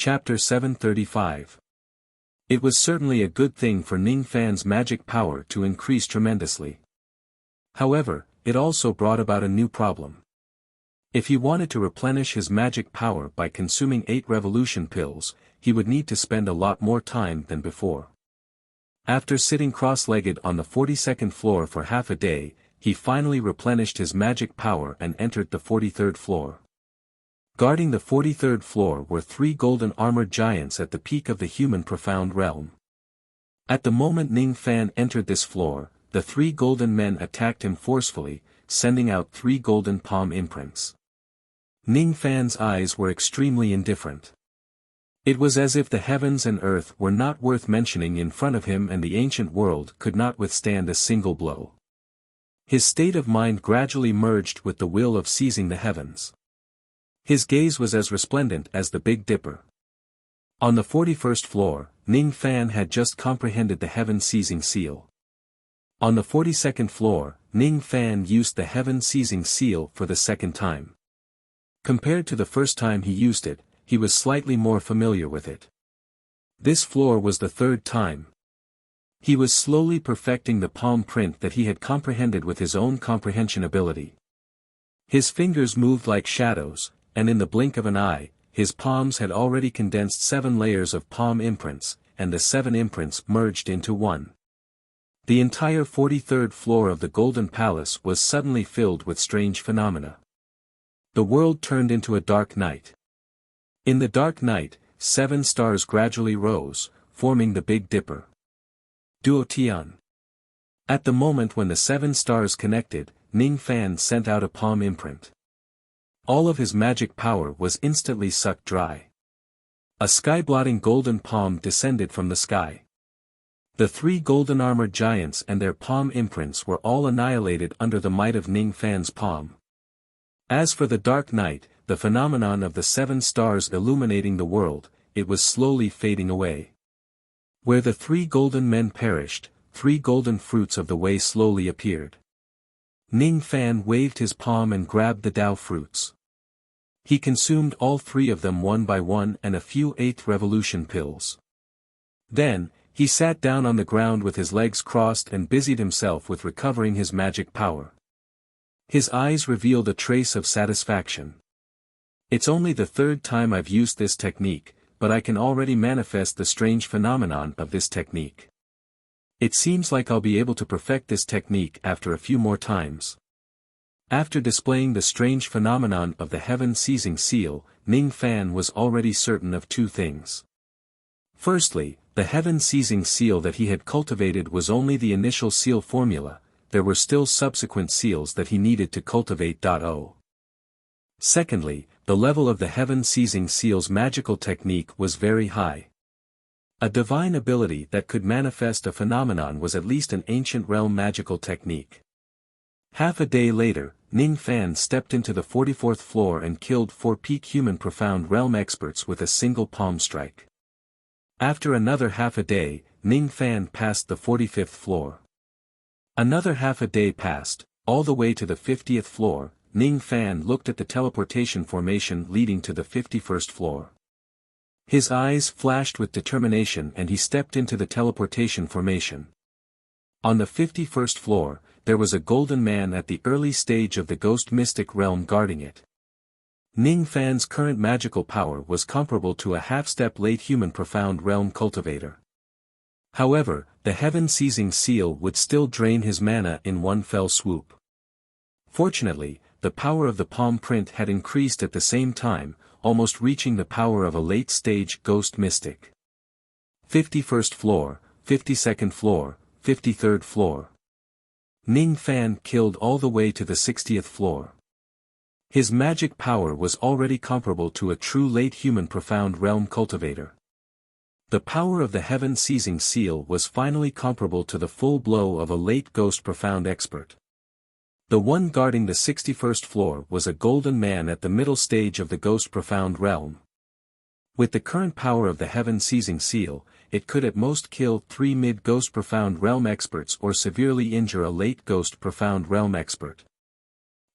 Chapter 735. It was certainly a good thing for Ning Fan's magic power to increase tremendously. However, it also brought about a new problem. If he wanted to replenish his magic power by consuming 8 revolution pills, he would need to spend a lot more time than before. After sitting cross-legged on the 42nd floor for half a day, he finally replenished his magic power and entered the 43rd floor. Guarding the 43rd floor were 3 golden armored giants at the peak of the human profound realm. At the moment Ning Fan entered this floor, the 3 golden men attacked him forcefully, sending out 3 golden palm imprints. Ning Fan's eyes were extremely indifferent. It was as if the heavens and earth were not worth mentioning in front of him and the ancient world could not withstand a single blow. His state of mind gradually merged with the will of seizing the heavens. His gaze was as resplendent as the Big Dipper. On the 41st floor, Ning Fan had just comprehended the heaven-seizing seal. On the 42nd floor, Ning Fan used the heaven-seizing seal for the second time. Compared to the first time he used it, he was slightly more familiar with it. This floor was the 3rd time. He was slowly perfecting the palm print that he had comprehended with his own comprehension ability. His fingers moved like shadows, and in the blink of an eye, his palms had already condensed 7 layers of palm imprints, and the 7 imprints merged into one. The entire 43rd floor of the Golden Palace was suddenly filled with strange phenomena. The world turned into a dark night. In the dark night, 7 stars gradually rose, forming the Big Dipper. Duotian. At the moment when the 7 stars connected, Ning Fan sent out a palm imprint. All of his magic power was instantly sucked dry. A sky-blotting golden palm descended from the sky. The 3 golden armored giants and their palm imprints were all annihilated under the might of Ning Fan's palm. As for the dark night, the phenomenon of the 7 stars illuminating the world, it was slowly fading away. Where the 3 golden men perished, 3 golden fruits of the way slowly appeared. Ning Fan waved his palm and grabbed the Tao fruits. He consumed all 3 of them one by one and a few 8th revolution pills. Then, he sat down on the ground with his legs crossed and busied himself with recovering his magic power. His eyes revealed a trace of satisfaction. It's only the 3rd time I've used this technique, but I can already manifest the strange phenomenon of this technique. It seems like I'll be able to perfect this technique after a few more times. After displaying the strange phenomenon of the heaven-seizing seal, Ning Fan was already certain of 2 things. Firstly, the heaven-seizing seal that he had cultivated was only the initial seal formula, there were still subsequent seals that he needed to cultivate. Secondly, the level of the heaven-seizing seal's magical technique was very high. A divine ability that could manifest a phenomenon was at least an ancient realm magical technique. Half a day later, Ning Fan stepped into the 44th floor and killed 4 peak human profound realm experts with a single palm strike. After another half a day, Ning Fan passed the 45th floor. Another half a day passed, all the way to the 50th floor, Ning Fan looked at the teleportation formation leading to the 51st floor. His eyes flashed with determination and he stepped into the teleportation formation. On the 51st floor, there was a golden man at the early stage of the ghost mystic realm guarding it. Ning Fan's current magical power was comparable to a half-step late human profound realm cultivator. However, the heaven-seizing seal would still drain his mana in one fell swoop. Fortunately, the power of the palm print had increased at the same time, almost reaching the power of a late-stage ghost mystic. 51st floor, 52nd floor, 53rd floor. Ning Fan killed all the way to the 60th floor. His magic power was already comparable to a true late human profound realm cultivator. The power of the heaven-seizing seal was finally comparable to the full blow of a late ghost profound expert. The one guarding the 61st floor was a golden man at the middle stage of the ghost profound realm. With the current power of the heaven-seizing seal, it could at most kill 3 mid-ghost profound realm experts or severely injure a late ghost profound realm expert.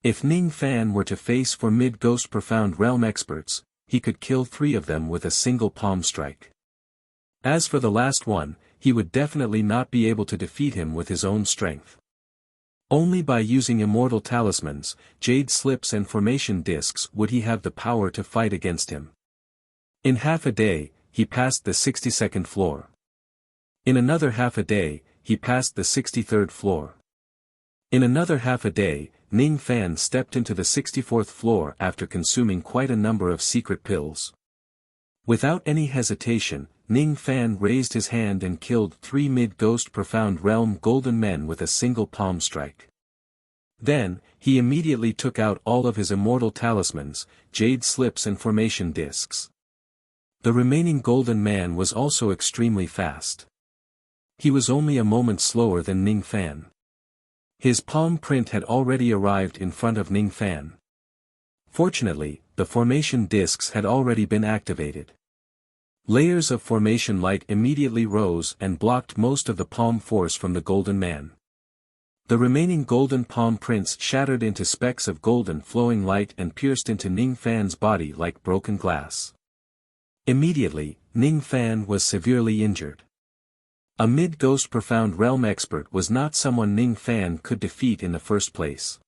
If Ning Fan were to face 4 mid-ghost profound realm experts, he could kill 3 of them with a single palm strike. As for the last one, he would definitely not be able to defeat him with his own strength. Only by using immortal talismans, jade slips and formation discs would he have the power to fight against him. In half a day, he passed the 62nd floor. In another half a day, he passed the 63rd floor. In another half a day, Ning Fan stepped into the 64th floor after consuming quite a number of secret pills. Without any hesitation, Ning Fan raised his hand and killed 3 mid-ghost profound realm golden men with a single palm strike. Then, he immediately took out all of his immortal talismans, jade slips and formation discs. The remaining golden man was also extremely fast. He was only a moment slower than Ning Fan. His palm print had already arrived in front of Ning Fan. Fortunately, the formation discs had already been activated. Layers of formation light immediately rose and blocked most of the palm force from the golden man. The remaining golden palm prints shattered into specks of golden flowing light and pierced into Ning Fan's body like broken glass. Immediately, Ning Fan was severely injured. A mid-ghost profound realm expert was not someone Ning Fan could defeat in the first place.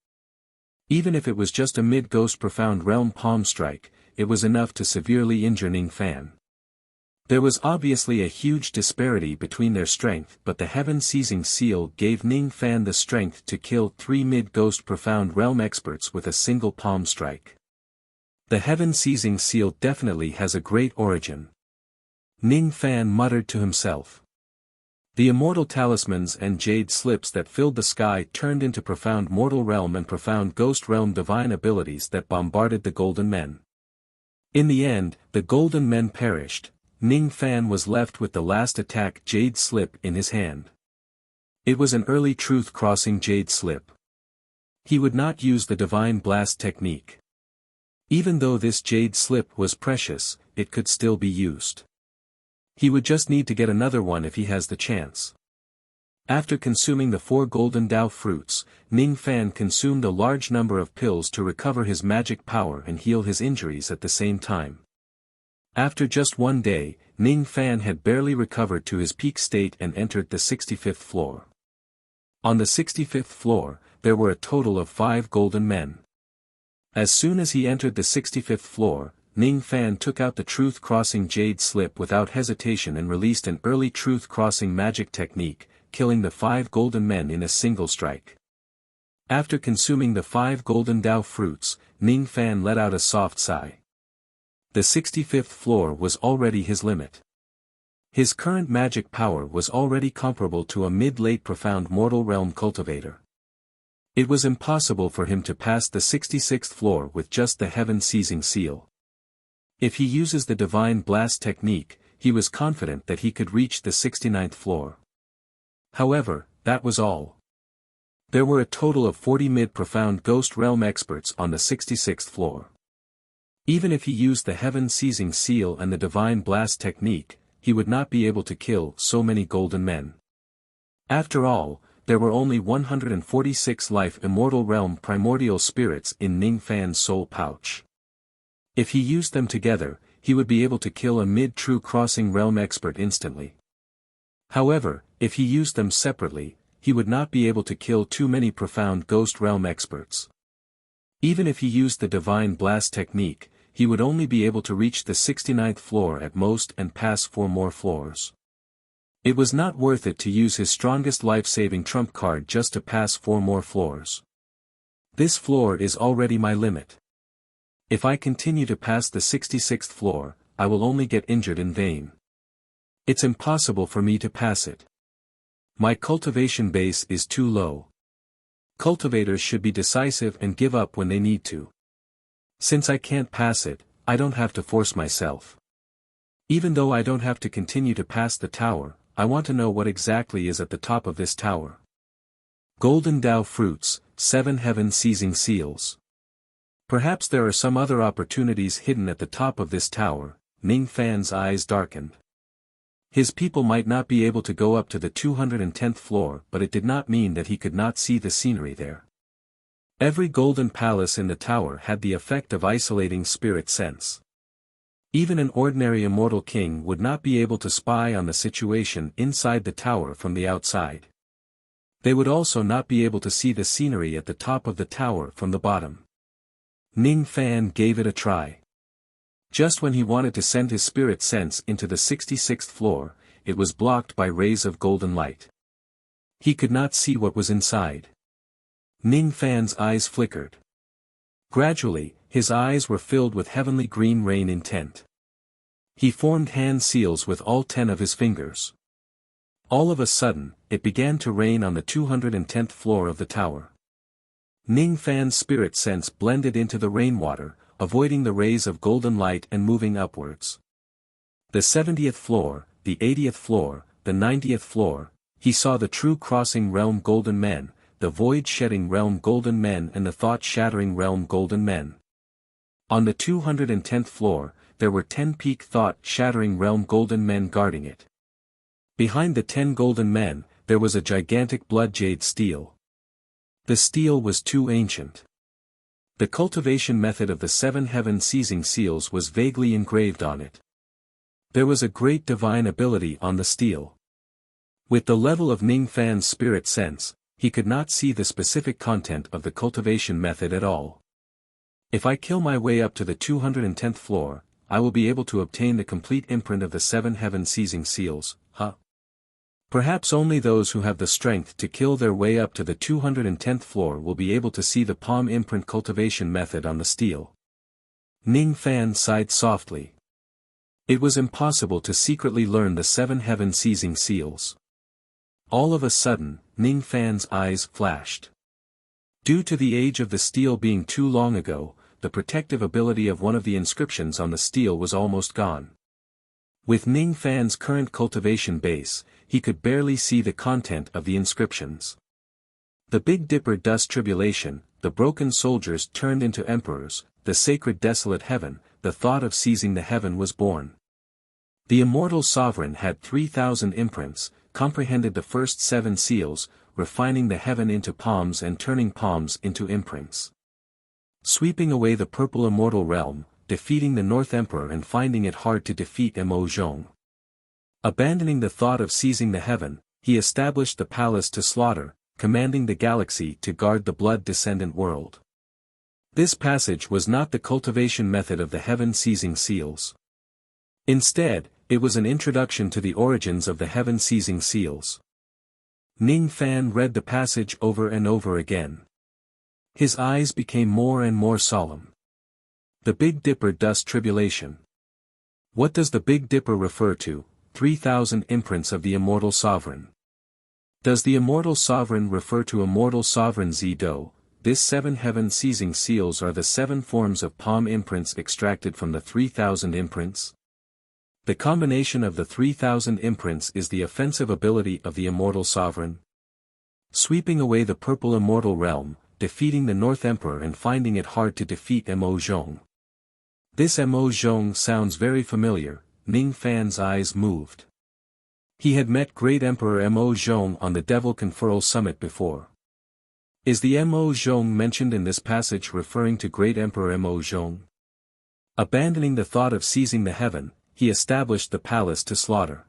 Even if it was just a mid-ghost profound realm palm strike, it was enough to severely injure Ning Fan. There was obviously a huge disparity between their strength, but the heaven-seizing seal gave Ning Fan the strength to kill 3 mid-ghost profound realm experts with a single palm strike. The heaven-seizing seal definitely has a great origin. Ning Fan muttered to himself. The immortal talismans and jade slips that filled the sky turned into profound mortal realm and profound ghost realm divine abilities that bombarded the golden men. In the end, the golden men perished. Ning Fan was left with the last attack jade slip in his hand. It was an early truth crossing jade slip. He would not use the divine blast technique. Even though this jade slip was precious, it could still be used. He would just need to get another one if he has the chance. After consuming the 4 golden Dao fruits, Ning Fan consumed a large number of pills to recover his magic power and heal his injuries at the same time. After just one day, Ning Fan had barely recovered to his peak state and entered the 65th floor. On the 65th floor, there were a total of 5 golden men. As soon as he entered the 65th floor, Ning Fan took out the truth-crossing jade slip without hesitation and released an early truth-crossing magic technique, killing the 5 golden men in a single strike. After consuming the 5 golden Dao fruits, Ning Fan let out a soft sigh. The 65th floor was already his limit. His current magic power was already comparable to a mid-late profound mortal realm cultivator. It was impossible for him to pass the 66th floor with just the heaven-seizing seal. If he uses the divine blast technique, he was confident that he could reach the 69th floor. However, that was all. There were a total of 40 mid-profound ghost realm experts on the 66th floor. Even if he used the heaven-seizing seal and the divine blast technique, he would not be able to kill so many golden men. After all, there were only 146 life immortal realm primordial spirits in Ning Fan's soul pouch. If he used them together, he would be able to kill a mid-true crossing realm expert instantly. However, if he used them separately, he would not be able to kill too many profound ghost realm experts. Even if he used the divine blast technique, he would only be able to reach the 69th floor at most and pass 4 more floors. It was not worth it to use his strongest life-saving trump card just to pass 4 more floors. This floor is already my limit. If I continue to pass the 66th floor, I will only get injured in vain. It's impossible for me to pass it. My cultivation base is too low. Cultivators should be decisive and give up when they need to. Since I can't pass it, I don't have to force myself. Even though I don't have to continue to pass the tower, I want to know what exactly is at the top of this tower. Golden Dao fruits, 7 heaven-seizing seals. Perhaps there are some other opportunities hidden at the top of this tower. Ning Fan's eyes darkened. His people might not be able to go up to the 210th floor, but it did not mean that he could not see the scenery there. Every golden palace in the tower had the effect of isolating spirit sense. Even an ordinary immortal king would not be able to spy on the situation inside the tower from the outside. They would also not be able to see the scenery at the top of the tower from the bottom. Ning Fan gave it a try. Just when he wanted to send his spirit sense into the 66th floor, it was blocked by rays of golden light. He could not see what was inside. Ning Fan's eyes flickered. Gradually, his eyes were filled with heavenly green rain intent. He formed hand seals with all 10 of his fingers. All of a sudden, it began to rain on the 210th floor of the tower. Ning Fan's spirit sense blended into the rainwater, avoiding the rays of golden light and moving upwards. The 70th floor, the 80th floor, the 90th floor, he saw the true crossing realm golden men, the void-shedding realm golden men and the thought-shattering realm golden men. On the 210th floor, there were 10 peak thought-shattering realm golden men guarding it. Behind the 10 golden men, there was a gigantic blood jade stele. The stele was too ancient. The cultivation method of the 7 heaven seizing seals was vaguely engraved on it. There was a great divine ability on the stele. With the level of Ning Fan's spirit sense, he could not see the specific content of the cultivation method at all. If I kill my way up to the 210th floor, I will be able to obtain the complete imprint of the 7 heaven seizing seals, huh? Perhaps only those who have the strength to kill their way up to the 210th floor will be able to see the palm imprint cultivation method on the stele. Ning Fan sighed softly. It was impossible to secretly learn the 7 heaven seizing seals. All of a sudden, Ning Fan's eyes flashed. Due to the age of the stele being too long ago, the protective ability of one of the inscriptions on the stele was almost gone. With Ning Fan's current cultivation base, he could barely see the content of the inscriptions. The Big Dipper Dust Tribulation, the broken soldiers turned into emperors, the sacred desolate heaven, the thought of seizing the heaven was born. The immortal sovereign had 3,000 imprints, comprehended the first 7 seals, refining the heaven into palms and turning palms into imprints. Sweeping away the purple immortal realm, defeating the North Emperor and finding it hard to defeat Mo Zhong. Abandoning the thought of seizing the heaven, he established the palace to slaughter, commanding the galaxy to guard the blood-descendant world. This passage was not the cultivation method of the heaven-seizing seals. Instead, it was an introduction to the origins of the heaven-seizing seals. Ning Fan read the passage over and over again. His eyes became more and more solemn. The Big Dipper Dust Tribulation. What does the Big Dipper refer to? 3,000 imprints of the immortal sovereign. Does the immortal sovereign refer to immortal sovereign Zido? This 7 heaven seizing seals are the 7 forms of palm imprints extracted from the 3,000 imprints. The combination of the 3,000 imprints is the offensive ability of the immortal sovereign. Sweeping away the purple immortal realm, defeating the North Emperor and finding it hard to defeat Mo Zhong. This Mo Zhong sounds very familiar. Ning Fan's eyes moved. He had met Great Emperor Mo Zhong on the Devil Conferral Summit before. Is the Mo Zhong mentioned in this passage referring to Great Emperor Mo Zhong? Abandoning the thought of seizing the heaven, he established the palace to slaughter.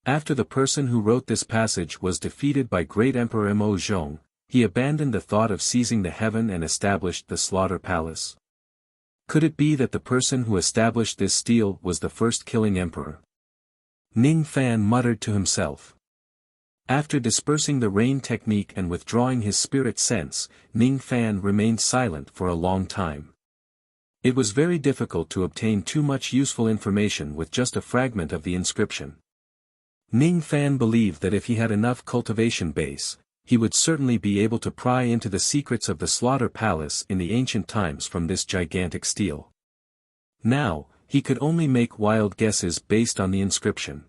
After the person who wrote this passage was defeated by Great Emperor Mo Zhong, he abandoned the thought of seizing the heaven and established the slaughter palace. Could it be that the person who established this stele was the first killing emperor? Ning Fan muttered to himself. After dispersing the rain technique and withdrawing his spirit sense, Ning Fan remained silent for a long time. It was very difficult to obtain too much useful information with just a fragment of the inscription. Ning Fan believed that if he had enough cultivation base, he would certainly be able to pry into the secrets of the slaughter palace in the ancient times from this gigantic stele. Now, he could only make wild guesses based on the inscription.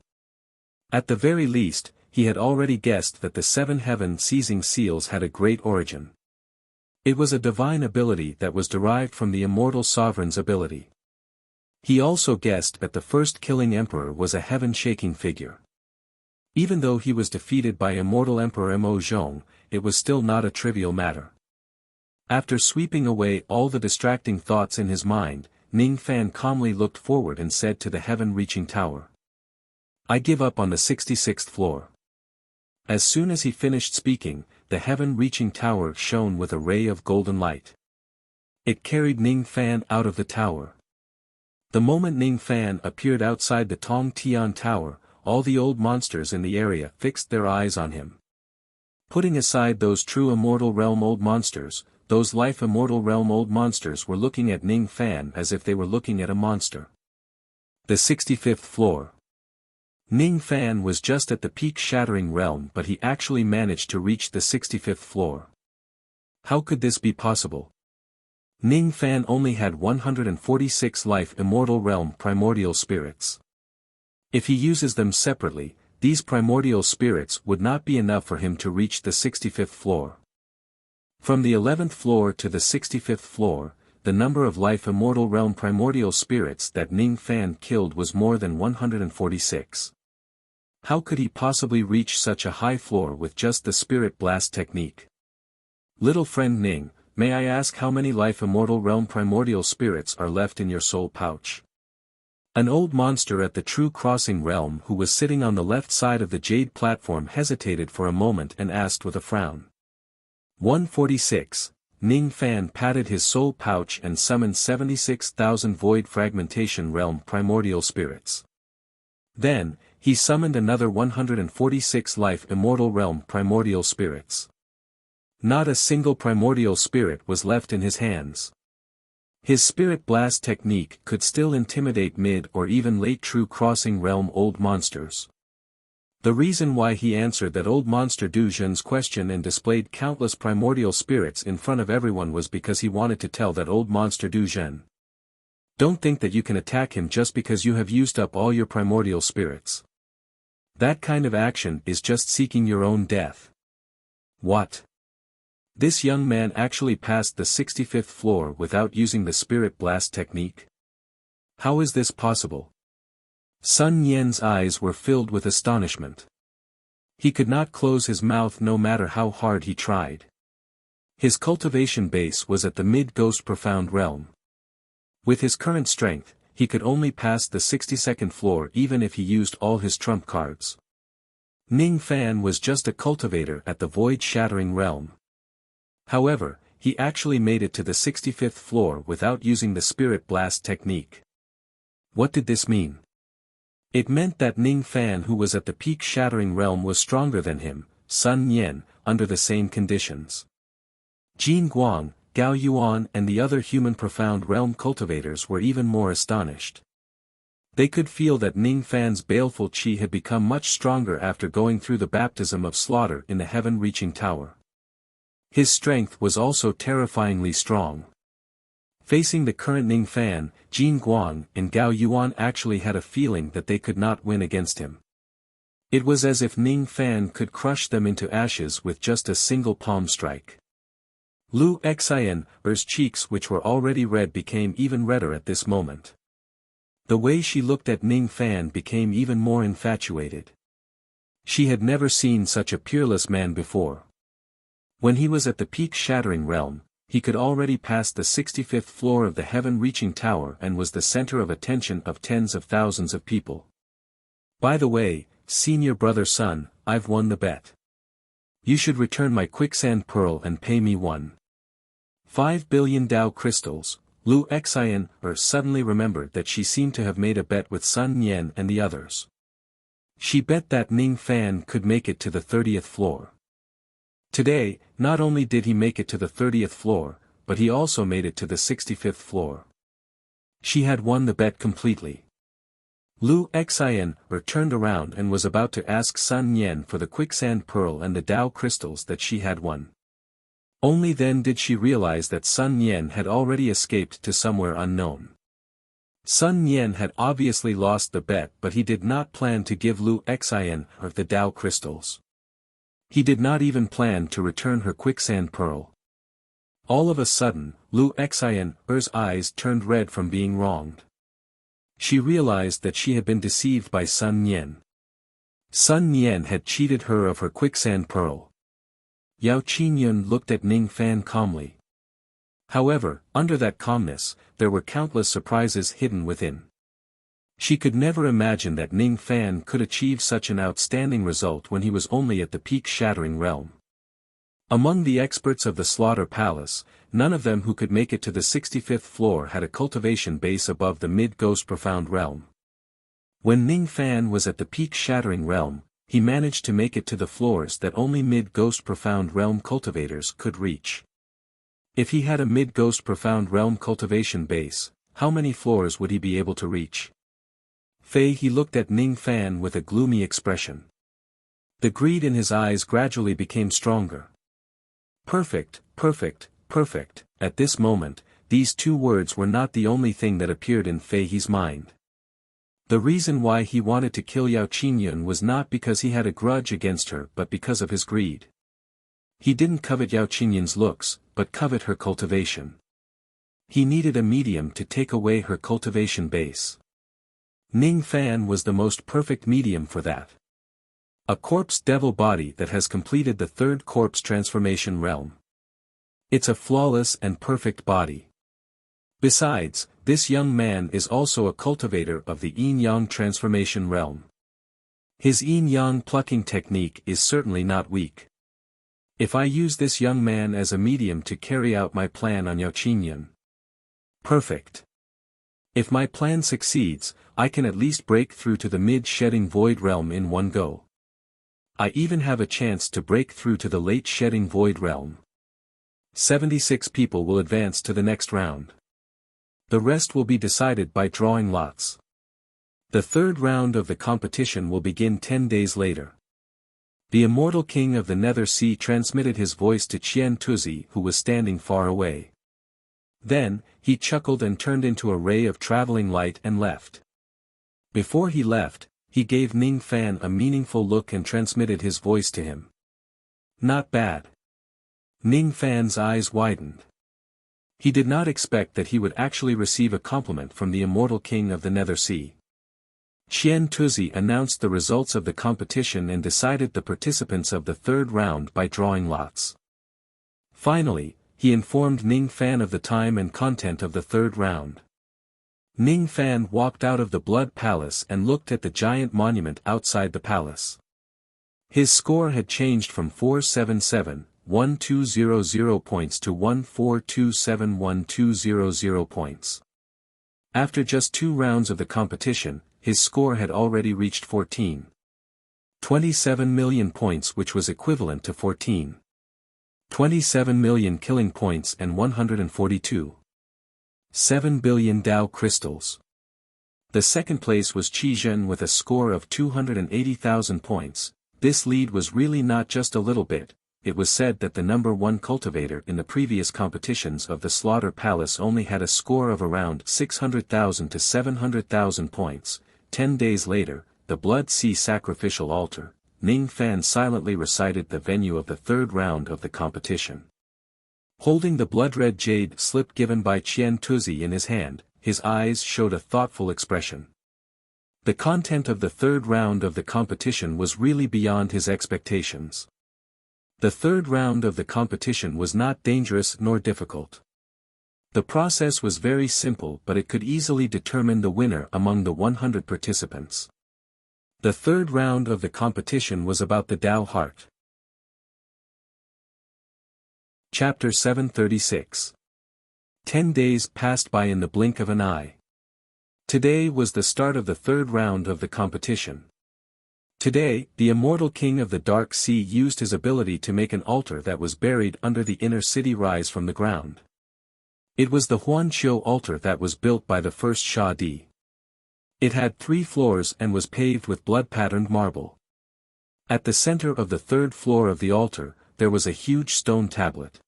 At the very least, he had already guessed that the 7 heaven seizing seals had a great origin. It was a divine ability that was derived from the immortal sovereign's ability. He also guessed that the first killing emperor was a heaven-shaking figure. Even though he was defeated by immortal Emperor Mo Zhong, it was still not a trivial matter. After sweeping away all the distracting thoughts in his mind, Ning Fan calmly looked forward and said to the heaven-reaching tower. I give up on the 66th floor. As soon as he finished speaking, the heaven-reaching tower shone with a ray of golden light. It carried Ning Fan out of the tower. The moment Ning Fan appeared outside the Tong Tian Tower, all the old monsters in the area fixed their eyes on him. Putting aside those true immortal realm old monsters, those life immortal realm old monsters were looking at Ning Fan as if they were looking at a monster. The 65th floor. Ning Fan was just at the peak shattering realm, but he actually managed to reach the 65th floor. How could this be possible? Ning Fan only had 146 life immortal realm primordial spirits. If he uses them separately, these primordial spirits would not be enough for him to reach the 65th floor. From the 11th floor to the 65th floor, the number of life immortal realm primordial spirits that Ning Fan killed was more than 146. How could he possibly reach such a high floor with just the spirit blast technique? Little friend Ning, may I ask how many life immortal realm primordial spirits are left in your soul pouch? An old monster at the True Crossing realm who was sitting on the left side of the jade platform hesitated for a moment and asked with a frown. 146. Ning Fan patted his soul pouch and summoned 76,000 void fragmentation realm primordial spirits. Then, he summoned another 146 life immortal realm primordial spirits. Not a single primordial spirit was left in his hands. His spirit blast technique could still intimidate mid or even late True Crossing realm old monsters. The reason why he answered that old monster Du Zhen's question and displayed countless primordial spirits in front of everyone was because he wanted to tell that old monster Du Zhen. Don't think that you can attack him just because you have used up all your primordial spirits. That kind of action is just seeking your own death. What? This young man actually passed the 65th floor without using the spirit blast technique? How is this possible? Sun Yan's eyes were filled with astonishment. He could not close his mouth no matter how hard he tried. His cultivation base was at the mid-ghost profound realm. With his current strength, he could only pass the 62nd floor even if he used all his trump cards. Ning Fan was just a cultivator at the void-shattering realm. However, he actually made it to the 65th floor without using the spirit blast technique. What did this mean? It meant that Ning Fan, who was at the peak shattering realm, was stronger than him, Sun Yan, under the same conditions. Jin Guang, Gao Yuan and the other human profound realm cultivators were even more astonished. They could feel that Ning Fan's baleful qi had become much stronger after going through the baptism of slaughter in the heaven-reaching tower. His strength was also terrifyingly strong. Facing the current Ning Fan, Jin Guang and Gao Yuan actually had a feeling that they could not win against him. It was as if Ning Fan could crush them into ashes with just a single palm strike. Lu Xian's cheeks, which were already red, became even redder at this moment. The way she looked at Ning Fan became even more infatuated. She had never seen such a peerless man before. When he was at the peak shattering realm, he could already pass the 65th floor of the heaven-reaching tower and was the center of attention of tens of thousands of people. By the way, senior brother Sun, I've won the bet. You should return my quicksand pearl and pay me 1.5 billion Dao crystals. Lu Xian suddenly remembered that she seemed to have made a bet with Sun Yan and the others. She bet that Ning Fan could make it to the 30th floor. Today, not only did he make it to the 30th floor, but he also made it to the 65th floor. She had won the bet completely. Lu Xian turned around and was about to ask Sun Yan for the quicksand pearl and the Dao crystals that she had won. Only then did she realize that Sun Yan had already escaped to somewhere unknown. Sun Yan had obviously lost the bet, but he did not plan to give Lu Xian the Dao crystals. He did not even plan to return her quicksand pearl. All of a sudden, Lu Xian's eyes turned red from being wronged. She realized that she had been deceived by Sun Yan. Sun Yan had cheated her of her quicksand pearl. Yao Qingyun looked at Ning Fan calmly. However, under that calmness, there were countless surprises hidden within. She could never imagine that Ning Fan could achieve such an outstanding result when he was only at the peak-shattering realm. Among the experts of the Slaughter Palace, none of them who could make it to the 65th floor had a cultivation base above the mid-ghost profound realm. When Ning Fan was at the peak-shattering realm, he managed to make it to the floors that only mid-ghost profound realm cultivators could reach. If he had a mid-ghost profound realm cultivation base, how many floors would he be able to reach? He looked at Ning Fan with a gloomy expression. The greed in his eyes gradually became stronger. Perfect, perfect, perfect. At this moment, these two words were not the only thing that appeared in Fei's mind. The reason why he wanted to kill Yao Qingyun was not because he had a grudge against her but because of his greed. He didn't covet Yao Qingyun's looks, but covet her cultivation. He needed a medium to take away her cultivation base. Ning Fan was the most perfect medium for that. A corpse devil body that has completed the third corpse transformation realm. It's a flawless and perfect body. Besides, this young man is also a cultivator of the yin-yang transformation realm. His yin-yang plucking technique is certainly not weak. If I use this young man as a medium to carry out my plan on Yao Qingyun. Perfect. If my plan succeeds, I can at least break through to the mid-shedding void realm in one go. I even have a chance to break through to the late-shedding void realm. 76 people will advance to the next round. The rest will be decided by drawing lots. The third round of the competition will begin 10 days later. The immortal king of the Nether Sea transmitted his voice to Qian Tuzi, who was standing far away. Then, he chuckled and turned into a ray of traveling light and left. Before he left, he gave Ning Fan a meaningful look and transmitted his voice to him. Not bad. Ning Fan's eyes widened. He did not expect that he would actually receive a compliment from the immortal king of the Nether Sea. Qian Tuzi announced the results of the competition and decided the participants of the third round by drawing lots. Finally, he informed Ning Fan of the time and content of the third round. Ning Fan walked out of the Blood Palace and looked at the giant monument outside the palace. His score had changed from 477,1200 points to 1427,1200 points. After just 2 rounds of the competition, his score had already reached 14.27 million points, which was equivalent to 14.27 million killing points and 142.7 billion Dao crystals. The second place was Qi Zhen with a score of 280,000 points. This lead was really not just a little bit. It was said that the number 1 cultivator in the previous competitions of the Slaughter Palace only had a score of around 600,000 to 700,000 points. 10 days later, the Blood Sea sacrificial altar, Ning Fan silently recited the venue of the third round of the competition. Holding the blood-red jade slip given by Qian Tuzi in his hand, his eyes showed a thoughtful expression. The content of the third round of the competition was really beyond his expectations. The third round of the competition was not dangerous nor difficult. The process was very simple, but it could easily determine the winner among the 100 participants. The third round of the competition was about the Tao Heart. Chapter 736. 10 days passed by in the blink of an eye. Today was the start of the third round of the competition. Today, the immortal king of the Dark Sea used his ability to make an altar that was buried under the inner city rise from the ground. It was the Huanqiu altar that was built by the first Shah Di. It had 3 floors and was paved with blood-patterned marble. At the center of the third floor of the altar, there was a huge stone tablet.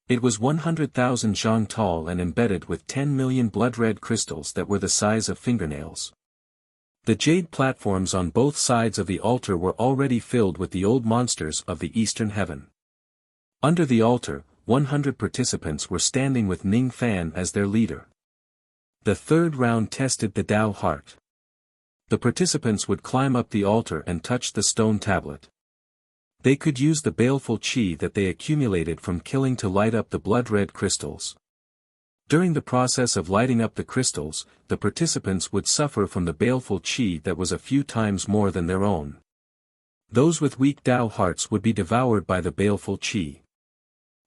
It was 100,000 zhang tall and embedded with 10 million blood-red crystals that were the size of fingernails. The jade platforms on both sides of the altar were already filled with the old monsters of the eastern heaven. Under the altar, 100 participants were standing with Ning Fan as their leader. The third round tested the Tao Heart. The participants would climb up the altar and touch the stone tablet. They could use the baleful qi that they accumulated from killing to light up the blood-red crystals. During the process of lighting up the crystals, the participants would suffer from the baleful qi that was a few times more than their own. Those with weak Tao hearts would be devoured by the baleful qi.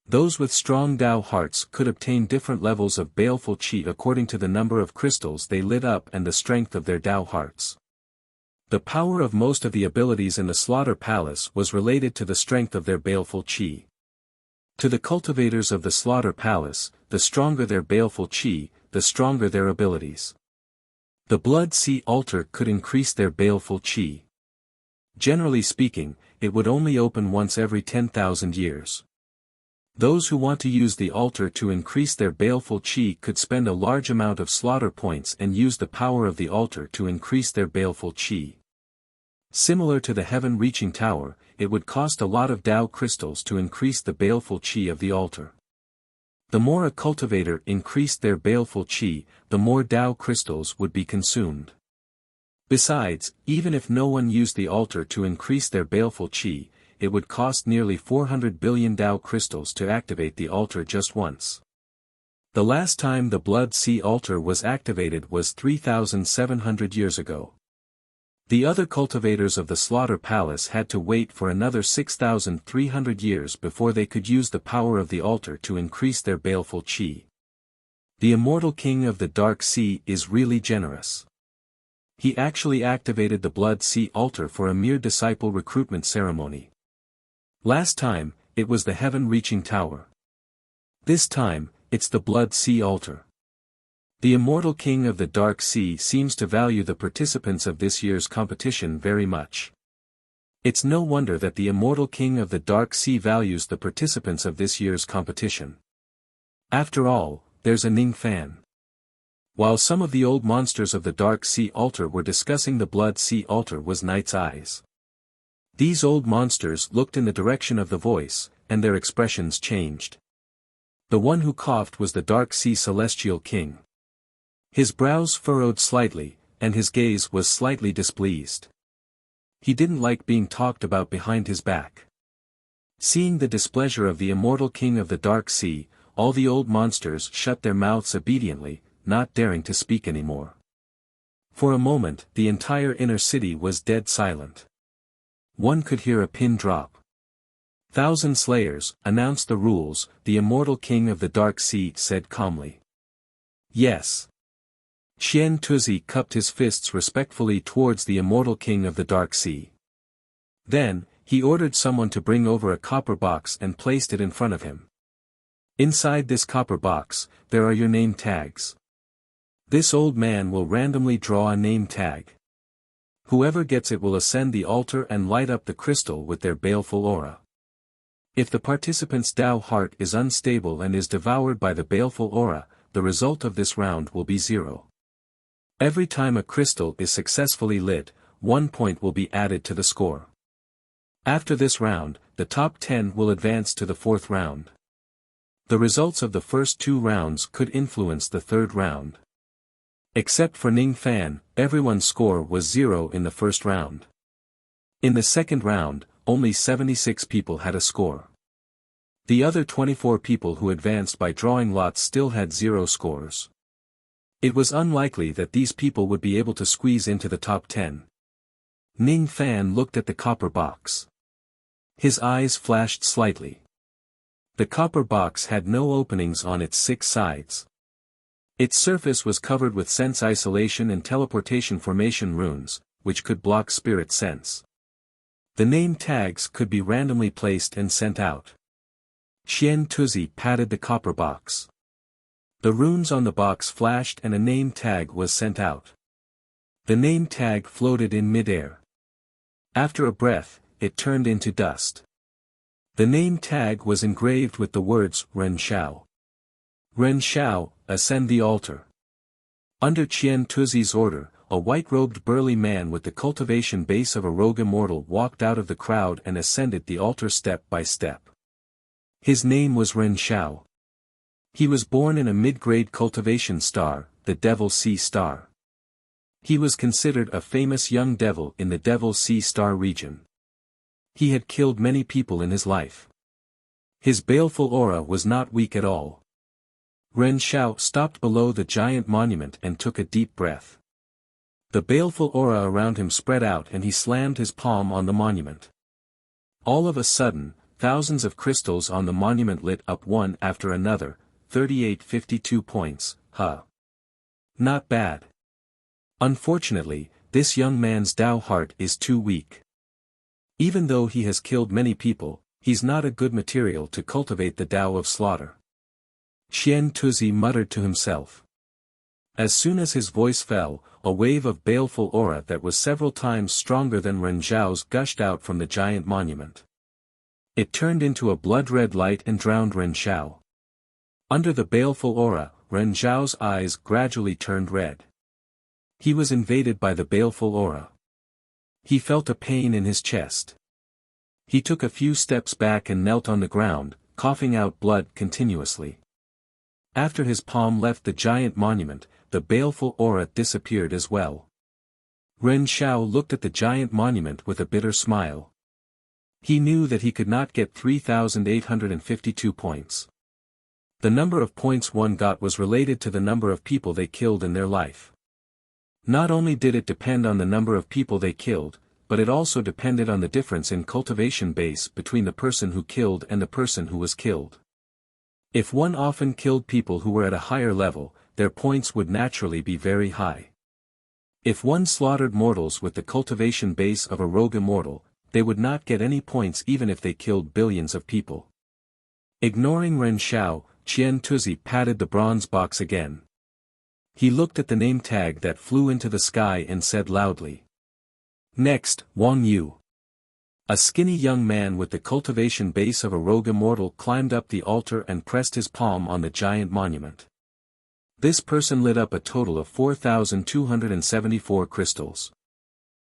Those with strong Tao hearts could obtain different levels of baleful qi according to the number of crystals they lit up and the strength of their Tao hearts. The power of most of the abilities in the Slaughter Palace was related to the strength of their baleful qi. To the cultivators of the Slaughter Palace, the stronger their baleful qi, the stronger their abilities. The Blood Sea Altar could increase their baleful qi. Generally speaking, it would only open once every 10,000 years. Those who want to use the altar to increase their baleful qi could spend a large amount of slaughter points and use the power of the altar to increase their baleful qi. Similar to the heaven-reaching tower, it would cost a lot of Tao crystals to increase the baleful qi of the altar. The more a cultivator increased their baleful qi, the more Tao crystals would be consumed. Besides, even if no one used the altar to increase their baleful qi, it would cost nearly 400 billion Tao crystals to activate the altar just once. The last time the Blood Sea altar was activated was 3,700 years ago. The other cultivators of the Slaughter Palace had to wait for another 6,300 years before they could use the power of the altar to increase their baleful qi. The immortal king of the Dark Sea is really generous. He actually activated the Blood Sea altar for a mere disciple recruitment ceremony. Last time, it was the heaven-reaching tower. This time, it's the Blood Sea altar. The immortal king of the Dark Sea seems to value the participants of this year's competition very much. It's no wonder that the immortal king of the Dark Sea values the participants of this year's competition. After all, there's a Ning Fan. While some of the old monsters of the Dark Sea altar were discussing, the Blood Sea altar was Night's eyes. These old monsters looked in the direction of the voice, and their expressions changed. The one who coughed was the Dark Sea Celestial King. His brows furrowed slightly, and his gaze was slightly displeased. He didn't like being talked about behind his back. Seeing the displeasure of the immortal king of the Dark Sea, all the old monsters shut their mouths obediently, not daring to speak anymore. For a moment, the entire inner city was dead silent. One could hear a pin drop. "Thousand Slayers, announce the rules," the immortal king of the Dark Sea said calmly. "Yes." Qian Tuzi cupped his fists respectfully towards the immortal king of the Dark Sea. Then, he ordered someone to bring over a copper box and placed it in front of him. "Inside this copper box, there are your name tags. This old man will randomly draw a name tag. Whoever gets it will ascend the altar and light up the crystal with their baleful aura. If the participant's Tao heart is unstable and is devoured by the baleful aura, the result of this round will be 0. Every time a crystal is successfully lit, 1 point will be added to the score. After this round, the top 10 will advance to the 4th round. The results of the first 2 rounds could influence the 3rd round. Except for Ning Fan, everyone's score was 0 in the first round. In the second round, only 76 people had a score. The other 24 people who advanced by drawing lots still had 0 scores. It was unlikely that these people would be able to squeeze into the top 10. Ning Fan looked at the copper box. His eyes flashed slightly. The copper box had no openings on its 6 sides. Its surface was covered with sense isolation and teleportation formation runes, which could block spirit sense. The name tags could be randomly placed and sent out. Qian Tuzi patted the copper box. The runes on the box flashed and a name tag was sent out. The name tag floated in mid-air. After a breath, it turned into dust. The name tag was engraved with the words Ren Shao. Ren Shao, ascend the altar. Under Qian Tuzi's order, a white-robed burly man with the cultivation base of a rogue immortal walked out of the crowd and ascended the altar step by step. His name was Ren Shao. He was born in a mid-grade cultivation star, the Devil Sea Star. He was considered a famous young devil in the Devil Sea Star region. He had killed many people in his life. His baleful aura was not weak at all. Ren Xiao stopped below the giant monument and took a deep breath. The baleful aura around him spread out and he slammed his palm on the monument. All of a sudden, thousands of crystals on the monument lit up one after another, 3852 points, huh? Not bad. Unfortunately, this young man's Tao heart is too weak. Even though he has killed many people, he's not a good material to cultivate the Tao of slaughter. Qian Tuzi muttered to himself. As soon as his voice fell, a wave of baleful aura that was several times stronger than Ren Zhao's gushed out from the giant monument. It turned into a blood-red light and drowned Ren Xiao. Under the baleful aura, Ren Zhao's eyes gradually turned red. He was invaded by the baleful aura. He felt a pain in his chest. He took a few steps back and knelt on the ground, coughing out blood continuously. After his palm left the giant monument, the baleful aura disappeared as well. Ren Xiao looked at the giant monument with a bitter smile. He knew that he could not get 3,852 points. The number of points one got was related to the number of people they killed in their life. Not only did it depend on the number of people they killed, but it also depended on the difference in cultivation base between the person who killed and the person who was killed. If one often killed people who were at a higher level, their points would naturally be very high. If one slaughtered mortals with the cultivation base of a rogue immortal, they would not get any points even if they killed billions of people. Ignoring Ren Xiao, Qian Tuzi patted the bronze box again. He looked at the name tag that flew into the sky and said loudly. Next, Wang Yu. A skinny young man with the cultivation base of a rogue immortal climbed up the altar and pressed his palm on the giant monument. This person lit up a total of 4,274 crystals.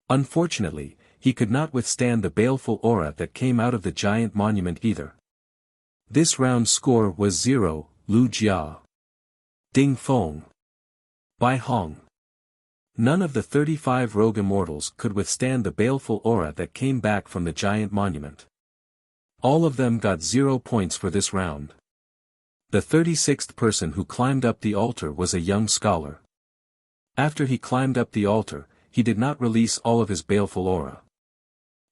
Unfortunately, he could not withstand the baleful aura that came out of the giant monument either. This round score was 0, Lu Jia. Ding Feng. Bai Hong. None of the 35 rogue immortals could withstand the baleful aura that came back from the giant monument. All of them got 0 points for this round. The 36th person who climbed up the altar was a young scholar. After he climbed up the altar, he did not release all of his baleful aura.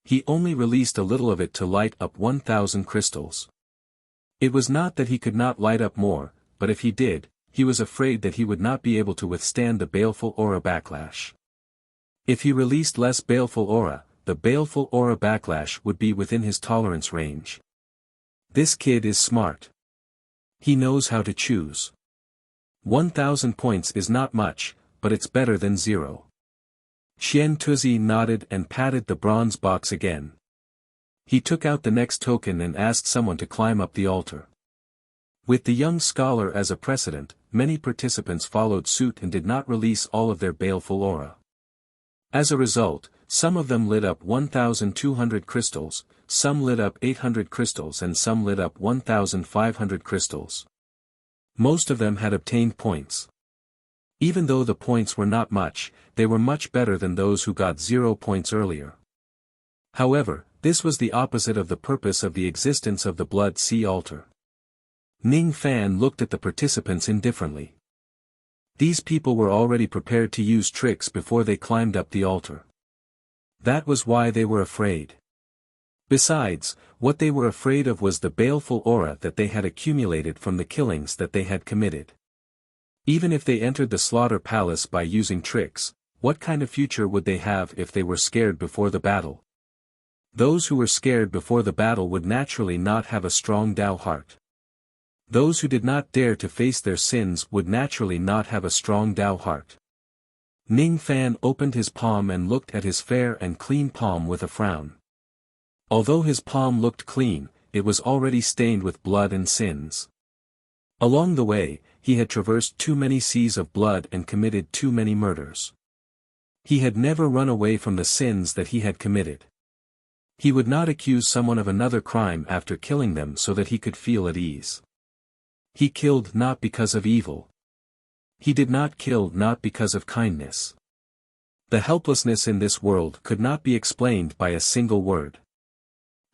He only released a little of it to light up 1,000 crystals. It was not that he could not light up more, but if he did, he was afraid that he would not be able to withstand the baleful aura backlash. If he released less baleful aura, the baleful aura backlash would be within his tolerance range. This kid is smart. He knows how to choose. 1,000 points is not much, but it's better than 0. Qian Tuzi nodded and patted the bronze box again. He took out the next token and asked someone to climb up the altar. With the young scholar as a precedent, many participants followed suit and did not release all of their baleful aura. As a result, some of them lit up 1,200 crystals, some lit up 800 crystals and some lit up 1,500 crystals. Most of them had obtained points. Even though the points were not much, they were much better than those who got 0 points earlier. However, this was the opposite of the purpose of the existence of the Blood Sea altar. Ning Fan looked at the participants indifferently. These people were already prepared to use tricks before they climbed up the altar. That was why they were afraid. Besides, what they were afraid of was the baleful aura that they had accumulated from the killings that they had committed. Even if they entered the slaughter palace by using tricks, what kind of future would they have if they were scared before the battle? Those who were scared before the battle would naturally not have a strong Tao heart. Those who did not dare to face their sins would naturally not have a strong Tao heart. Ning Fan opened his palm and looked at his fair and clean palm with a frown. Although his palm looked clean, it was already stained with blood and sins. Along the way, he had traversed too many seas of blood and committed too many murders. He had never run away from the sins that he had committed. He would not accuse someone of another crime after killing them so that he could feel at ease. He killed not because of evil. He did not kill not because of kindness. The helplessness in this world could not be explained by a single word.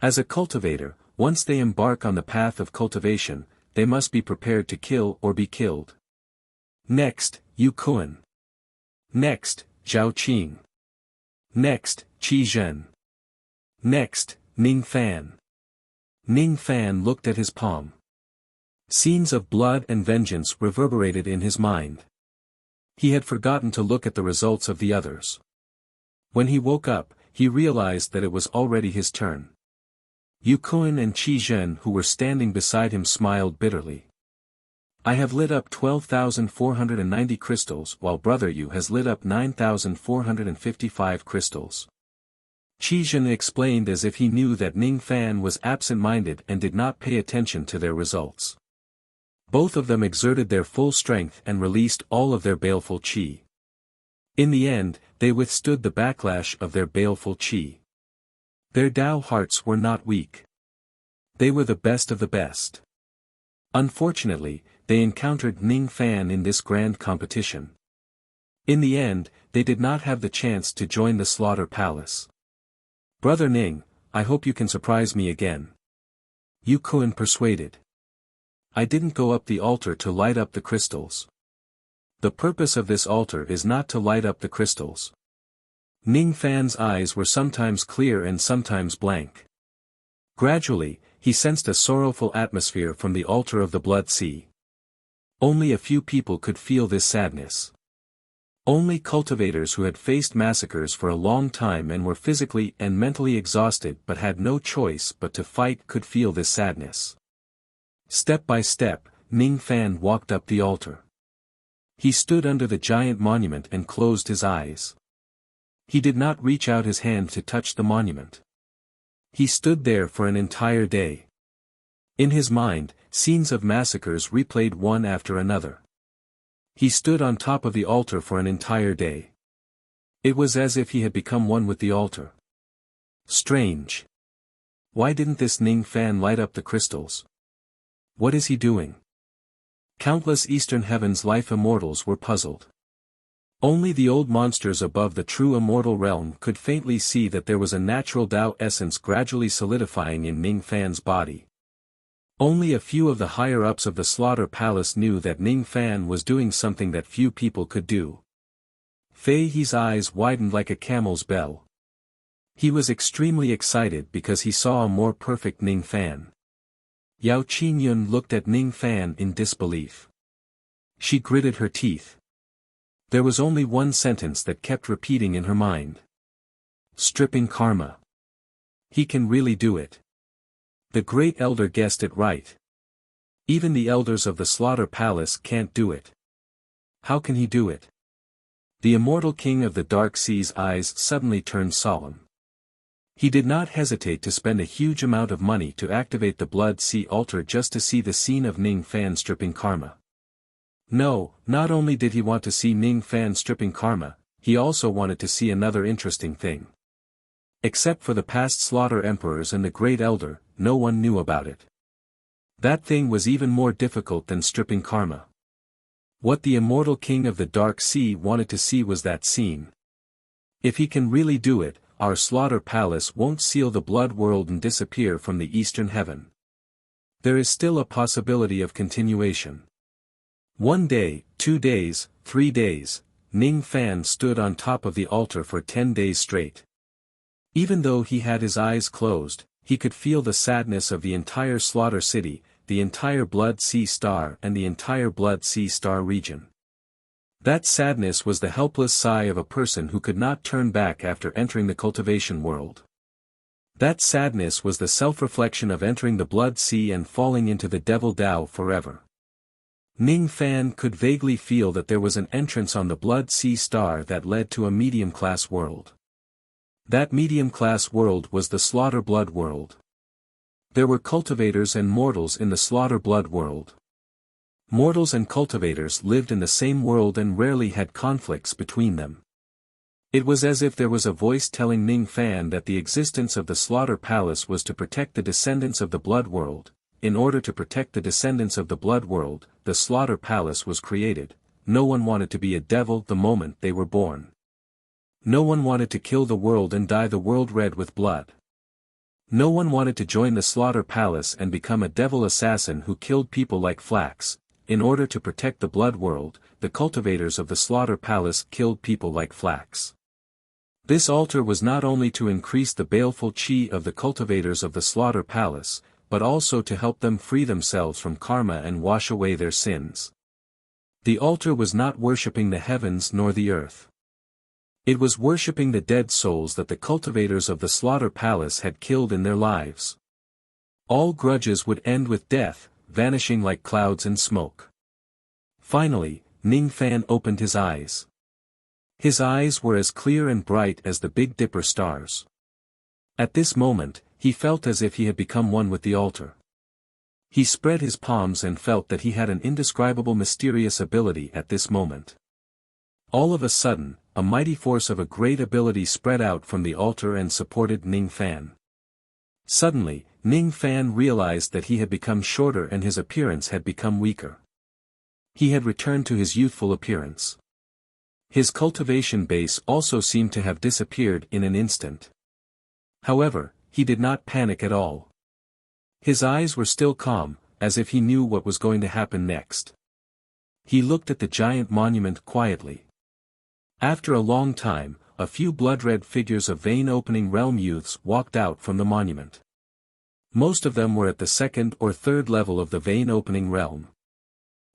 As a cultivator, once they embark on the path of cultivation, they must be prepared to kill or be killed. Next, Yu Kuan. Next, Zhao Qing. Next, Qi Zhen. Next, Ning Fan. Ning Fan looked at his palm. Scenes of blood and vengeance reverberated in his mind. He had forgotten to look at the results of the others. When he woke up, he realized that it was already his turn. Yu Kuan and Qi Zhen who were standing beside him smiled bitterly. I have lit up 12,490 crystals while Brother Yu has lit up 9,455 crystals. Qi Zhen explained as if he knew that Ning Fan was absent-minded and did not pay attention to their results. Both of them exerted their full strength and released all of their baleful qi. In the end, they withstood the backlash of their baleful qi. Their Tao hearts were not weak. They were the best of the best. Unfortunately, they encountered Ning Fan in this grand competition. In the end, they did not have the chance to join the Slaughter Palace. Brother Ning, I hope you can surprise me again. Yu Kuan persuaded. I didn't go up the altar to light up the crystals. The purpose of this altar is not to light up the crystals. Ning Fan's eyes were sometimes clear and sometimes blank. Gradually, he sensed a sorrowful atmosphere from the altar of the Blood Sea. Only a few people could feel this sadness. Only cultivators who had faced massacres for a long time and were physically and mentally exhausted but had no choice but to fight could feel this sadness. Step by step, Ning Fan walked up the altar. He stood under the giant monument and closed his eyes. He did not reach out his hand to touch the monument. He stood there for an entire day. In his mind, scenes of massacres replayed one after another. He stood on top of the altar for an entire day. It was as if he had become one with the altar. Strange. Why didn't this Ning Fan light up the crystals? What is he doing? Countless Eastern Heaven's life immortals were puzzled. Only the old monsters above the true immortal realm could faintly see that there was a natural Tao essence gradually solidifying in Ning Fan's body. Only a few of the higher-ups of the Slaughter Palace knew that Ning Fan was doing something that few people could do. Fei He's eyes widened like a camel's bell. He was extremely excited because he saw a more perfect Ning Fan. Yao Qingyun looked at Ning Fan in disbelief. She gritted her teeth. There was only one sentence that kept repeating in her mind. Stripping karma. He can really do it. The great elder guessed it right. Even the elders of the Slaughter Palace can't do it. How can he do it? The immortal king of the Dark Sea's eyes suddenly turned solemn. He did not hesitate to spend a huge amount of money to activate the Blood Sea altar just to see the scene of Ning Fan stripping karma. No, not only did he want to see Ning Fan stripping karma, he also wanted to see another interesting thing. Except for the past Slaughter Emperors and the Great Elder, no one knew about it. That thing was even more difficult than stripping karma. What the immortal king of the Dark Sea wanted to see was that scene. If he can really do it, our Slaughter Palace won't seal the blood world and disappear from the Eastern Heaven. There is still a possibility of continuation. 1 day, 2 days, 3 days, Ning Fan stood on top of the altar for 10 days straight. Even though he had his eyes closed, he could feel the sadness of the entire Slaughter City, the entire Blood Sea Star and the entire Blood Sea Star region. That sadness was the helpless sigh of a person who could not turn back after entering the cultivation world. That sadness was the self-reflection of entering the Blood Sea and falling into the Devil Tao forever. Ning Fan could vaguely feel that there was an entrance on the Blood Sea Star that led to a medium-class world. That medium-class world was the Slaughter Blood world. There were cultivators and mortals in the Slaughter Blood world. Mortals and cultivators lived in the same world and rarely had conflicts between them. It was as if there was a voice telling Ning Fan that the existence of the Slaughter Palace was to protect the descendants of the Blood world. In order to protect the descendants of the Blood world, the Slaughter Palace was created. No one wanted to be a devil the moment they were born. No one wanted to kill the world and dye the world red with blood. No one wanted to join the slaughter palace and become a devil assassin who killed people like flax. In order to protect the blood world, the cultivators of the slaughter palace killed people like flax. This altar was not only to increase the baleful chi of the cultivators of the slaughter palace, but also to help them free themselves from karma and wash away their sins. The altar was not worshipping the heavens nor the earth. It was worshipping the dead souls that the cultivators of the slaughter palace had killed in their lives. All grudges would end with death, vanishing like clouds and smoke. Finally, Ning Fan opened his eyes. His eyes were as clear and bright as the Big Dipper stars. At this moment, he felt as if he had become one with the altar. He spread his palms and felt that he had an indescribable mysterious ability at this moment. All of a sudden, a mighty force of a great ability spread out from the altar and supported Ning Fan. Suddenly, Ning Fan realized that he had become shorter and his appearance had become weaker. He had returned to his youthful appearance. His cultivation base also seemed to have disappeared in an instant. However, he did not panic at all. His eyes were still calm, as if he knew what was going to happen next. He looked at the giant monument quietly. After a long time, a few blood-red figures of vein-opening realm youths walked out from the monument. Most of them were at the second or third level of the vein-opening realm.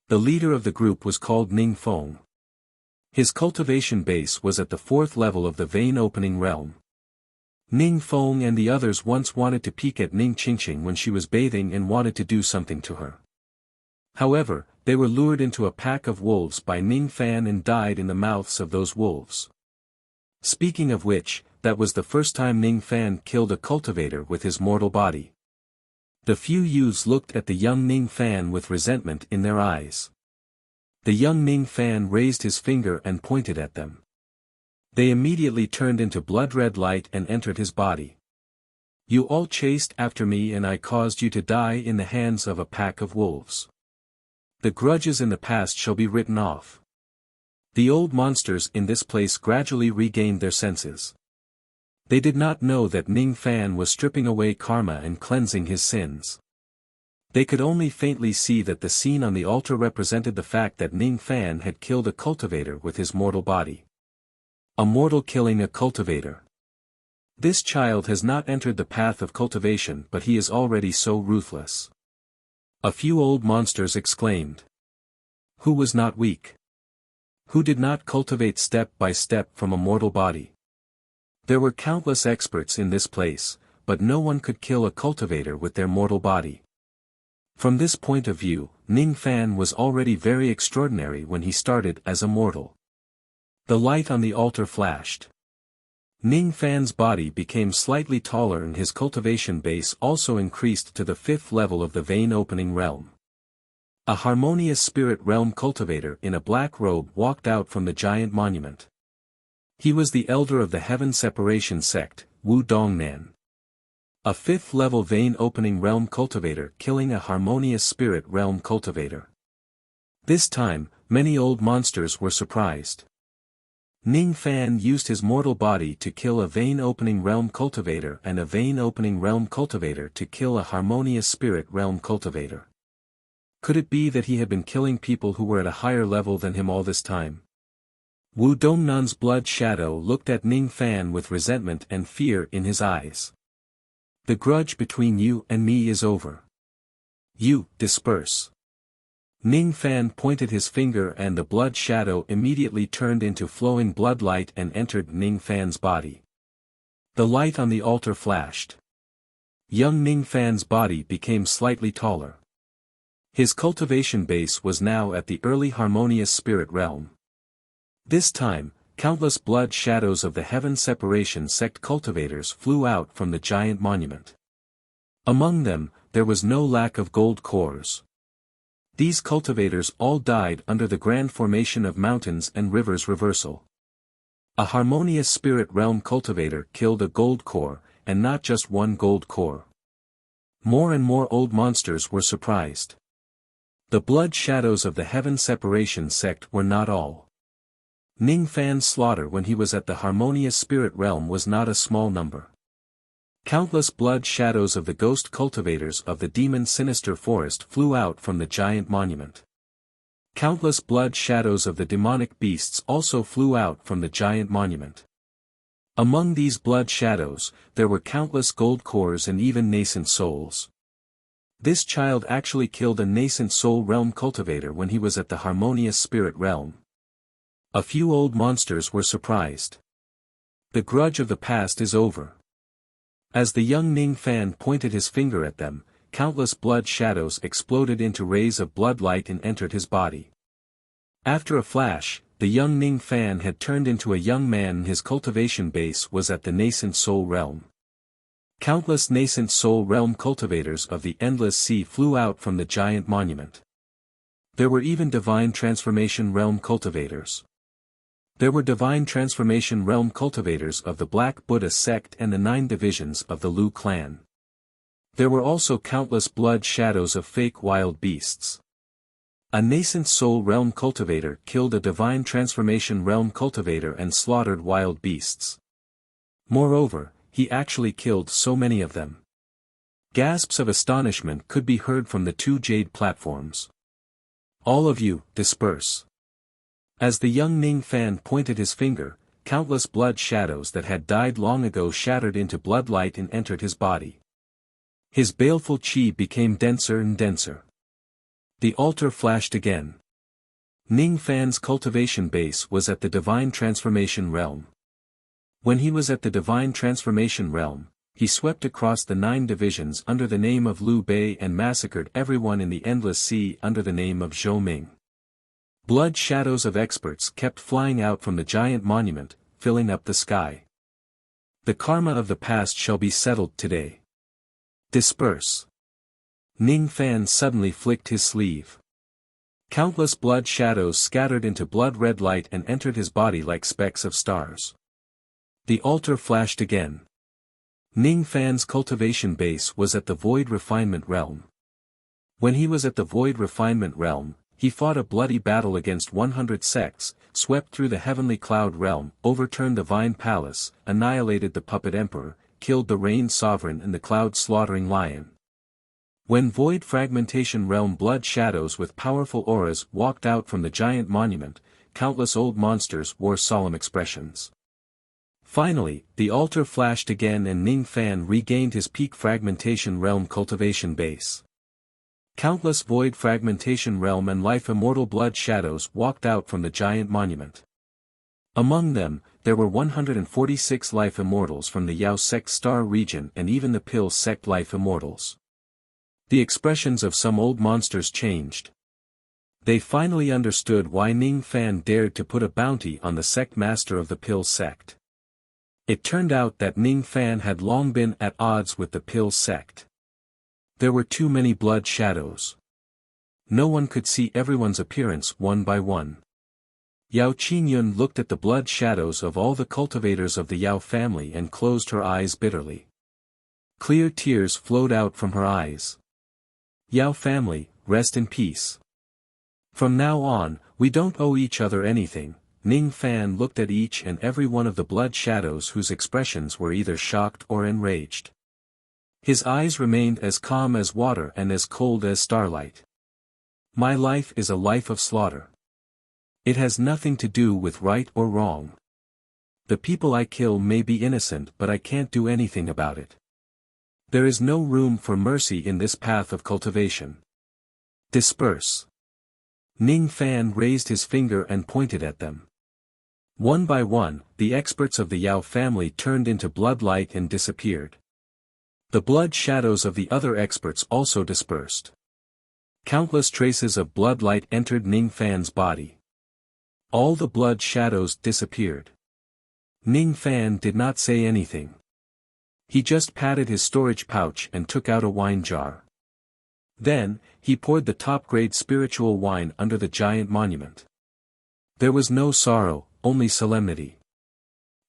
The leader of the group was called Ning Feng. His cultivation base was at the fourth level of the vein-opening realm. Ning Feng and the others once wanted to peek at Ning Qingqing when she was bathing and wanted to do something to her. However, they were lured into a pack of wolves by Ning Fan and died in the mouths of those wolves. Speaking of which, that was the first time Ning Fan killed a cultivator with his mortal body. The few youths looked at the young Ning Fan with resentment in their eyes. The young Ning Fan raised his finger and pointed at them. They immediately turned into blood-red light and entered his body. You all chased after me and I caused you to die in the hands of a pack of wolves. The grudges in the past shall be written off. The old monsters in this place gradually regained their senses. They did not know that Ning Fan was stripping away karma and cleansing his sins. They could only faintly see that the scene on the altar represented the fact that Ning Fan had killed a cultivator with his mortal body. A mortal killing a cultivator. This child has not entered the path of cultivation but he is already so ruthless. A few old monsters exclaimed. Who was not weak? Who did not cultivate step by step from a mortal body? There were countless experts in this place, but no one could kill a cultivator with their mortal body. From this point of view, Ning Fan was already very extraordinary when he started as a mortal. The light on the altar flashed. Ning Fan's body became slightly taller and his cultivation base also increased to the fifth level of the vein-opening realm. A harmonious spirit realm cultivator in a black robe walked out from the giant monument. He was the elder of the Heaven Separation sect, Wu Dongnan. A fifth-level vein-opening realm cultivator killing a harmonious spirit realm cultivator. This time, many old monsters were surprised. Ning Fan used his mortal body to kill a vein-opening realm cultivator and a vein-opening realm cultivator to kill a harmonious spirit realm cultivator. Could it be that he had been killing people who were at a higher level than him all this time? Wu Dongnan's blood shadow looked at Ning Fan with resentment and fear in his eyes. The grudge between you and me is over. You, disperse. Ning Fan pointed his finger and the blood shadow immediately turned into flowing blood light and entered Ning Fan's body. The light on the altar flashed. Young Ning Fan's body became slightly taller. His cultivation base was now at the early harmonious spirit realm. This time, countless blood shadows of the Heaven Separation sect cultivators flew out from the giant monument. Among them, there was no lack of gold cores. These cultivators all died under the grand formation of mountains and rivers reversal. A harmonious spirit realm cultivator killed a gold core, and not just one gold core. More and more old monsters were surprised. The blood shadows of the Heaven Separation sect were not all. Ning Fan's slaughter when he was at the harmonious spirit realm was not a small number. Countless blood shadows of the ghost cultivators of the demon sinister forest flew out from the giant monument. Countless blood shadows of the demonic beasts also flew out from the giant monument. Among these blood shadows, there were countless gold cores and even nascent souls. This child actually killed a nascent soul realm cultivator when he was at the harmonious spirit realm. A few old monsters were surprised. The grudge of the past is over. As the young Ning Fan pointed his finger at them, countless blood shadows exploded into rays of blood light and entered his body. After a flash, the young Ning Fan had turned into a young man and his cultivation base was at the nascent soul realm. Countless nascent soul realm cultivators of the endless sea flew out from the giant monument. There were even divine transformation realm cultivators. There were divine transformation realm cultivators of the Black Buddha sect and the 9 divisions of the Lu clan. There were also countless blood shadows of fake wild beasts. A nascent soul realm cultivator killed a divine transformation realm cultivator and slaughtered wild beasts. Moreover, he actually killed so many of them. Gasps of astonishment could be heard from the 2 jade platforms. All of you, disperse. As the young Ning Fan pointed his finger, countless blood shadows that had died long ago shattered into blood light and entered his body. His baleful chi became denser and denser. The altar flashed again. Ning Fan's cultivation base was at the divine transformation realm. When he was at the divine transformation realm, he swept across the 9 divisions under the name of Liu Bei and massacred everyone in the endless sea under the name of Zhou Ming. Blood shadows of experts kept flying out from the giant monument, filling up the sky. The karma of the past shall be settled today. Disperse. Ning Fan suddenly flicked his sleeve. Countless blood shadows scattered into blood-red light and entered his body like specks of stars. The altar flashed again. Ning Fan's cultivation base was at the Void Refinement Realm. When he was at the Void Refinement Realm, he fought a bloody battle against 100 sects, swept through the Heavenly Cloud Realm, overturned the Vine Palace, annihilated the Puppet Emperor, killed the Rain Sovereign and the Cloud-slaughtering Lion. When Void Fragmentation Realm blood shadows with powerful auras walked out from the giant monument, countless old monsters wore solemn expressions. Finally, the altar flashed again and Ning Fan regained his peak Fragmentation Realm cultivation base. Countless Void Fragmentation Realm and Life Immortal blood shadows walked out from the giant monument. Among them, there were 146 Life Immortals from the Yao Sect Star region and even the Pill Sect Life Immortals. The expressions of some old monsters changed. They finally understood why Ning Fan dared to put a bounty on the sect master of the Pill Sect. It turned out that Ning Fan had long been at odds with the Pill Sect. There were too many blood shadows. No one could see everyone's appearance one by one. Yao Qingyun looked at the blood shadows of all the cultivators of the Yao family and closed her eyes bitterly. Clear tears flowed out from her eyes. Yao family, rest in peace. From now on, we don't owe each other anything. Ning Fan looked at each and every one of the blood shadows whose expressions were either shocked or enraged. His eyes remained as calm as water and as cold as starlight. My life is a life of slaughter. It has nothing to do with right or wrong. The people I kill may be innocent but I can't do anything about it. There is no room for mercy in this path of cultivation. Disperse. Ning Fan raised his finger and pointed at them. One by one, the experts of the Yao family turned into blood light and disappeared. The blood shadows of the other experts also dispersed. Countless traces of blood light entered Ning Fan's body. All the blood shadows disappeared. Ning Fan did not say anything. He just patted his storage pouch and took out a wine jar. Then, he poured the top-grade spiritual wine under the giant monument. There was no sorrow, only solemnity.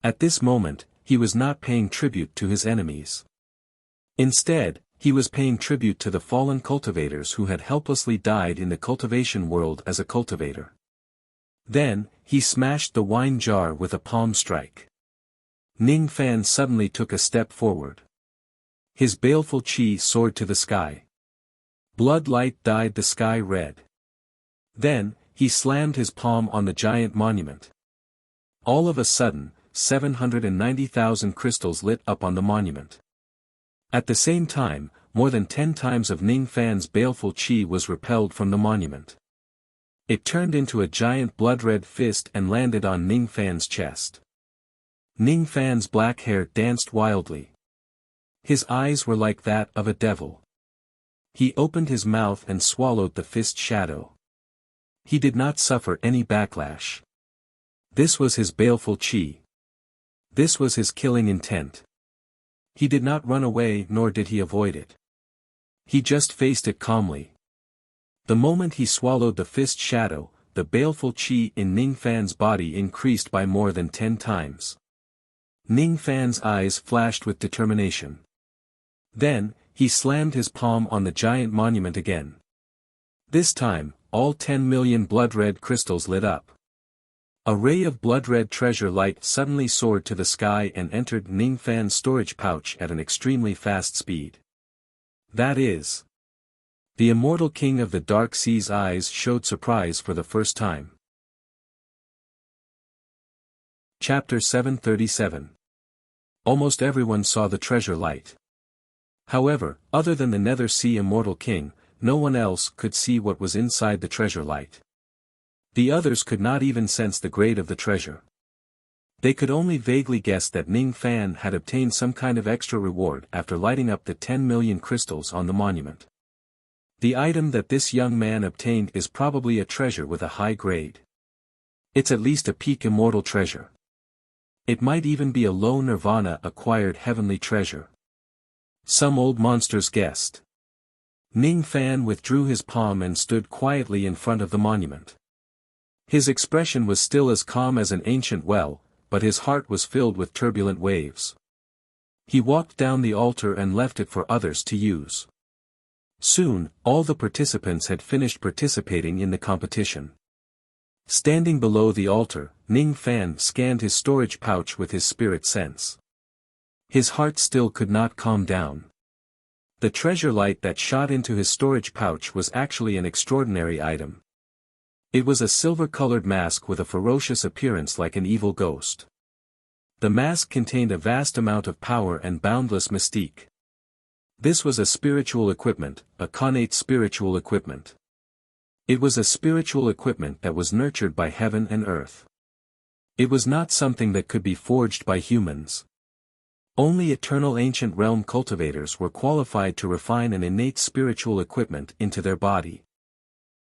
At this moment, he was not paying tribute to his enemies. Instead, he was paying tribute to the fallen cultivators who had helplessly died in the cultivation world as a cultivator. Then, he smashed the wine jar with a palm strike. Ning Fan suddenly took a step forward. His baleful chi soared to the sky. Blood light dyed the sky red. Then, he slammed his palm on the giant monument. All of a sudden, 790,000 crystals lit up on the monument. At the same time, more than 10 times of Ning Fan's baleful chi was repelled from the monument. It turned into a giant blood-red fist and landed on Ning Fan's chest. Ning Fan's black hair danced wildly. His eyes were like that of a devil. He opened his mouth and swallowed the fist shadow. He did not suffer any backlash. This was his baleful chi. This was his killing intent. He did not run away nor did he avoid it. He just faced it calmly. The moment he swallowed the fist shadow, the baleful chi in Ning Fan's body increased by more than 10 times. Ning Fan's eyes flashed with determination. Then, he slammed his palm on the giant monument again. This time, all 10 million blood-red crystals lit up. A ray of blood-red treasure light suddenly soared to the sky and entered Ning Fan's storage pouch at an extremely fast speed. That is. The immortal king of the dark sea's eyes showed surprise for the first time. Chapter 737. Almost everyone saw the treasure light. However, other than the Nether Sea immortal king, no one else could see what was inside the treasure light. The others could not even sense the grade of the treasure. They could only vaguely guess that Ning Fan had obtained some kind of extra reward after lighting up the 10 million crystals on the monument. The item that this young man obtained is probably a treasure with a high grade. It's at least a peak immortal treasure. It might even be a low nirvana acquired heavenly treasure. Some old monsters guessed. Ning Fan withdrew his palm and stood quietly in front of the monument. His expression was still as calm as an ancient well, but his heart was filled with turbulent waves. He walked down the altar and left it for others to use. Soon, all the participants had finished participating in the competition. Standing below the altar, Ning Fan scanned his storage pouch with his spirit sense. His heart still could not calm down. The treasure light that shot into his storage pouch was actually an extraordinary item. It was a silver-colored mask with a ferocious appearance like an evil ghost. The mask contained a vast amount of power and boundless mystique. This was a spiritual equipment, a connate spiritual equipment. It was a spiritual equipment that was nurtured by heaven and earth. It was not something that could be forged by humans. Only eternal ancient realm cultivators were qualified to refine an innate spiritual equipment into their body.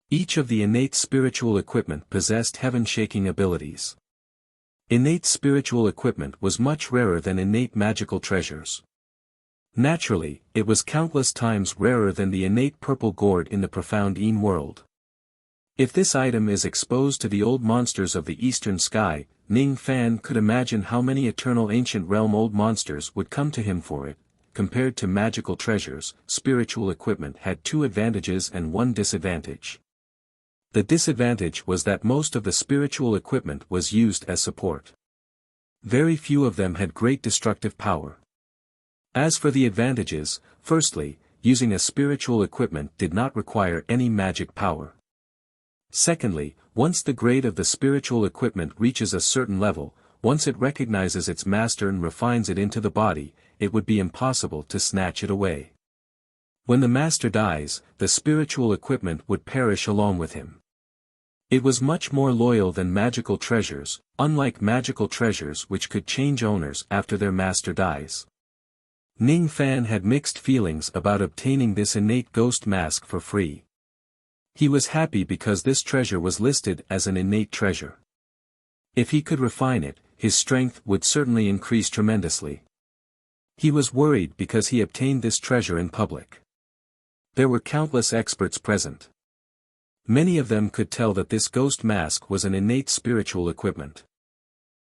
Each of the innate spiritual equipment possessed heaven-shaking abilities. Innate spiritual equipment was much rarer than innate magical treasures. Naturally, it was countless times rarer than the innate purple gourd in the profound Een world. If this item is exposed to the old monsters of the eastern sky, Ning Fan could imagine how many eternal ancient realm old monsters would come to him for it. Compared to magical treasures, spiritual equipment had 2 advantages and 1 disadvantage. The disadvantage was that most of the spiritual equipment was used as support. Very few of them had great destructive power. As for the advantages, firstly, using a spiritual equipment did not require any magic power. Secondly, once the grade of the spiritual equipment reaches a certain level, once it recognizes its master and refines it into the body, it would be impossible to snatch it away. When the master dies, the spiritual equipment would perish along with him. It was much more loyal than magical treasures, unlike magical treasures which could change owners after their master dies. Ning Fan had mixed feelings about obtaining this innate ghost mask for free. He was happy because this treasure was listed as an innate treasure. If he could refine it, his strength would certainly increase tremendously. He was worried because he obtained this treasure in public. There were countless experts present. Many of them could tell that this ghost mask was an innate spiritual equipment.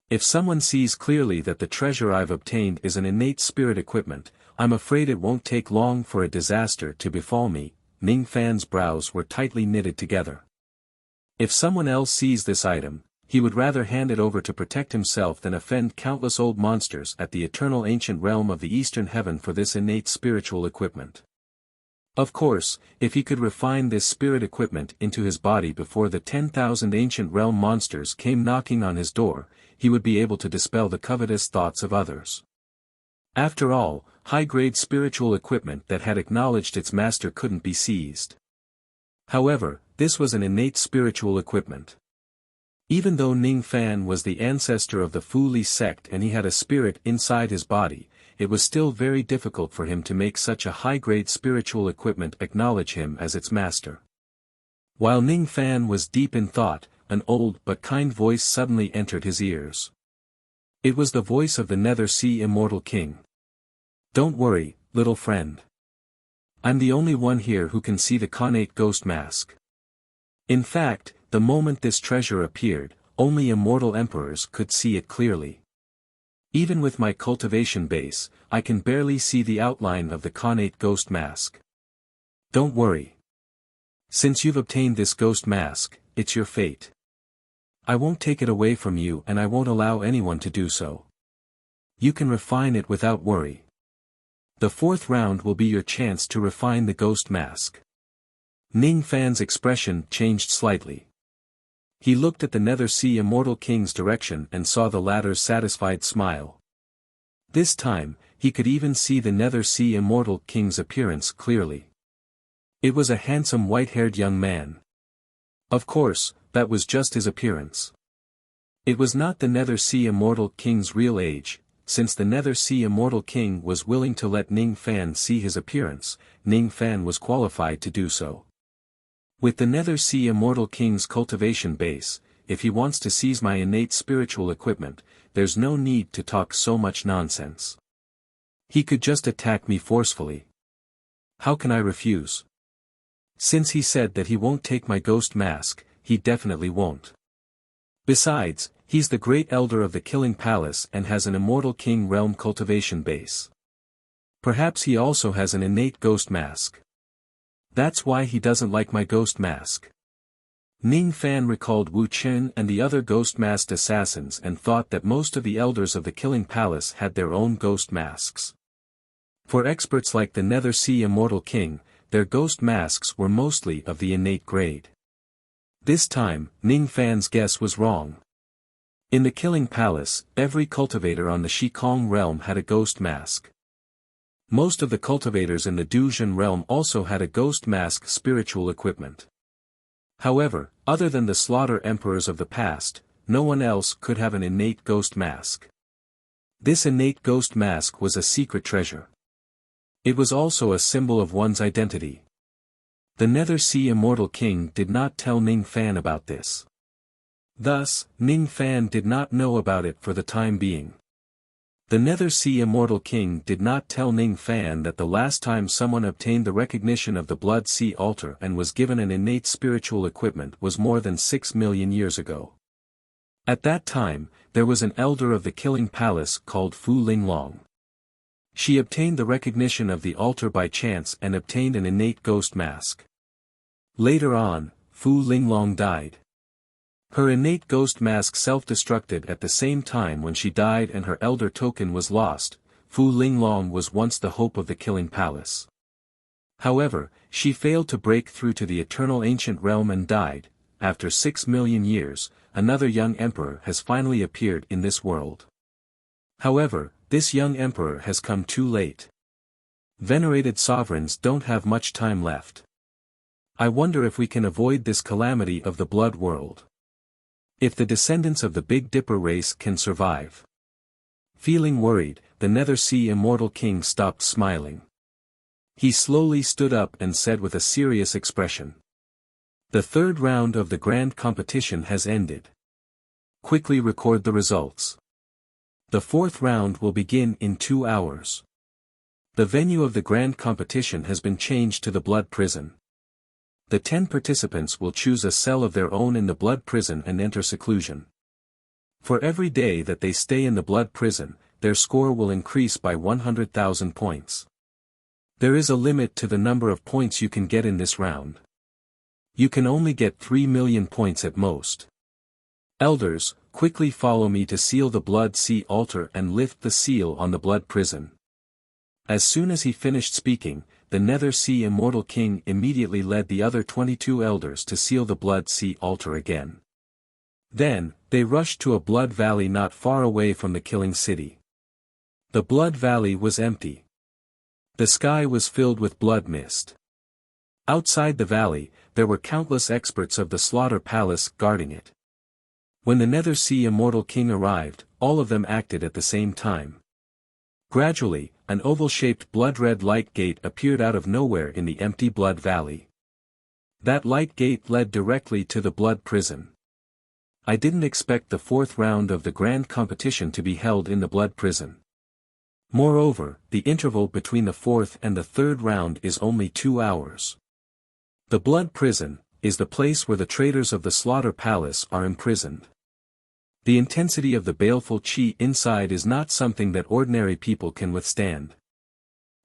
If someone sees clearly that the treasure I've obtained is an innate spirit equipment, I'm afraid it won't take long for a disaster to befall me. Ning Fan's brows were tightly knitted together. If someone else sees this item, he would rather hand it over to protect himself than offend countless old monsters at the eternal ancient realm of the Eastern Heaven for this innate spiritual equipment. Of course, if he could refine this spirit equipment into his body before the 10,000 ancient realm monsters came knocking on his door, he would be able to dispel the covetous thoughts of others. After all, high-grade spiritual equipment that had acknowledged its master couldn't be seized. However, this was an innate spiritual equipment. Even though Ning Fan was the ancestor of the Fu Li sect and he had a spirit inside his body, it was still very difficult for him to make such a high-grade spiritual equipment acknowledge him as its master. While Ning Fan was deep in thought, an old but kind voice suddenly entered his ears. It was the voice of the Nether Sea Immortal King. "Don't worry, little friend. I'm the only one here who can see the Khanate ghost mask. In fact, the moment this treasure appeared, only immortal emperors could see it clearly. Even with my cultivation base, I can barely see the outline of the Khanate ghost mask. Don't worry. Since you've obtained this ghost mask, it's your fate. I won't take it away from you and I won't allow anyone to do so. You can refine it without worry. The fourth round will be your chance to refine the ghost mask." Ning Fan's expression changed slightly. He looked at the Nether Sea Immortal King's direction and saw the latter's satisfied smile. This time, he could even see the Nether Sea Immortal King's appearance clearly. It was a handsome white-haired young man. Of course, that was just his appearance. It was not the Nether Sea Immortal King's real age. Since the Nether Sea Immortal King was willing to let Ning Fan see his appearance, Ning Fan was qualified to do so. With the Nether Sea Immortal King's cultivation base, if he wants to seize my innate spiritual equipment, there's no need to talk so much nonsense. He could just attack me forcefully. How can I refuse? Since he said that he won't take my ghost mask, he definitely won't. Besides, he's the great elder of the Killing Palace and has an Immortal King realm cultivation base. Perhaps he also has an innate ghost mask. That's why he doesn't like my ghost mask. Ning Fan recalled Wu Chen and the other ghost-masked assassins and thought that most of the elders of the Killing Palace had their own ghost masks. For experts like the Nether Sea Immortal King, their ghost masks were mostly of the innate grade. This time, Ning Fan's guess was wrong. In the Killing Palace, every cultivator on the Shikong realm had a ghost mask. Most of the cultivators in the Duzhen realm also had a ghost mask spiritual equipment. However, other than the Slaughter Emperors of the past, no one else could have an innate ghost mask. This innate ghost mask was a secret treasure. It was also a symbol of one's identity. The Nether Sea Immortal King did not tell Ning Fan about this. Thus, Ning Fan did not know about it for the time being. The Nether Sea Immortal King did not tell Ning Fan that the last time someone obtained the recognition of the Blood Sea Altar and was given an innate spiritual equipment was more than 6 million years ago. At that time, there was an elder of the Killing Palace called Fu Linglong. She obtained the recognition of the altar by chance and obtained an innate ghost mask. Later on, Fu Linglong died. Her innate ghost mask self-destructed at the same time when she died and her elder token was lost. Fu Linglong was once the hope of the Killing Palace. However, she failed to break through to the eternal ancient realm and died. After 6 million years, another young emperor has finally appeared in this world. However, this young emperor has come too late. Venerated sovereigns don't have much time left. I wonder if we can avoid this calamity of the blood world. If the descendants of the Big Dipper race can survive. Feeling worried, the Nether Sea Immortal King stopped smiling. He slowly stood up and said with a serious expression. The third round of the grand competition has ended. Quickly record the results. The fourth round will begin in 2 hours. The venue of the grand competition has been changed to the Blood Prison. The 10 participants will choose a cell of their own in the Blood Prison and enter seclusion. For every day that they stay in the Blood Prison, their score will increase by 100,000 points. There is a limit to the number of points you can get in this round. You can only get 3 million points at most. Elders, quickly follow me to seal the blood sea altar and lift the seal on the blood prison. As soon as he finished speaking, the Nether Sea Immortal King immediately led the other 22 elders to seal the blood sea altar again. Then, they rushed to a blood valley not far away from the killing city. The blood valley was empty. The sky was filled with blood mist. Outside the valley, there were countless experts of the Slaughter Palace guarding it. When the Nether Sea Immortal King arrived, all of them acted at the same time. Gradually, an oval-shaped blood-red light gate appeared out of nowhere in the empty blood valley. That light gate led directly to the blood prison. I didn't expect the fourth round of the grand competition to be held in the blood prison. Moreover, the interval between the fourth and the third round is only 2 hours. The blood prison is the place where the traitors of the Slaughter Palace are imprisoned. The intensity of the baleful chi inside is not something that ordinary people can withstand.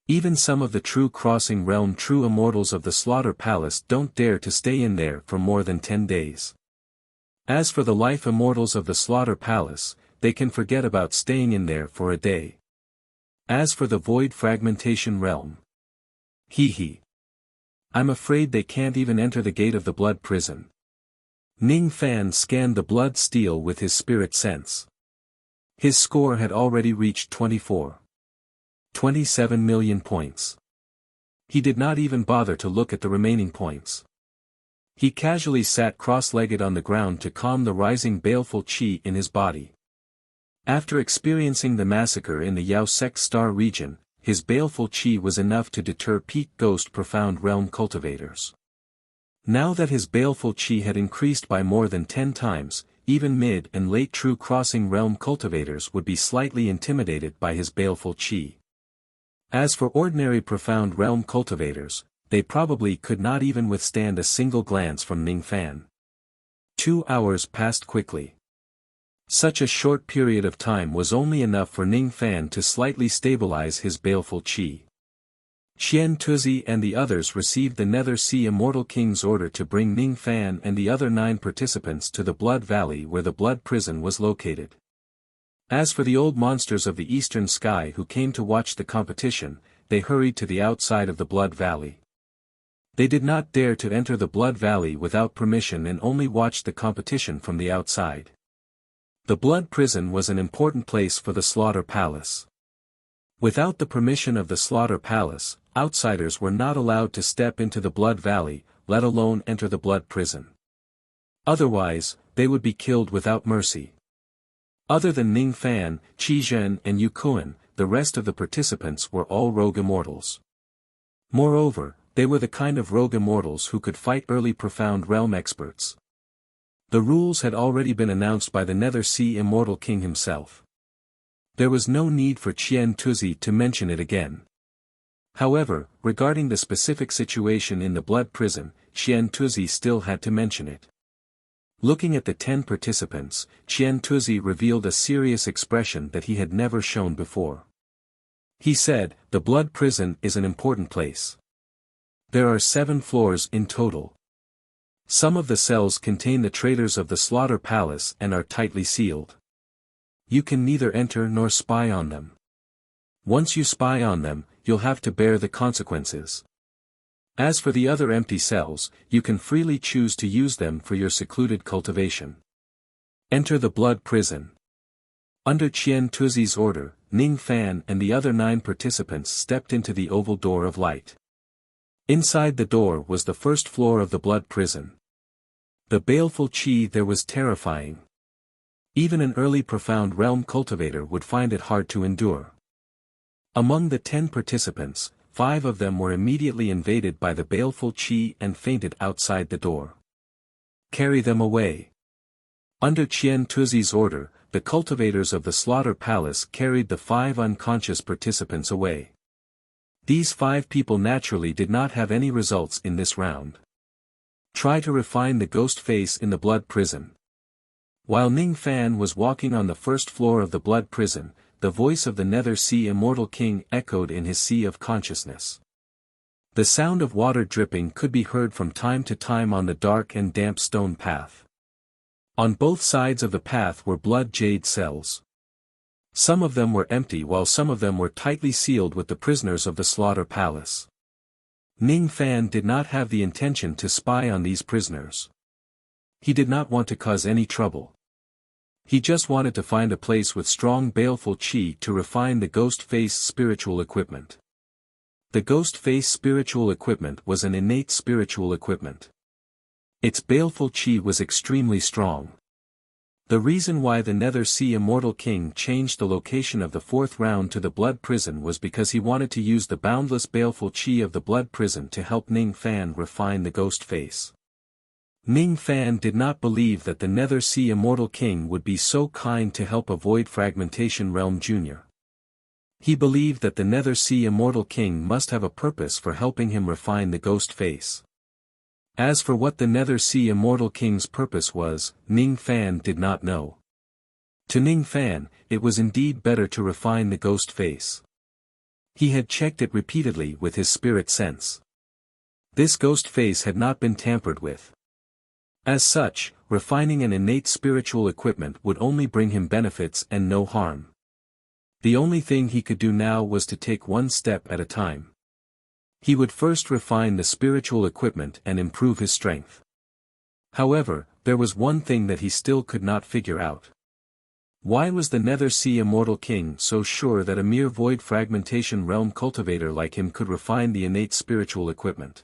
Even some of the true crossing realm true immortals of the Slaughter Palace don't dare to stay in there for more than 10 days. As for the life immortals of the Slaughter Palace, they can forget about staying in there for a day. As for the void fragmentation realm, I'm afraid they can't even enter the gate of the blood prison. Ning Fan scanned the blood steel with his spirit sense. His score had already reached 27 million points. He did not even bother to look at the remaining points. He casually sat cross-legged on the ground to calm the rising baleful chi in his body. After experiencing the massacre in the Yao Sect Star region, his baleful chi was enough to deter peak ghost profound realm cultivators. Now that his baleful chi had increased by more than 10 times, even mid and late true crossing realm cultivators would be slightly intimidated by his baleful chi. As for ordinary profound realm cultivators, they probably could not even withstand a single glance from Ning Fan. 2 hours passed quickly. Such a short period of time was only enough for Ning Fan to slightly stabilize his baleful chi. Qian Tuzi and the others received the Nether Sea Immortal King's order to bring Ning Fan and the other 9 participants to the Blood Valley where the Blood Prison was located. As for the old monsters of the eastern sky who came to watch the competition, they hurried to the outside of the Blood Valley. They did not dare to enter the Blood Valley without permission and only watched the competition from the outside. The Blood Prison was an important place for the Slaughter Palace. Without the permission of the Slaughter Palace, outsiders were not allowed to step into the Blood Valley, let alone enter the Blood Prison. Otherwise, they would be killed without mercy. Other than Ning Fan, Qi Zhen and Yu Kuan, the rest of the participants were all rogue immortals. Moreover, they were the kind of rogue immortals who could fight early profound realm experts. The rules had already been announced by the Nether Sea Immortal King himself. There was no need for Qian Tuzi to mention it again. However, regarding the specific situation in the blood prison, Qian Tuzi still had to mention it. Looking at the 10 participants, Qian Tuzi revealed a serious expression that he had never shown before. He said, "The blood prison is an important place. There are 7 floors in total. Some of the cells contain the traitors of the Slaughter Palace and are tightly sealed. You can neither enter nor spy on them. Once you spy on them, you'll have to bear the consequences. As for the other empty cells, you can freely choose to use them for your secluded cultivation. Enter the blood prison." Under Qian Tuzi's order, Ning Fan and the other 9 participants stepped into the oval door of light. Inside the door was the first floor of the blood prison. The baleful chi there was terrifying. Even an early profound realm cultivator would find it hard to endure. Among the 10 participants, 5 of them were immediately invaded by the baleful chi and fainted outside the door. Carry them away. Under Qian Tuzi's order, the cultivators of the Slaughter Palace carried the 5 unconscious participants away. These 5 people naturally did not have any results in this round. Try to refine the ghost face in the blood prison. While Ning Fan was walking on the first floor of the blood prison, the voice of the Nether Sea Immortal King echoed in his sea of consciousness. The sound of water dripping could be heard from time to time on the dark and damp stone path. On both sides of the path were blood jade cells. Some of them were empty while some of them were tightly sealed with the prisoners of the slaughter palace. Ning Fan did not have the intention to spy on these prisoners. He did not want to cause any trouble. He just wanted to find a place with strong baleful qi to refine the ghost face spiritual equipment. The ghost face spiritual equipment was an innate spiritual equipment. Its baleful qi was extremely strong. The reason why the Nether Sea Immortal King changed the location of the fourth round to the Blood Prison was because he wanted to use the boundless baleful qi of the Blood Prison to help Ning Fan refine the ghost face. Ning Fan did not believe that the Nether Sea Immortal King would be so kind to help avoid Fragmentation Realm Jr. He believed that the Nether Sea Immortal King must have a purpose for helping him refine the ghost face. As for what the Nether Sea Immortal King's purpose was, Ning Fan did not know. To Ning Fan, it was indeed better to refine the ghost face. He had checked it repeatedly with his spirit sense. This ghost face had not been tampered with. As such, refining an innate spiritual equipment would only bring him benefits and no harm. The only thing he could do now was to take one step at a time. He would first refine the spiritual equipment and improve his strength. However, there was one thing that he still could not figure out. Why was the Nether Sea Immortal King so sure that a mere void fragmentation realm cultivator like him could refine the innate spiritual equipment?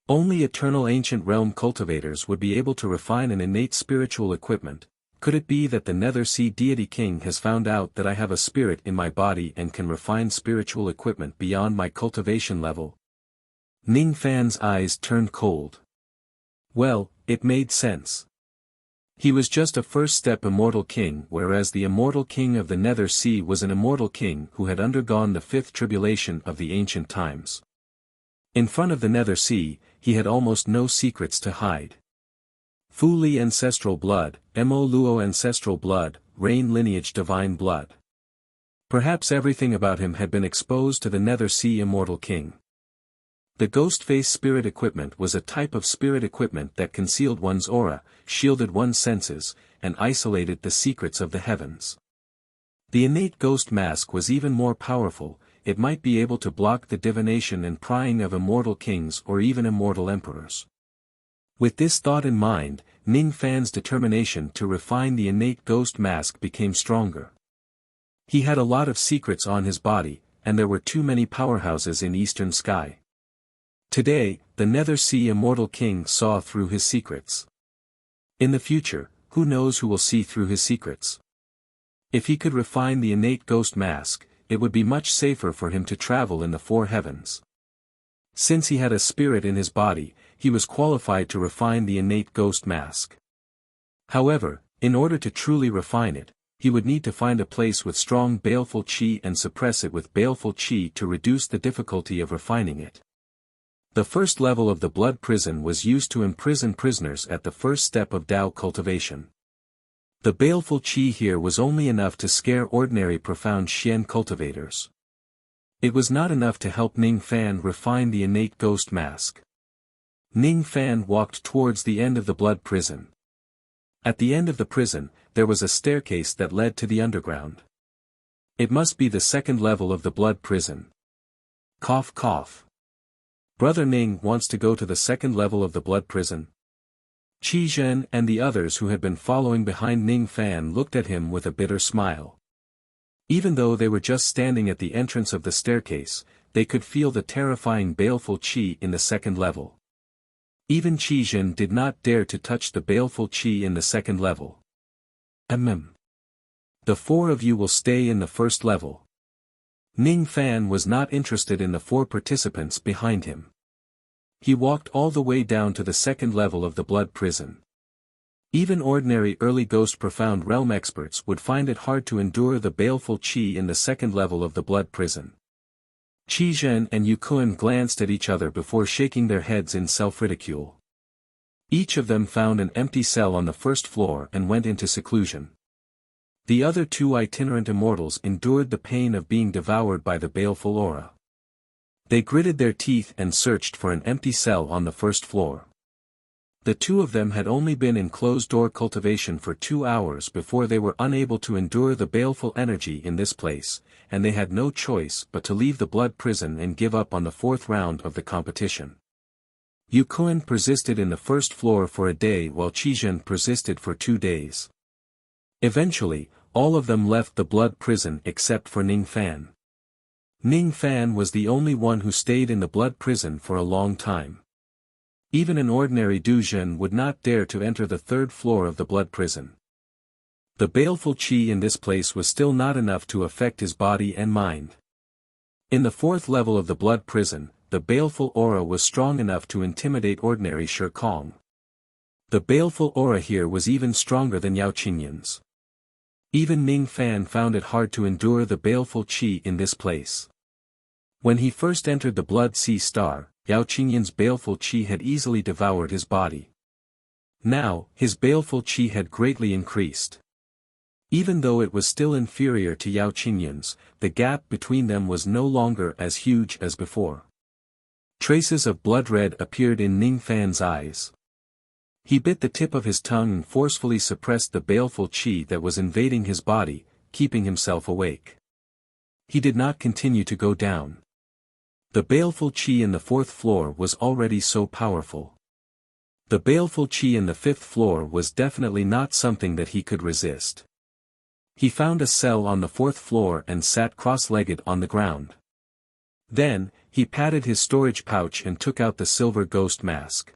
Only eternal ancient realm cultivators would be able to refine an innate spiritual equipment. Could it be that the Nether Sea Deity King has found out that I have a spirit in my body and can refine spiritual equipment beyond my cultivation level? Ning Fan's eyes turned cold. Well, it made sense. He was just a first-step Immortal King, whereas the Immortal King of the Nether Sea was an Immortal King who had undergone the fifth tribulation of the ancient times. In front of the Nether Sea, he had almost no secrets to hide. Fu Li ancestral blood, Mo Luo ancestral blood, Rain lineage divine blood. Perhaps everything about him had been exposed to the Nether Sea Immortal King. The ghost face spirit equipment was a type of spirit equipment that concealed one's aura, shielded one's senses, and isolated the secrets of the heavens. The innate ghost mask was even more powerful. It might be able to block the divination and prying of immortal kings or even immortal emperors. With this thought in mind, Ning Fan's determination to refine the innate ghost mask became stronger. He had a lot of secrets on his body, and there were too many powerhouses in Eastern Sky. Today, the Nether Sea Immortal King saw through his secrets. In the future, who knows who will see through his secrets? If he could refine the innate ghost mask, it would be much safer for him to travel in the four heavens. Since he had a spirit in his body, he was qualified to refine the innate ghost mask. However, in order to truly refine it, he would need to find a place with strong baleful qi and suppress it with baleful qi to reduce the difficulty of refining it. The first level of the blood prison was used to imprison prisoners at the first step of Tao cultivation. The baleful qi here was only enough to scare ordinary profound Xian cultivators. It was not enough to help Ning Fan refine the innate ghost mask. Ning Fan walked towards the end of the blood prison. At the end of the prison, there was a staircase that led to the underground. It must be the second level of the blood prison. Cough cough. Brother Ning wants to go to the second level of the blood prison. Qi Zhen and the others who had been following behind Ning Fan looked at him with a bitter smile. Even though they were just standing at the entrance of the staircase, they could feel the terrifying baleful qi in the second level. Even Qi Zhen did not dare to touch the baleful qi in the second level. The four of you will stay in the first level. Ning Fan was not interested in the four participants behind him. He walked all the way down to the second level of the blood prison. Even ordinary early ghost profound realm experts would find it hard to endure the baleful qi in the second level of the blood prison. Qi Zhen and Yu Kun glanced at each other before shaking their heads in self-ridicule. Each of them found an empty cell on the first floor and went into seclusion. The other two itinerant immortals endured the pain of being devoured by the baleful aura. They gritted their teeth and searched for an empty cell on the first floor. The two of them had only been in closed-door cultivation for 2 hours before they were unable to endure the baleful energy in this place, and they had no choice but to leave the blood prison and give up on the 4th round of the competition. Yukuan persisted in the first floor for a day while Qizhen persisted for 2 days. Eventually, all of them left the blood prison except for Ning Fan. Ning Fan was the only one who stayed in the blood prison for a long time. Even an ordinary Duzhen would not dare to enter the 3rd floor of the blood prison. The baleful qi in this place was still not enough to affect his body and mind. In the 4th level of the blood prison, the baleful aura was strong enough to intimidate ordinary Shikong. The baleful aura here was even stronger than Yao Qinyan's. Even Ning Fan found it hard to endure the baleful qi in this place. When he first entered the blood sea star, Yao Qinyan's baleful qi had easily devoured his body. Now, his baleful qi had greatly increased. Even though it was still inferior to Yao Qinyan's, the gap between them was no longer as huge as before. Traces of blood red appeared in Ning Fan's eyes. He bit the tip of his tongue and forcefully suppressed the baleful qi that was invading his body, keeping himself awake. He did not continue to go down. The baleful qi in the 4th floor was already so powerful. The baleful qi in the 5th floor was definitely not something that he could resist. He found a cell on the 4th floor and sat cross-legged on the ground. Then, he patted his storage pouch and took out the silver ghost mask.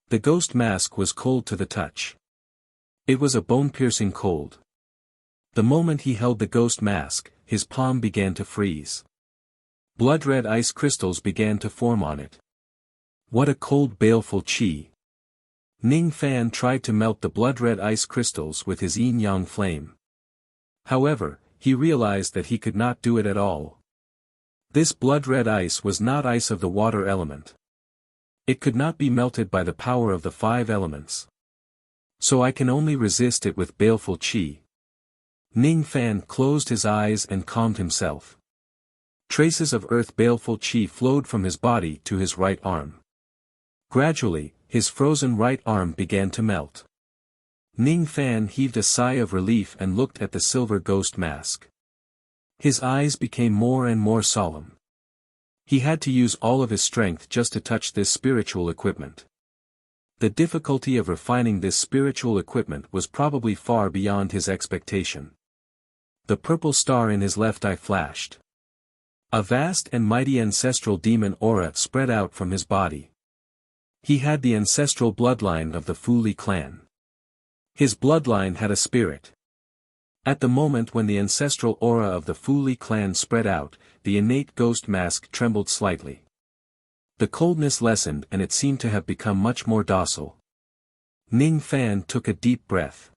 The ghost mask was cold to the touch. It was a bone-piercing cold. The moment he held the ghost mask, his palm began to freeze. Blood-red ice crystals began to form on it. What a cold baleful qi! Ning Fan tried to melt the blood-red ice crystals with his yin-yang flame. However, he realized that he could not do it at all. This blood-red ice was not ice of the water element. It could not be melted by the power of the 5 elements. So I can only resist it with baleful qi. Ning Fan closed his eyes and calmed himself. Traces of earth baleful qi flowed from his body to his right arm. Gradually, his frozen right arm began to melt. Ning Fan heaved a sigh of relief and looked at the silver ghost mask. His eyes became more and more solemn. He had to use all of his strength just to touch this spiritual equipment. The difficulty of refining this spiritual equipment was probably far beyond his expectation. The purple star in his left eye flashed. A vast and mighty ancestral demon aura spread out from his body. He had the ancestral bloodline of the Fu Li clan. His bloodline had a spirit. At the moment when the ancestral aura of the Fu Li clan spread out, the innate ghost mask trembled slightly. The coldness lessened and it seemed to have become much more docile. Ning Fan took a deep breath.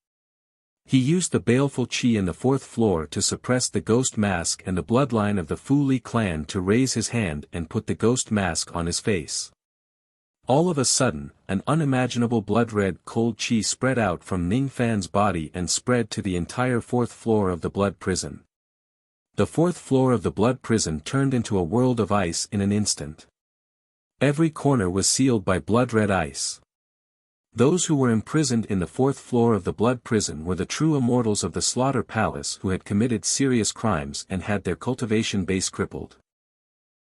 He used the baleful qi in the 4th floor to suppress the ghost mask and the bloodline of the Fu Li clan to raise his hand and put the ghost mask on his face. All of a sudden, an unimaginable blood-red cold qi spread out from Ning Fan's body and spread to the entire 4th floor of the blood prison. The 4th floor of the blood prison turned into a world of ice in an instant. Every corner was sealed by blood-red ice. Those who were imprisoned in the 4th floor of the blood prison were the true immortals of the Slaughter Palace who had committed serious crimes and had their cultivation base crippled.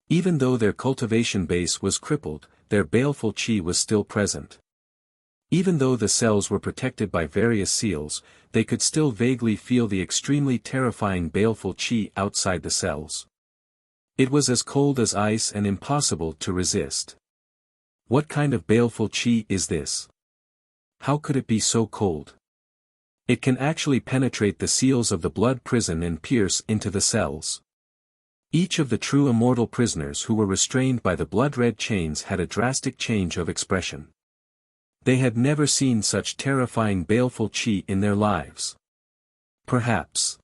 Even though their cultivation base was crippled, their baleful qi was still present. Even though the cells were protected by various seals, they could still vaguely feel the extremely terrifying baleful qi outside the cells. It was as cold as ice and impossible to resist. What kind of baleful qi is this? How could it be so cold? It can actually penetrate the seals of the blood prison and pierce into the cells. Each of the true immortal prisoners who were restrained by the blood-red chains had a drastic change of expression. They had never seen such terrifying baleful qi in their lives. Perhaps.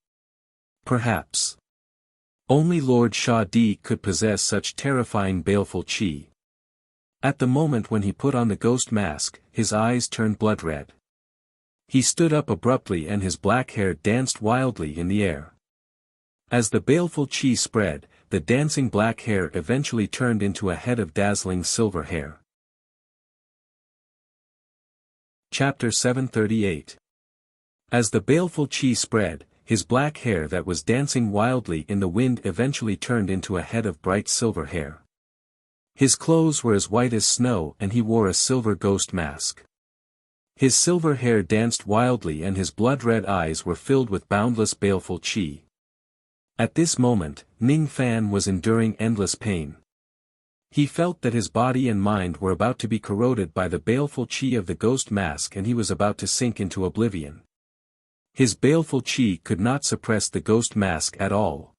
Only Lord Sha Di could possess such terrifying baleful qi. At the moment when he put on the ghost mask, his eyes turned blood-red. He stood up abruptly and his black hair danced wildly in the air. As the baleful qi spread, the dancing black hair eventually turned into a head of dazzling silver hair. Chapter 738. As the baleful chi spread, his black hair that was dancing wildly in the wind eventually turned into a head of bright silver hair. His clothes were as white as snow and he wore a silver ghost mask. His silver hair danced wildly and his blood-red eyes were filled with boundless baleful chi. At this moment, Ning Fan was enduring endless pain. He felt that his body and mind were about to be corroded by the baleful chi of the ghost mask and he was about to sink into oblivion. His baleful chi could not suppress the ghost mask at all.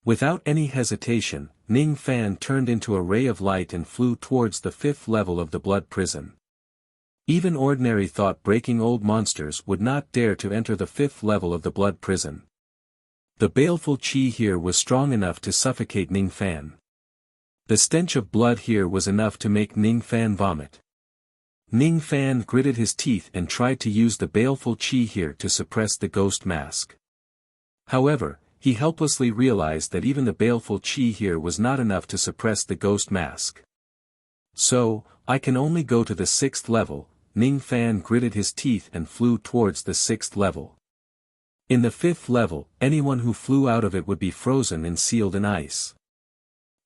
Without any hesitation, Ning Fan turned into a ray of light and flew towards the 5th level of the blood prison. Even ordinary thought-breaking old monsters would not dare to enter the 5th level of the blood prison. The baleful chi here was strong enough to suffocate Ning Fan. The stench of blood here was enough to make Ning Fan vomit. Ning Fan gritted his teeth and tried to use the baleful chi here to suppress the ghost mask. However, he helplessly realized that even the baleful chi here was not enough to suppress the ghost mask. So, I can only go to the 6th level. Ning Fan gritted his teeth and flew towards the 6th level. In the 5th level, anyone who flew out of it would be frozen and sealed in ice.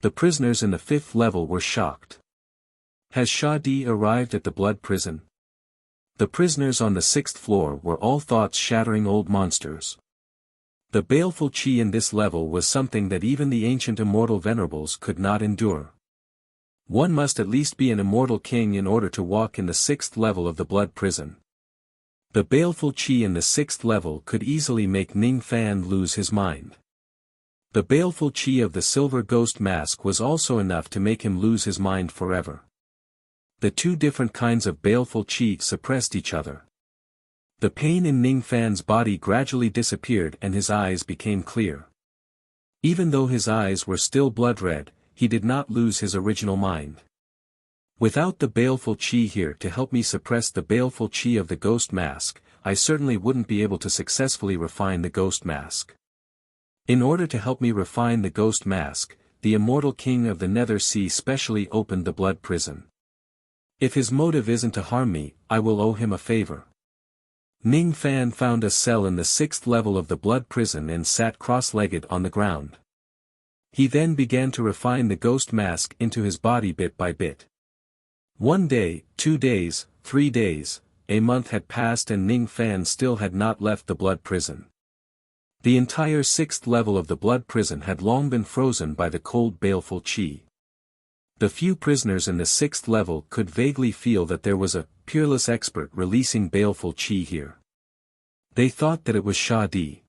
The prisoners in the 5th level were shocked. Has Shadi arrived at the blood prison? The prisoners on the 6th floor were all thoughts-shattering old monsters. The baleful chi in this level was something that even the ancient immortal venerables could not endure. One must at least be an immortal king in order to walk in the 6th level of the blood prison. The baleful chi in the 6th level could easily make Ning Fan lose his mind. The baleful chi of the silver ghost mask was also enough to make him lose his mind forever. The two different kinds of baleful chi suppressed each other. The pain in Ning Fan's body gradually disappeared and his eyes became clear. Even though his eyes were still blood-red, he did not lose his original mind. Without the baleful chi here to help me suppress the baleful chi of the ghost mask, I certainly wouldn't be able to successfully refine the ghost mask. In order to help me refine the ghost mask, the immortal king of the Nether Sea specially opened the blood prison. If his motive isn't to harm me, I will owe him a favor. Ning Fan found a cell in the 6th level of the blood prison and sat cross-legged on the ground. He then began to refine the ghost mask into his body bit by bit. 1 day, 2 days, 3 days, a month had passed and Ning Fan still had not left the blood prison. The entire 6th level of the blood prison had long been frozen by the cold baleful chi. The few prisoners in the 6th level could vaguely feel that there was a peerless expert releasing baleful chi here. They thought that it was Shadi.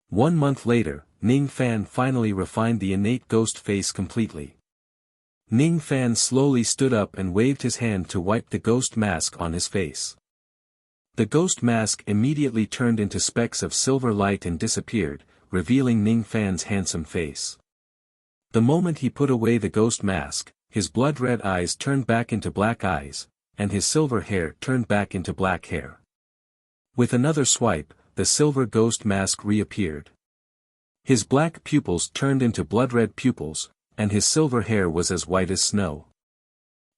1 month later, Ning Fan finally refined the innate ghost face completely. Ning Fan slowly stood up and waved his hand to wipe the ghost mask on his face. The ghost mask immediately turned into specks of silver light and disappeared, revealing Ning Fan's handsome face. The moment he put away the ghost mask, his blood-red eyes turned back into black eyes, and his silver hair turned back into black hair. With another swipe, the silver ghost mask reappeared. His black pupils turned into blood-red pupils, and his silver hair was as white as snow.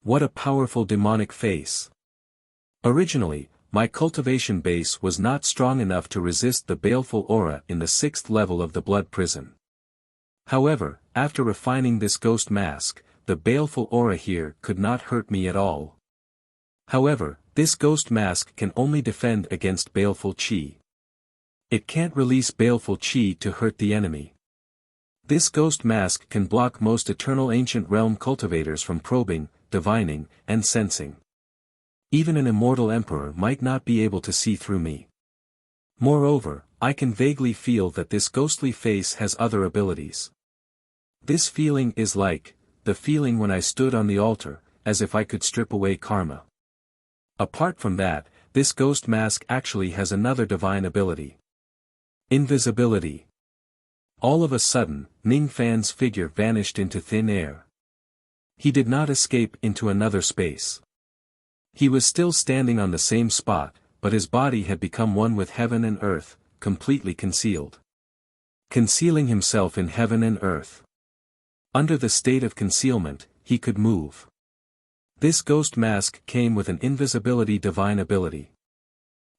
What a powerful demonic face! Originally, my cultivation base was not strong enough to resist the baleful aura in the 6th level of the blood prison. However, after refining this ghost mask, the baleful aura here could not hurt me at all. However, this ghost mask can only defend against baleful chi. It can't release baleful chi to hurt the enemy. This ghost mask can block most eternal ancient realm cultivators from probing, divining, and sensing. Even an immortal emperor might not be able to see through me. Moreover, I can vaguely feel that this ghostly face has other abilities. This feeling is like the feeling when I stood on the altar, as if I could strip away karma. Apart from that, this ghost mask actually has another divine ability. Invisibility. All of a sudden, Ning Fan's figure vanished into thin air. He did not escape into another space. He was still standing on the same spot, but his body had become one with heaven and earth, completely concealed. Concealing himself in heaven and earth. Under the state of concealment, he could move. This ghost mask came with an invisibility divine ability.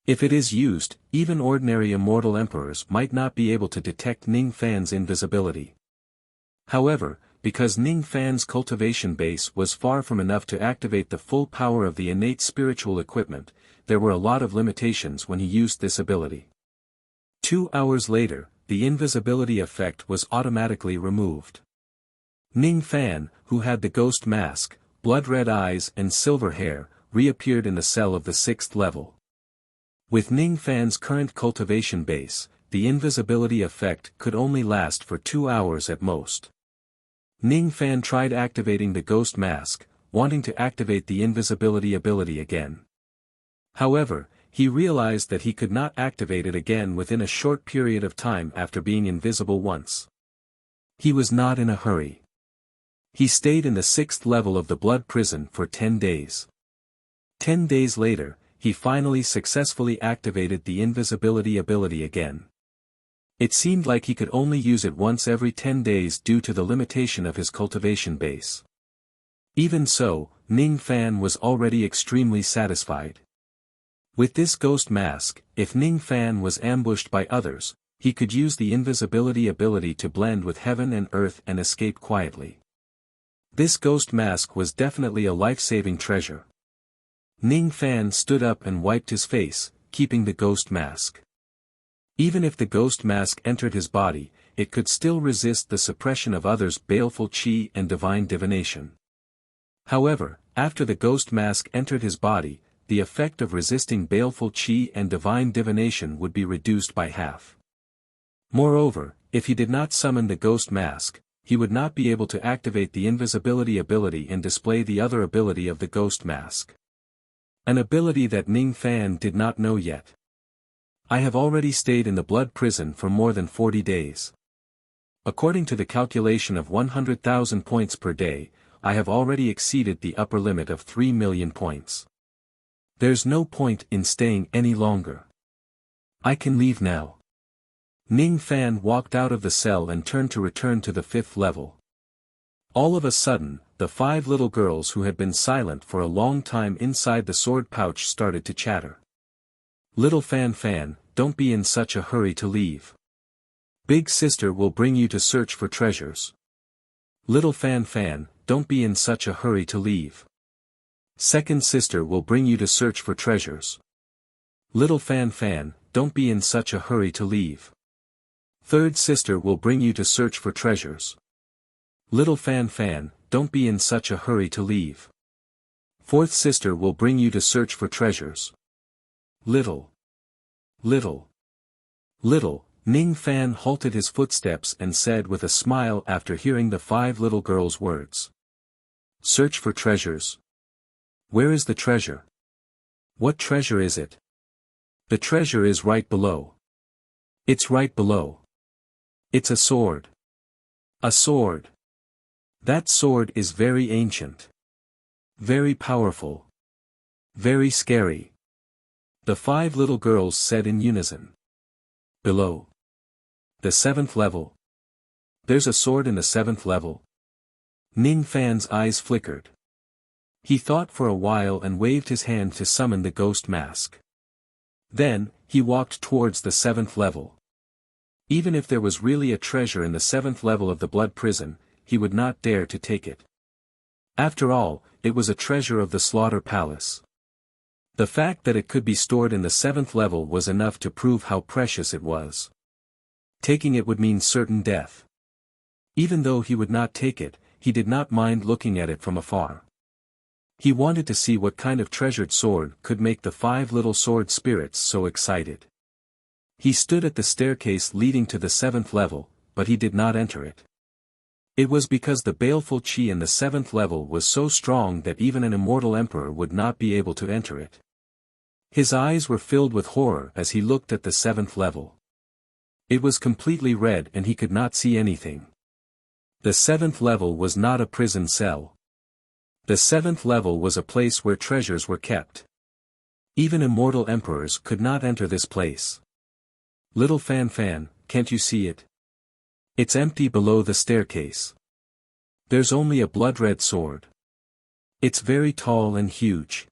If it is used, even ordinary immortal emperors might not be able to detect Ning Fan's invisibility. However, because Ning Fan's cultivation base was far from enough to activate the full power of the innate spiritual equipment, there were a lot of limitations when he used this ability. 2 hours later, the invisibility effect was automatically removed. Ning Fan, who had the ghost mask, blood-red eyes and silver hair, reappeared in the cell of the 6th level. With Ning Fan's current cultivation base, the invisibility effect could only last for 2 hours at most. Ning Fan tried activating the ghost mask, wanting to activate the invisibility ability again. However, he realized that he could not activate it again within a short period of time after being invisible once. He was not in a hurry. He stayed in the 6th level of the blood prison for 10 days. 10 days later, he finally successfully activated the invisibility ability again. It seemed like he could only use it once every 10 days due to the limitation of his cultivation base. Even so, Ning Fan was already extremely satisfied. With this ghost mask, if Ning Fan was ambushed by others, he could use the invisibility ability to blend with heaven and earth and escape quietly. This ghost mask was definitely a life-saving treasure. Ning Fan stood up and wiped his face, keeping the ghost mask. Even if the ghost mask entered his body, it could still resist the suppression of others' baleful qi and divine divination. However, after the ghost mask entered his body, the effect of resisting baleful qi and divine divination would be reduced by half. Moreover, if he did not summon the ghost mask, he would not be able to activate the invisibility ability and display the other ability of the ghost mask. An ability that Ning Fan did not know yet. I have already stayed in the blood prison for more than 40 days. According to the calculation of 100,000 points per day, I have already exceeded the upper limit of 3 million points. There's no point in staying any longer. I can leave now. Ning Fan walked out of the cell and turned to return to the 5th level. All of a sudden, the 5 little girls who had been silent for a long time inside the sword pouch started to chatter. Little Fan, don't be in such a hurry to leave. Big sister will bring you to search for treasures. Little Fan, don't be in such a hurry to leave. Second sister will bring you to search for treasures. Little Fan, don't be in such a hurry to leave. Third sister will bring you to search for treasures. Little Fan, don't be in such a hurry to leave. Fourth sister will bring you to search for treasures. Little, Ning Fan halted his footsteps and said with a smile after hearing the 5 little girls' words. Search for treasures. Where is the treasure? What treasure is it? The treasure is right below. It's right below. It's a sword. A sword. That sword is very ancient. Very powerful. Very scary. The 5 little girls said in unison. Below. The 7th level. There's a sword in the 7th level. Ning Fan's eyes flickered. He thought for a while and waved his hand to summon the ghost mask. Then, he walked towards the 7th level. Even if there was really a treasure in the 7th level of the blood prison, he would not dare to take it. After all, it was a treasure of the slaughter palace. The fact that it could be stored in the 7th level was enough to prove how precious it was. Taking it would mean certain death. Even though he would not take it, he did not mind looking at it from afar. He wanted to see what kind of treasured sword could make the 5 little sword spirits so excited. He stood at the staircase leading to the 7th level, but he did not enter it. It was because the baleful qi in the 7th level was so strong that even an immortal emperor would not be able to enter it. His eyes were filled with horror as he looked at the 7th level. It was completely red and he could not see anything. The 7th level was not a prison cell. The 7th level was a place where treasures were kept. Even immortal emperors could not enter this place. Little Fan, can't you see it? It's empty below the staircase. There's only a blood-red sword. It's very tall and huge.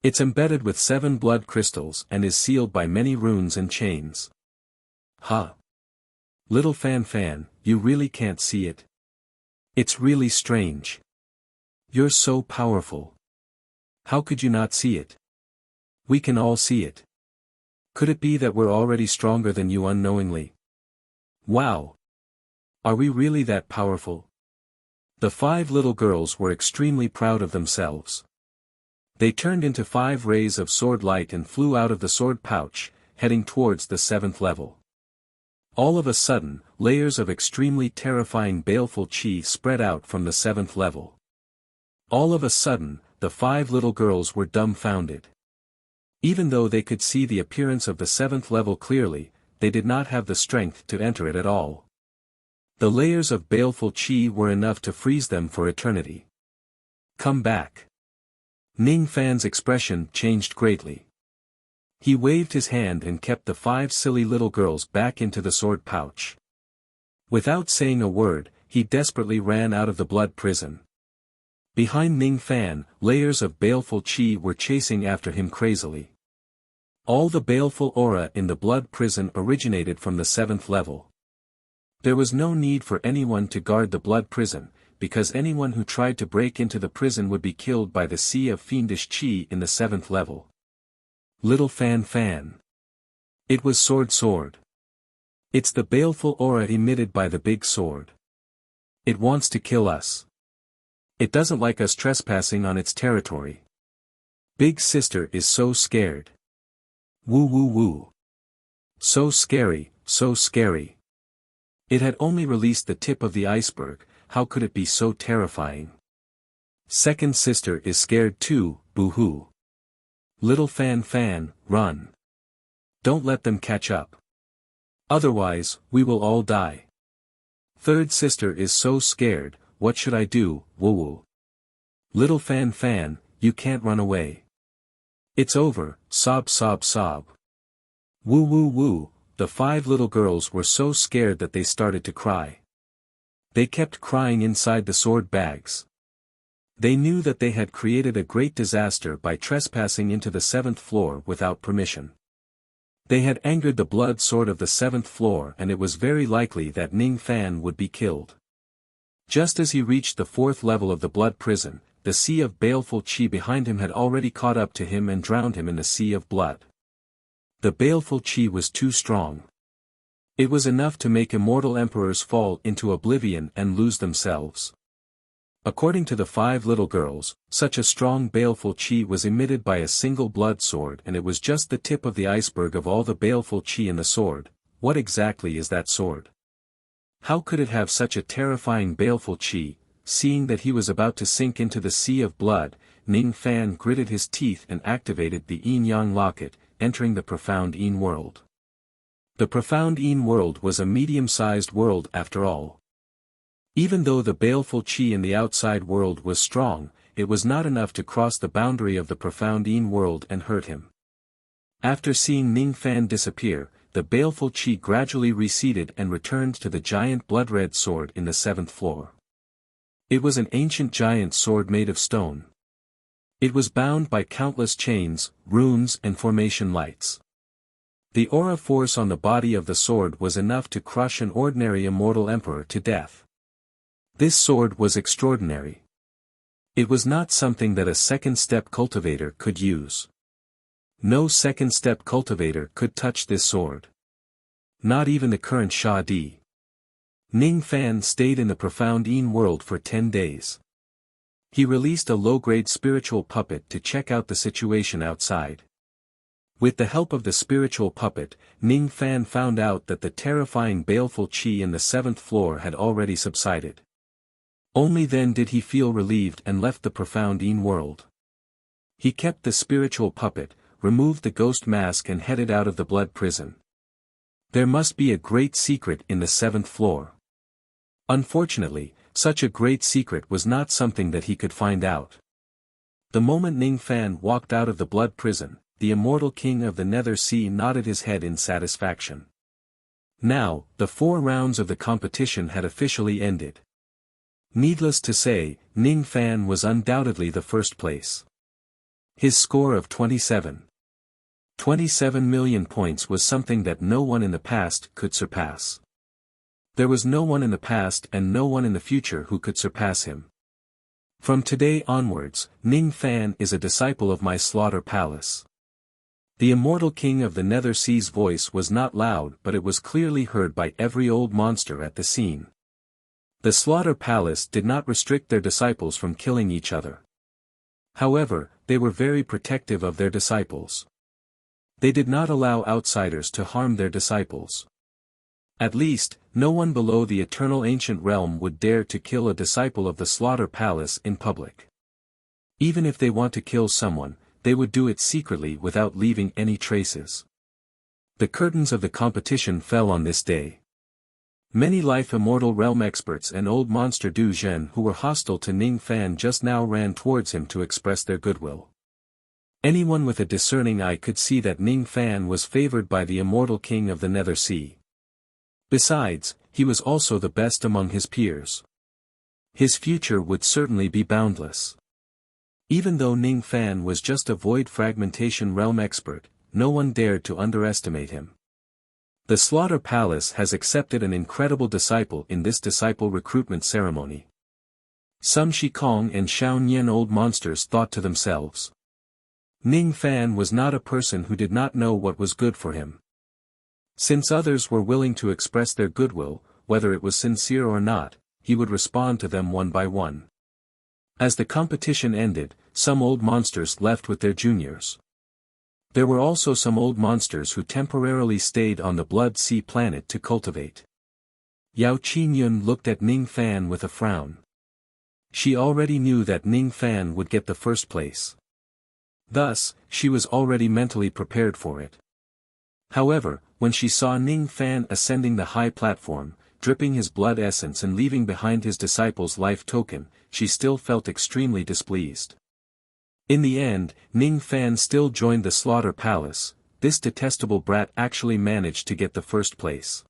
It's embedded with 7 blood crystals and is sealed by many runes and chains. Huh. Little Fan, you really can't see it. It's really strange. You're so powerful. How could you not see it? We can all see it. Could it be that we're already stronger than you unknowingly? Wow. Are we really that powerful? The 5 little girls were extremely proud of themselves. They turned into 5 rays of sword light and flew out of the sword pouch, heading towards the 7th level. All of a sudden, layers of extremely terrifying baleful chi spread out from the 7th level. All of a sudden, the 5 little girls were dumbfounded. Even though they could see the appearance of the 7th level clearly, they did not have the strength to enter it at all. The layers of baleful chi were enough to freeze them for eternity. Come back. Ning Fan's expression changed greatly. He waved his hand and kept the 5 silly little girls back into the sword pouch. Without saying a word, he desperately ran out of the blood prison. Behind Ning Fan, layers of baleful chi were chasing after him crazily. All the baleful aura in the blood prison originated from the 7th level. There was no need for anyone to guard the blood prison, because anyone who tried to break into the prison would be killed by the sea of fiendish chi in the 7th level. Little Fan. It was sword. It's the baleful aura emitted by the big sword. It wants to kill us. It doesn't like us trespassing on its territory. Big sister is so scared. Woo. So scary. It had only released the tip of the iceberg, how could it be so terrifying? Second sister is scared too, boo-hoo. Little Fan, run. Don't let them catch up. Otherwise, we will all die. Third sister is so scared, what should I do, woo-woo? Little Fan, you can't run away. It's over, sob. Woo. The 5 little girls were so scared that they started to cry. They kept crying inside the sword bags. They knew that they had created a great disaster by trespassing into the 7th floor without permission. They had angered the blood sword of the 7th floor and it was very likely that Ning Fan would be killed. Just as he reached the 4th level of the blood prison, the sea of baleful chi behind him had already caught up to him and drowned him in the sea of blood. The baleful chi was too strong. It was enough to make immortal emperors fall into oblivion and lose themselves. According to the 5 little girls, such a strong baleful chi was emitted by a single blood sword and it was just the tip of the iceberg of all the baleful chi in the sword. What exactly is that sword? How could it have such a terrifying baleful chi? Seeing that he was about to sink into the sea of blood, Ning Fan gritted his teeth and activated the yin-yang locket, entering the profound yin world. The profound yin world was a medium-sized world after all. Even though the baleful chi in the outside world was strong, it was not enough to cross the boundary of the profound yin world and hurt him. After seeing Ning Fan disappear, the baleful chi gradually receded and returned to the giant blood-red sword in the 7th floor. It was an ancient giant sword made of stone. It was bound by countless chains, runes and formation lights. The aura force on the body of the sword was enough to crush an ordinary immortal emperor to death. This sword was extraordinary. It was not something that a second-step cultivator could use. No second-step cultivator could touch this sword. Not even the current Shah Di. Ning Fan stayed in the profound yin world for 10 days. He released a low-grade spiritual puppet to check out the situation outside. With the help of the spiritual puppet, Ning Fan found out that the terrifying baleful chi in the 7th floor had already subsided. Only then did he feel relieved and left the profound yin world. He kept the spiritual puppet, removed the ghost mask and headed out of the blood prison. There must be a great secret in the 7th floor. Unfortunately, such a great secret was not something that he could find out. The moment Ning Fan walked out of the blood prison, the immortal king of the Nether Sea nodded his head in satisfaction. Now, the 4 rounds of the competition had officially ended. Needless to say, Ning Fan was undoubtedly the first place. His score of 27 million points was something that no one in the past could surpass. There was no one in the past and no one in the future who could surpass him. From today onwards, Ning Fan is a disciple of my slaughter palace. The immortal king of the Nether Sea's voice was not loud, but it was clearly heard by every old monster at the scene. The slaughter palace did not restrict their disciples from killing each other. However, they were very protective of their disciples. They did not allow outsiders to harm their disciples. At least, no one below the eternal ancient realm would dare to kill a disciple of the slaughter palace in public. Even if they want to kill someone, they would do it secretly without leaving any traces. The curtains of the competition fell on this day. Many life immortal realm experts and old monster Du Zhen who were hostile to Ning Fan just now ran towards him to express their goodwill. Anyone with a discerning eye could see that Ning Fan was favored by the immortal king of the Nether Sea. Besides, he was also the best among his peers. His future would certainly be boundless. Even though Ning Fan was just a void fragmentation realm expert, no one dared to underestimate him. The Slaughter Palace has accepted an incredible disciple in this disciple recruitment ceremony. Some Shikong and Xiaonian old monsters thought to themselves. Ning Fan was not a person who did not know what was good for him. Since others were willing to express their goodwill, whether it was sincere or not, he would respond to them one by one. As the competition ended, some old monsters left with their juniors. There were also some old monsters who temporarily stayed on the Blood Sea planet to cultivate. Yao Qingyun looked at Ning Fan with a frown. She already knew that Ning Fan would get the first place. Thus, she was already mentally prepared for it. However, when she saw Ning Fan ascending the high platform, dripping his blood essence and leaving behind his disciple's life token, she still felt extremely displeased. In the end, Ning Fan still joined the Slaughter Palace. This detestable brat actually managed to get the first place.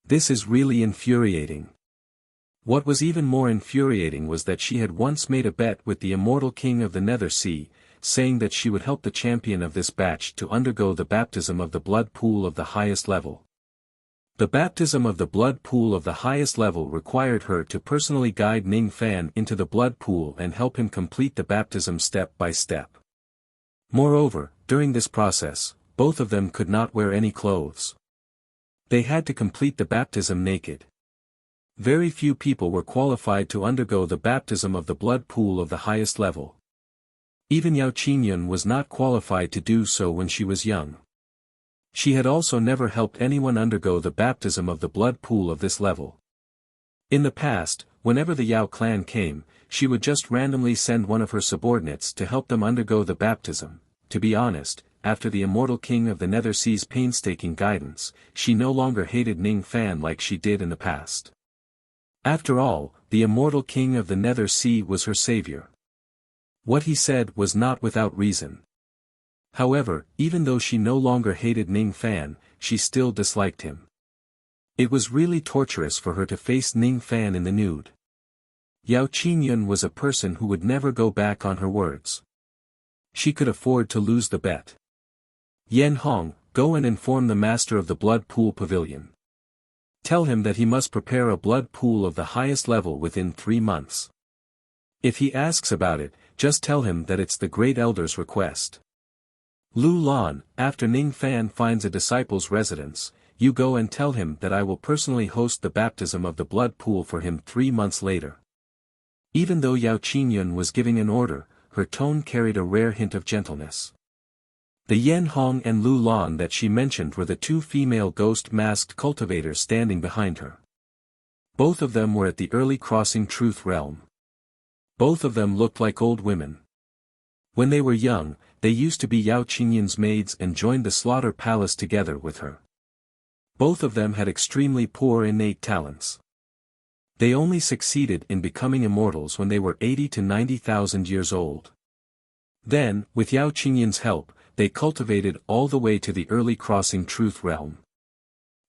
This is really infuriating. What was even more infuriating was that she had once made a bet with the immortal king of the Nether Sea, saying that she would help the champion of this batch to undergo the baptism of the blood pool of the highest level. The baptism of the blood pool of the highest level required her to personally guide Ning Fan into the blood pool and help him complete the baptism step by step. Moreover, during this process, both of them could not wear any clothes. They had to complete the baptism naked. Very few people were qualified to undergo the baptism of the blood pool of the highest level. Even Yao Qingyun was not qualified to do so when she was young. She had also never helped anyone undergo the baptism of the blood pool of this level. In the past, whenever the Yao clan came, she would just randomly send one of her subordinates to help them undergo the baptism. To be honest, after the immortal king of the Nether Sea's painstaking guidance, she no longer hated Ning Fan like she did in the past. After all, the immortal king of the Nether Sea was her savior. What he said was not without reason. However, even though she no longer hated Ning Fan, she still disliked him. It was really torturous for her to face Ning Fan in the nude. Yao Qingyun was a person who would never go back on her words. She could afford to lose the bet. Yen Hong, go and inform the master of the blood pool pavilion. Tell him that he must prepare a blood pool of the highest level within 3 months. If he asks about it, just tell him that it's the Great Elder's request. Lu Lan, after Ning Fan finds a disciple's residence, you go and tell him that I will personally host the baptism of the blood pool for him 3 months later. Even though Yao Qingyun was giving an order, her tone carried a rare hint of gentleness. The Yen Hong and Lu Lan that she mentioned were the 2 female ghost-masked cultivators standing behind her. Both of them were at the early crossing truth realm. Both of them looked like old women. When they were young, they used to be Yao Qingyun's maids and joined the Slaughter Palace together with her. Both of them had extremely poor innate talents. They only succeeded in becoming immortals when they were 80 to 90,000 years old. Then, with Yao Qingyun's help, they cultivated all the way to the early crossing truth realm.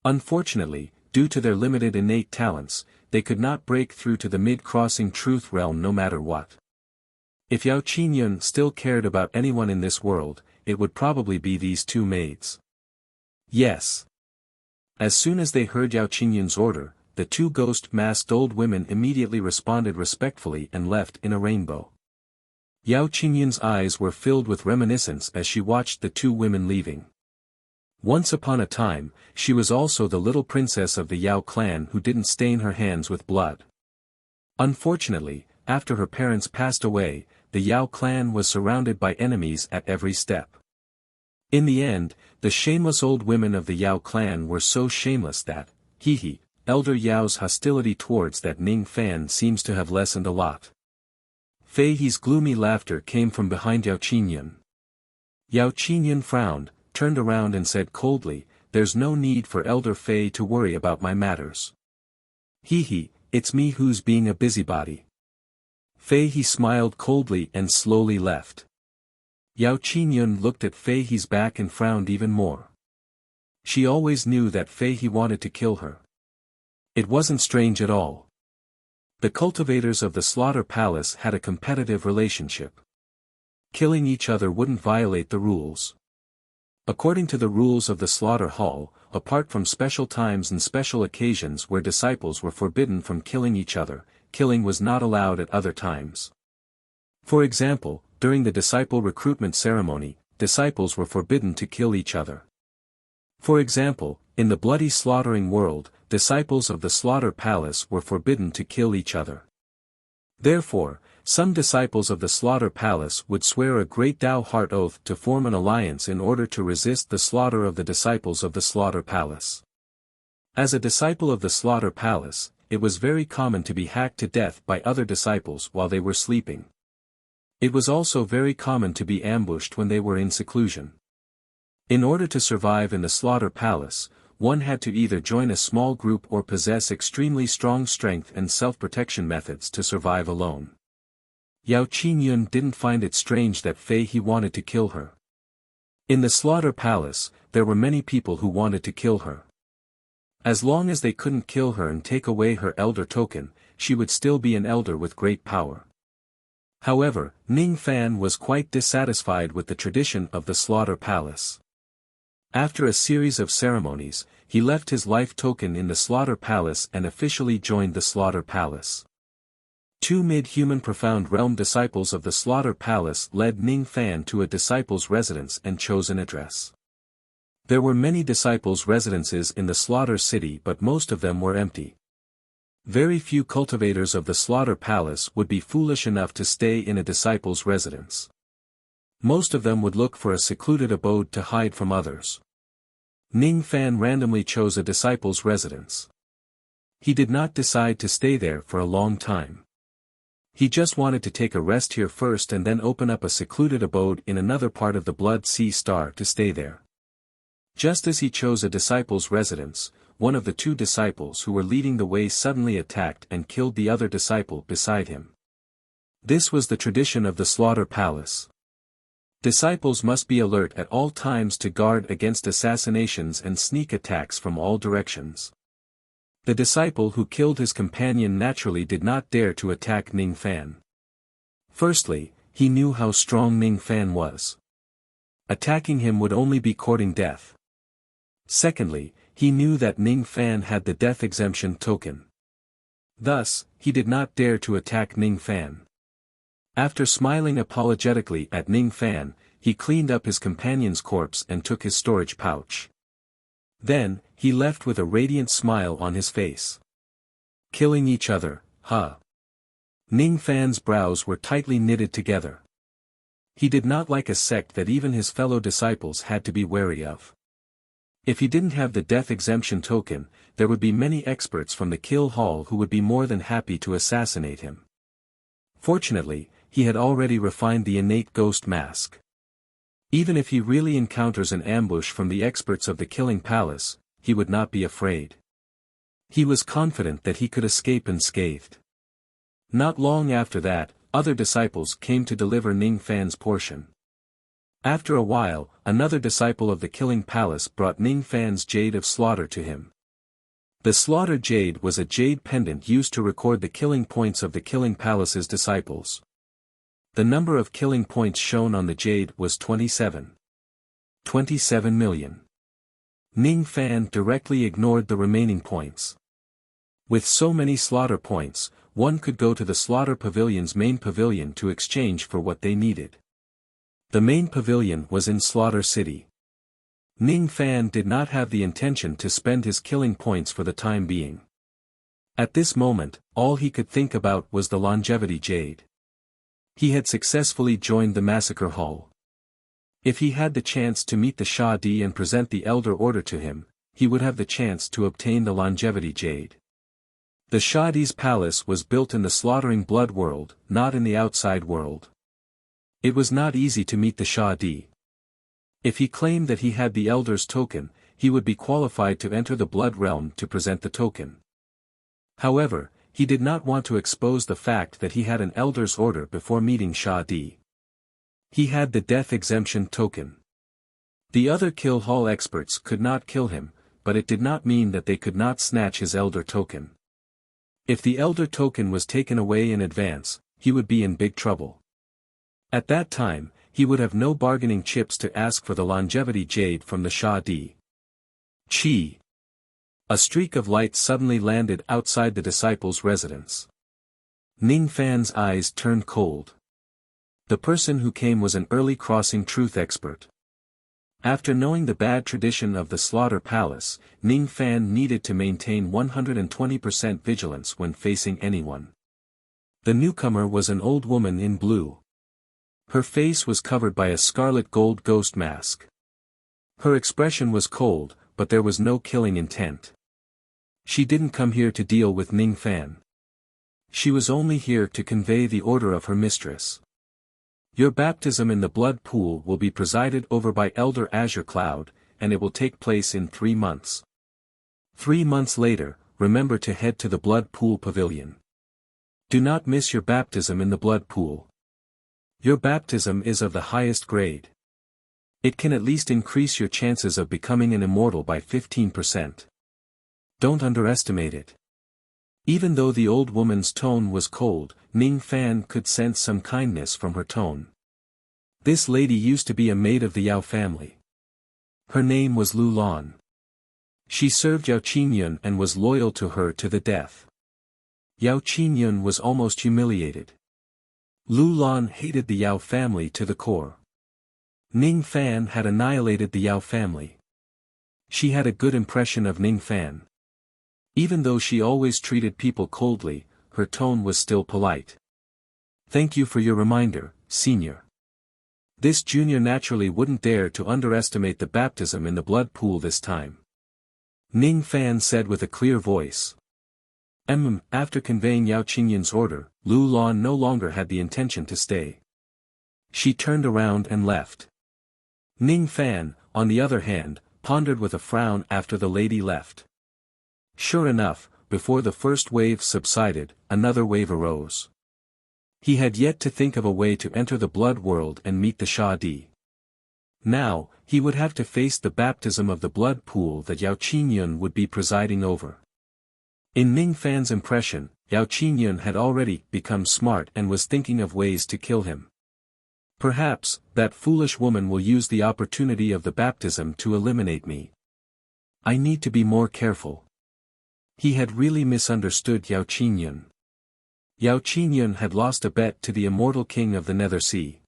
Unfortunately, due to their limited innate talents, they could not break through to the mid-crossing truth realm no matter what. If Yao Qingyun still cared about anyone in this world, it would probably be these two maids. Yes. As soon as they heard Yao Qingyun's order, the two ghost-masked old women immediately responded respectfully and left in a rainbow. Yao Qingyun's eyes were filled with reminiscence as she watched the two women leaving. Once upon a time, she was also the little princess of the Yao clan who didn't stain her hands with blood. Unfortunately, after her parents passed away, the Yao clan was surrounded by enemies at every step. In the end, the shameless old women of the Yao clan were so shameless that, Elder Yao's hostility towards that Ning Fan seems to have lessened a lot. Fei He's gloomy laughter came from behind Yao Qingyun. Yao Qingyun frowned, turned around and said coldly, "There's no need for Elder Fei to worry about my matters. It's me who's being a busybody." Fei He smiled coldly and slowly left. Yao Qingyun looked at Fei He's back and frowned even more. She always knew that Fei He wanted to kill her. It wasn't strange at all. The cultivators of the Slaughter Palace had a competitive relationship. Killing each other wouldn't violate the rules. According to the rules of the Slaughter Hall, apart from special times and special occasions where disciples were forbidden from killing each other, killing was not allowed at other times. For example, during the disciple recruitment ceremony, disciples were forbidden to kill each other. For example, in the bloody slaughtering world, disciples of the Slaughter Palace were forbidden to kill each other. Therefore, some disciples of the Slaughter Palace would swear a great Tao Heart oath to form an alliance in order to resist the slaughter of the disciples of the Slaughter Palace. As a disciple of the Slaughter Palace, it was very common to be hacked to death by other disciples while they were sleeping. It was also very common to be ambushed when they were in seclusion. In order to survive in the Slaughter Palace, one had to either join a small group or possess extremely strong strength and self-protection methods to survive alone. Yao Qingyun didn't find it strange that Fei He wanted to kill her. In the Slaughter Palace, there were many people who wanted to kill her. As long as they couldn't kill her and take away her elder token, she would still be an elder with great power. However, Ning Fan was quite dissatisfied with the tradition of the Slaughter Palace. After a series of ceremonies, he left his life token in the Slaughter Palace and officially joined the Slaughter Palace. Two mid-human profound realm disciples of the Slaughter Palace led Ning Fan to a disciple's residence and chose an address. There were many disciples' residences in the Slaughter City, but most of them were empty. Very few cultivators of the Slaughter Palace would be foolish enough to stay in a disciple's residence. Most of them would look for a secluded abode to hide from others. Ning Fan randomly chose a disciple's residence. He did not decide to stay there for a long time. He just wanted to take a rest here first and then open up a secluded abode in another part of the Blood Sea Star to stay there. Just as he chose a disciple's residence, one of the two disciples who were leading the way suddenly attacked and killed the other disciple beside him. This was the tradition of the Slaughter Palace. Disciples must be alert at all times to guard against assassinations and sneak attacks from all directions. The disciple who killed his companion naturally did not dare to attack Ning Fan. Firstly, he knew how strong Ning Fan was. Attacking him would only be courting death. Secondly, he knew that Ning Fan had the death exemption token. Thus, he did not dare to attack Ning Fan. After smiling apologetically at Ning Fan, he cleaned up his companion's corpse and took his storage pouch. Then, he left with a radiant smile on his face. Killing each other, huh? Ning Fan's brows were tightly knitted together. He did not like a sect that even his fellow disciples had to be wary of. If he didn't have the death exemption token, there would be many experts from the Kill Hall who would be more than happy to assassinate him. Fortunately, he had already refined the innate ghost mask. Even if he really encounters an ambush from the experts of the Killing Palace, he would not be afraid. He was confident that he could escape unscathed. Not long after that, other disciples came to deliver Ning Fan's portion. After a while, another disciple of the Killing Palace brought Ning Fan's Jade of Slaughter to him. The slaughter jade was a jade pendant used to record the killing points of the Killing Palace's disciples. The number of killing points shown on the jade was 27. 27 million. Ning Fan directly ignored the remaining points. With so many slaughter points, one could go to the slaughter pavilion's main pavilion to exchange for what they needed. The main pavilion was in Slaughter City. Ning Fan did not have the intention to spend his killing points for the time being. At this moment, all he could think about was the longevity jade. He had successfully joined the massacre hall. If he had the chance to meet the Shah Di and present the Elder Order to him, he would have the chance to obtain the longevity jade. The Shah Di's palace was built in the slaughtering blood world, not in the outside world. It was not easy to meet the Shah Di. If he claimed that he had the Elder's token, he would be qualified to enter the blood realm to present the token. However, he did not want to expose the fact that he had an Elder's Order before meeting Shah Di. He had the death exemption token. The other kill hall experts could not kill him, but it did not mean that they could not snatch his Elder token. If the Elder token was taken away in advance, he would be in big trouble. At that time, he would have no bargaining chips to ask for the longevity jade from the Shah Di. Chi! A streak of light suddenly landed outside the disciples' residence. Ning Fan's eyes turned cold. The person who came was an early crossing truth expert. After knowing the bad tradition of the Slaughter Palace, Ning Fan needed to maintain 120% vigilance when facing anyone. The newcomer was an old woman in blue. Her face was covered by a scarlet gold ghost mask. Her expression was cold, but there was no killing intent. She didn't come here to deal with Ning Fan. She was only here to convey the order of her mistress. Your baptism in the blood pool will be presided over by Elder Azure Cloud, and it will take place in 3 months. 3 months later, remember to head to the blood pool pavilion. Do not miss your baptism in the blood pool. Your baptism is of the highest grade. It can at least increase your chances of becoming an immortal by 15%. Don't underestimate it. Even though the old woman's tone was cold, Ning Fan could sense some kindness from her tone. This lady used to be a maid of the Yao family. Her name was Lu Lan. She served Yao Qingyun and was loyal to her to the death. Yao Qingyun was almost humiliated. Lu Lan hated the Yao family to the core. Ning Fan had annihilated the Yao family. She had a good impression of Ning Fan. Even though she always treated people coldly, her tone was still polite. Thank you for your reminder, senior. This junior naturally wouldn't dare to underestimate the baptism in the blood pool this time. Ning Fan said with a clear voice. After conveying Yao Qingyun's order, Lu Lan no longer had the intention to stay. She turned around and left. Ning Fan, on the other hand, pondered with a frown after the lady left. Sure enough, before the first wave subsided, another wave arose. He had yet to think of a way to enter the blood world and meet the Shah Di. Now, he would have to face the baptism of the blood pool that Yao Qingyun would be presiding over. In Ning Fan's impression, Yao Qingyun had already become smart and was thinking of ways to kill him. Perhaps, that foolish woman will use the opportunity of the baptism to eliminate me. I need to be more careful. He had really misunderstood Yao Qingyun. Yao Qingyun had lost a bet to the immortal king of the Nether Sea.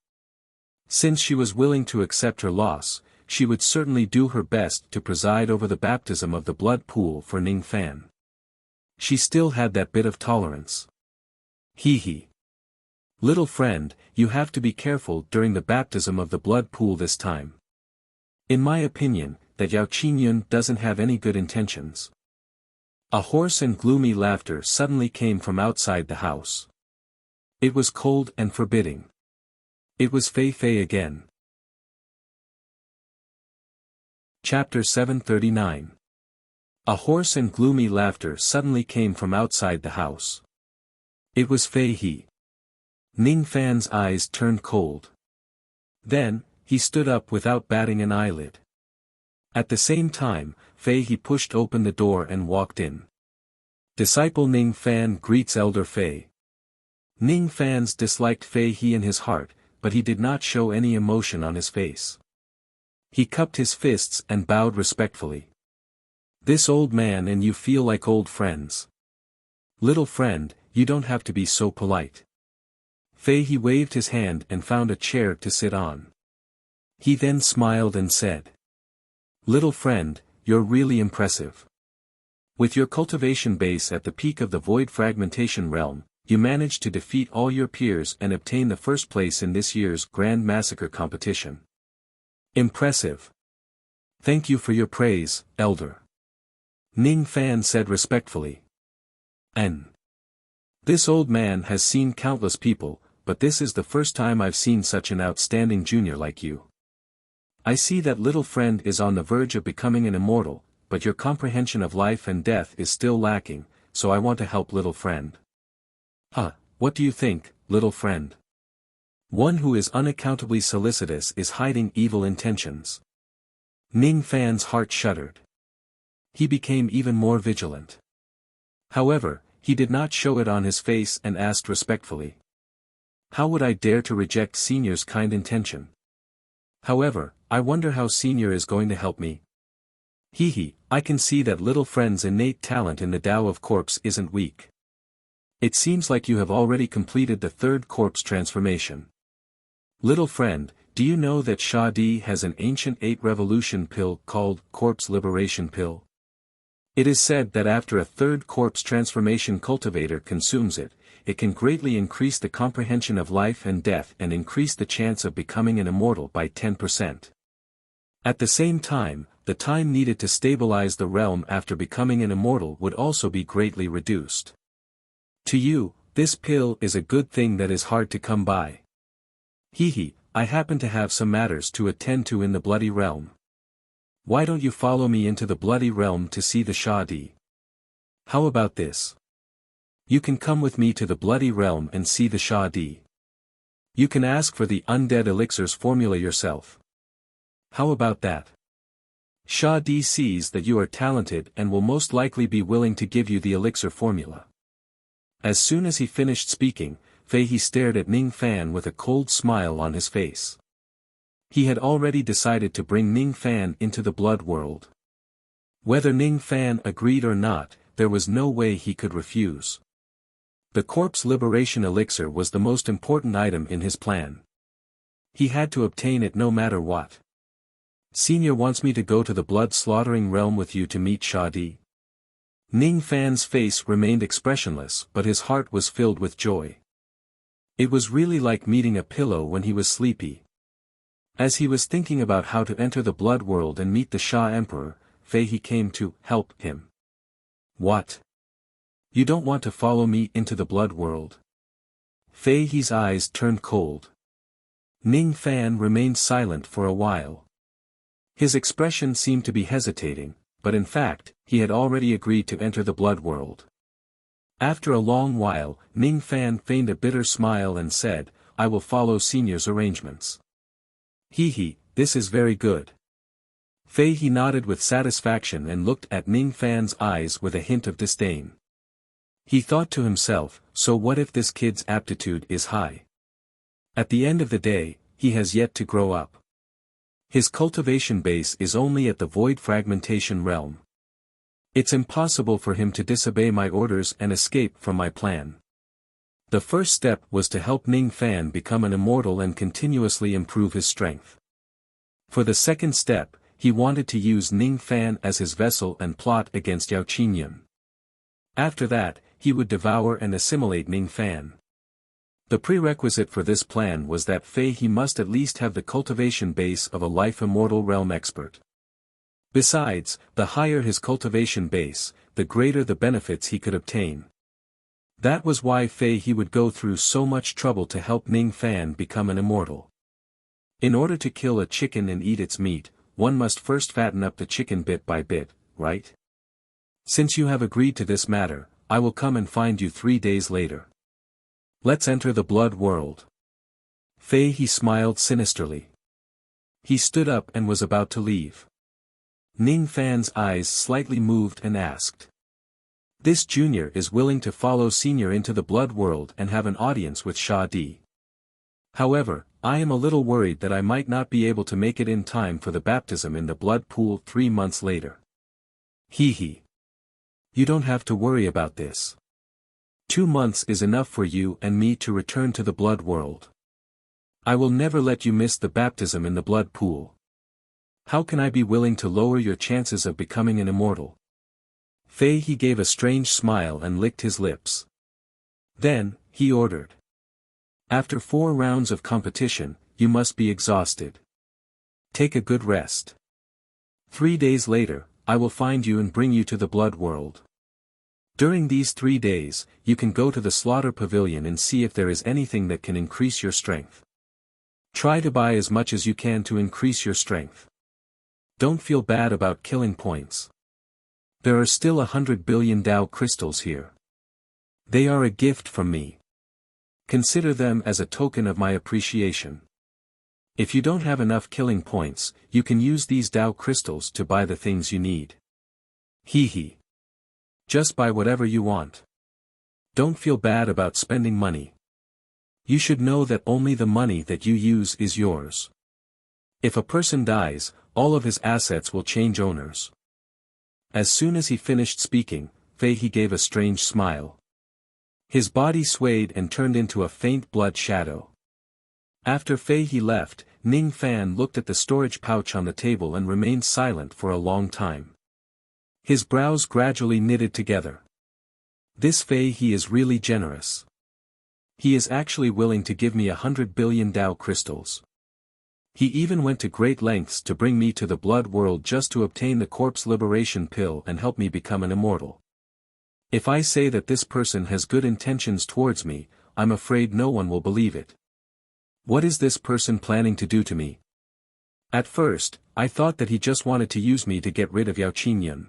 Since she was willing to accept her loss, she would certainly do her best to preside over the baptism of the blood pool for Ning Fan. She still had that bit of tolerance. Hee. Little friend, you have to be careful during the baptism of the blood pool this time. In my opinion, that Yao Qingyun doesn't have any good intentions. A hoarse and gloomy laughter suddenly came from outside the house. It was cold and forbidding. It was Fei Fei again. Chapter 739. A hoarse and gloomy laughter suddenly came from outside the house. It was Fei He. Ning Fan's eyes turned cold. Then, he stood up without batting an eyelid. At the same time, Fei He pushed open the door and walked in. Disciple Ning Fan greets Elder Fei. Ning Fan's disliked Fei He in his heart, but he did not show any emotion on his face. He cupped his fists and bowed respectfully. This old man and you feel like old friends. Little friend, you don't have to be so polite. Fei He waved his hand and found a chair to sit on. He then smiled and said, Little friend, you're really impressive. With your cultivation base at the peak of the void fragmentation realm, you managed to defeat all your peers and obtain the first place in this year's Grand Massacre competition. Impressive. Thank you for your praise, Elder. Ning Fan said respectfully. This old man has seen countless people, but this is the first time I've seen such an outstanding junior like you. I see that little friend is on the verge of becoming an immortal, but your comprehension of life and death is still lacking, so I want to help little friend. What do you think, little friend? One who is unaccountably solicitous is hiding evil intentions. Ning Fan's heart shuddered. He became even more vigilant. However, he did not show it on his face and asked respectfully. How would I dare to reject Senior's kind intention? However, I wonder how Senior is going to help me. I can see that little friend's innate talent in the Tao of Corpse isn't weak. It seems like you have already completed the third corpse transformation. Little friend, do you know that Sha Di has an ancient 8-revolution pill called Corpse Liberation Pill? It is said that after a third corpse transformation cultivator consumes it, it can greatly increase the comprehension of life and death and increase the chance of becoming an immortal by 10%. At the same time, the time needed to stabilize the realm after becoming an immortal would also be greatly reduced. To you, this pill is a good thing that is hard to come by. I happen to have some matters to attend to in the Bloody Realm. Why don't you follow me into the Bloody Realm to see the Sha Di? How about this? You can come with me to the Bloody Realm and see the Sha Di. You can ask for the undead elixir's formula yourself. How about that? Sha Di sees that you are talented and will most likely be willing to give you the elixir formula. As soon as he finished speaking, Fei He stared at Ning Fan with a cold smile on his face. He had already decided to bring Ning Fan into the blood world. Whether Ning Fan agreed or not, there was no way he could refuse. The corpse liberation elixir was the most important item in his plan. He had to obtain it no matter what. Senior wants me to go to the blood slaughtering realm with you to meet Sha Di. Ning Fan's face remained expressionless but his heart was filled with joy. It was really like meeting a pillow when he was sleepy. As he was thinking about how to enter the blood world and meet the Sha Emperor, Fei He came to help him. What? You don't want to follow me into the blood world? Fei He's eyes turned cold. Ning Fan remained silent for a while. His expression seemed to be hesitating, but in fact, he had already agreed to enter the blood world. After a long while, Ning Fan feigned a bitter smile and said, I will follow Senior's arrangements. This is very good. Fei He nodded with satisfaction and looked at Ning Fan's eyes with a hint of disdain. He thought to himself, so what if this kid's aptitude is high? At the end of the day, he has yet to grow up. His cultivation base is only at the void fragmentation realm. It's impossible for him to disobey my orders and escape from my plan. The first step was to help Ning Fan become an immortal and continuously improve his strength. For the second step, he wanted to use Ning Fan as his vessel and plot against Yao Qingyun. After that, he would devour and assimilate Ning Fan. The prerequisite for this plan was that Fei He must at least have the cultivation base of a life immortal realm expert. Besides, the higher his cultivation base, the greater the benefits he could obtain. That was why Fei He would go through so much trouble to help Ning Fan become an immortal. In order to kill a chicken and eat its meat, one must first fatten up the chicken bit by bit, right? Since you have agreed to this matter, I will come and find you 3 days later. Let's enter the blood world. Fei He smiled sinisterly. He stood up and was about to leave. Ning Fan's eyes slightly moved and asked. This junior is willing to follow senior into the blood world and have an audience with Sha Di. However, I am a little worried that I might not be able to make it in time for the baptism in the blood pool 3 months later. Hee hee. You don't have to worry about this. 2 months is enough for you and me to return to the blood world. I will never let you miss the baptism in the blood pool. How can I be willing to lower your chances of becoming an immortal? Fei He gave a strange smile and licked his lips. Then, he ordered. After 4 rounds of competition, you must be exhausted. Take a good rest. 3 days later, I will find you and bring you to the blood world. During these 3 days, you can go to the slaughter pavilion and see if there is anything that can increase your strength. Try to buy as much as you can to increase your strength. Don't feel bad about killing points. There are still 100 billion Dao crystals here. They are a gift from me. Consider them as a token of my appreciation. If you don't have enough killing points, you can use these Dao crystals to buy the things you need. Hee hee. Just buy whatever you want. Don't feel bad about spending money. You should know that only the money that you use is yours. If a person dies, all of his assets will change owners. As soon as he finished speaking, Fei He gave a strange smile. His body swayed and turned into a faint blood shadow. After Fei He left, Ning Fan looked at the storage pouch on the table and remained silent for a long time. His brows gradually knitted together. This Fei He is really generous. He is actually willing to give me 100 billion Dao crystals. He even went to great lengths to bring me to the blood world just to obtain the corpse liberation pill and help me become an immortal. If I say that this person has good intentions towards me, I'm afraid no one will believe it. What is this person planning to do to me? At first, I thought that he just wanted to use me to get rid of Yao Qingyun.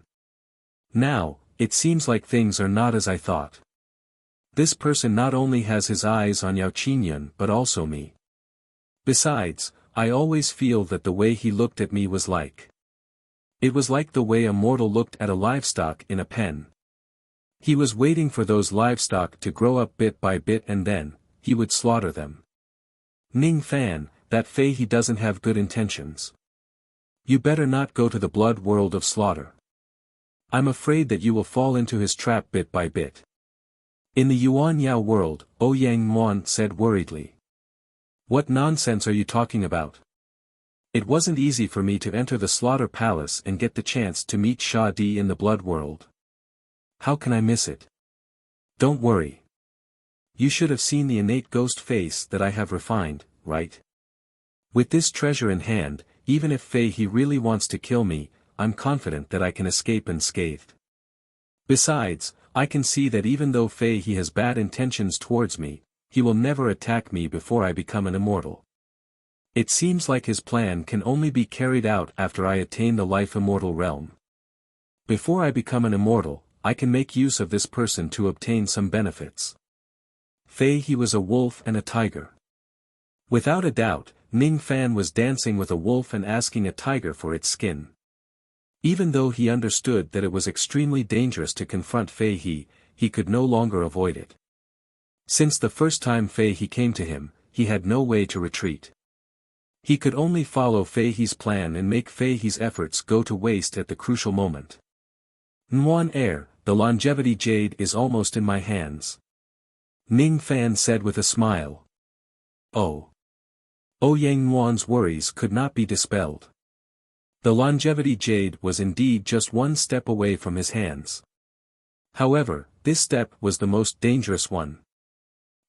Now, it seems like things are not as I thought. This person not only has his eyes on Yao Qingyun but also me. Besides, I always feel that the way he looked at me was like. It was like the way a mortal looked at a livestock in a pen. He was waiting for those livestock to grow up bit by bit and then, he would slaughter them. Ning Fan, that Fei He doesn't have good intentions. You better not go to the blood world of slaughter. I'm afraid that you will fall into his trap bit by bit. In the Yuan Yao world, Ouyang Muan said worriedly. What nonsense are you talking about? It wasn't easy for me to enter the slaughter palace and get the chance to meet Sha Di in the blood world. How can I miss it? Don't worry. You should have seen the innate ghost face that I have refined, right? With this treasure in hand, even if Fei He really wants to kill me, I'm confident that I can escape unscathed. Besides, I can see that even though Fei He has bad intentions towards me, he will never attack me before I become an immortal. It seems like his plan can only be carried out after I attain the life immortal realm. Before I become an immortal, I can make use of this person to obtain some benefits. Fei He was a wolf and a tiger. Without a doubt, Ning Fan was dancing with a wolf and asking a tiger for its skin. Even though he understood that it was extremely dangerous to confront Fei He, he could no longer avoid it. Since the first time Fei He came to him, he had no way to retreat. He could only follow Fei He's plan and make Fei He's efforts go to waste at the crucial moment. Nguan Air, the longevity jade is almost in my hands. Ning Fan said with a smile. Oh. Ouyang Nguan's worries could not be dispelled. The longevity jade was indeed just one step away from his hands. However, this step was the most dangerous one.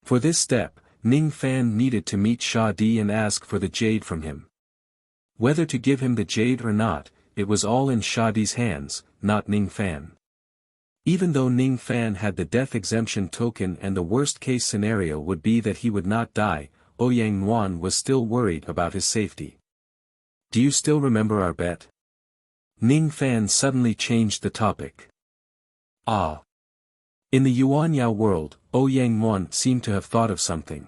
For this step, Ning Fan needed to meet Sha Di and ask for the jade from him. Whether to give him the jade or not, it was all in Sha Di's hands, not Ning Fan. Even though Ning Fan had the death exemption token and the worst-case scenario would be that he would not die, Ouyang Nguan was still worried about his safety. Do you still remember our bet? Ning Fan suddenly changed the topic. Ah. In the Yuan Yao world, Ouyang Nguan seemed to have thought of something.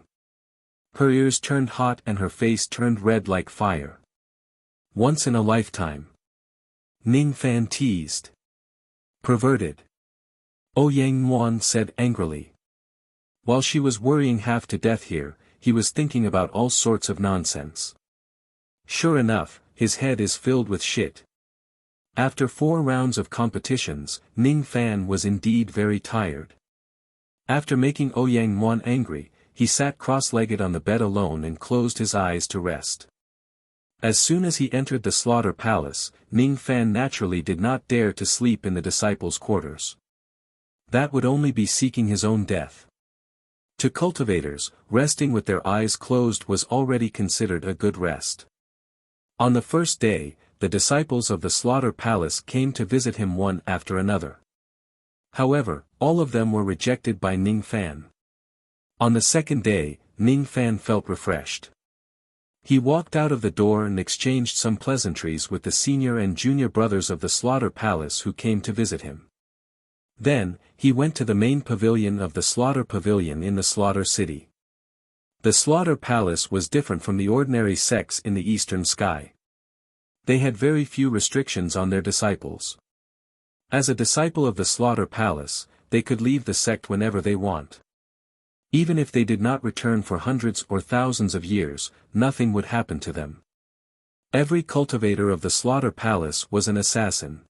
Her ears turned hot and her face turned red like fire. Once in a lifetime. Ning Fan teased. Perverted. Ouyang Muan said angrily. While she was worrying half to death here, he was thinking about all sorts of nonsense. Sure enough, his head is filled with shit. After 4 rounds of competitions, Ning Fan was indeed very tired. After making Ouyang Muan angry, he sat cross-legged on the bed alone and closed his eyes to rest. As soon as he entered the slaughter palace, Ning Fan naturally did not dare to sleep in the disciples' quarters. That would only be seeking his own death. To cultivators, resting with their eyes closed was already considered a good rest. On the first day, the disciples of the slaughter palace came to visit him one after another. However, all of them were rejected by Ning Fan. On the second day, Ning Fan felt refreshed. He walked out of the door and exchanged some pleasantries with the senior and junior brothers of the slaughter palace who came to visit him. Then, he went to the main pavilion of the slaughter pavilion in the slaughter city. The slaughter palace was different from the ordinary sects in the eastern sky. They had very few restrictions on their disciples. As a disciple of the slaughter palace, they could leave the sect whenever they want. Even if they did not return for hundreds or thousands of years, nothing would happen to them. Every cultivator of the slaughter palace was an assassin.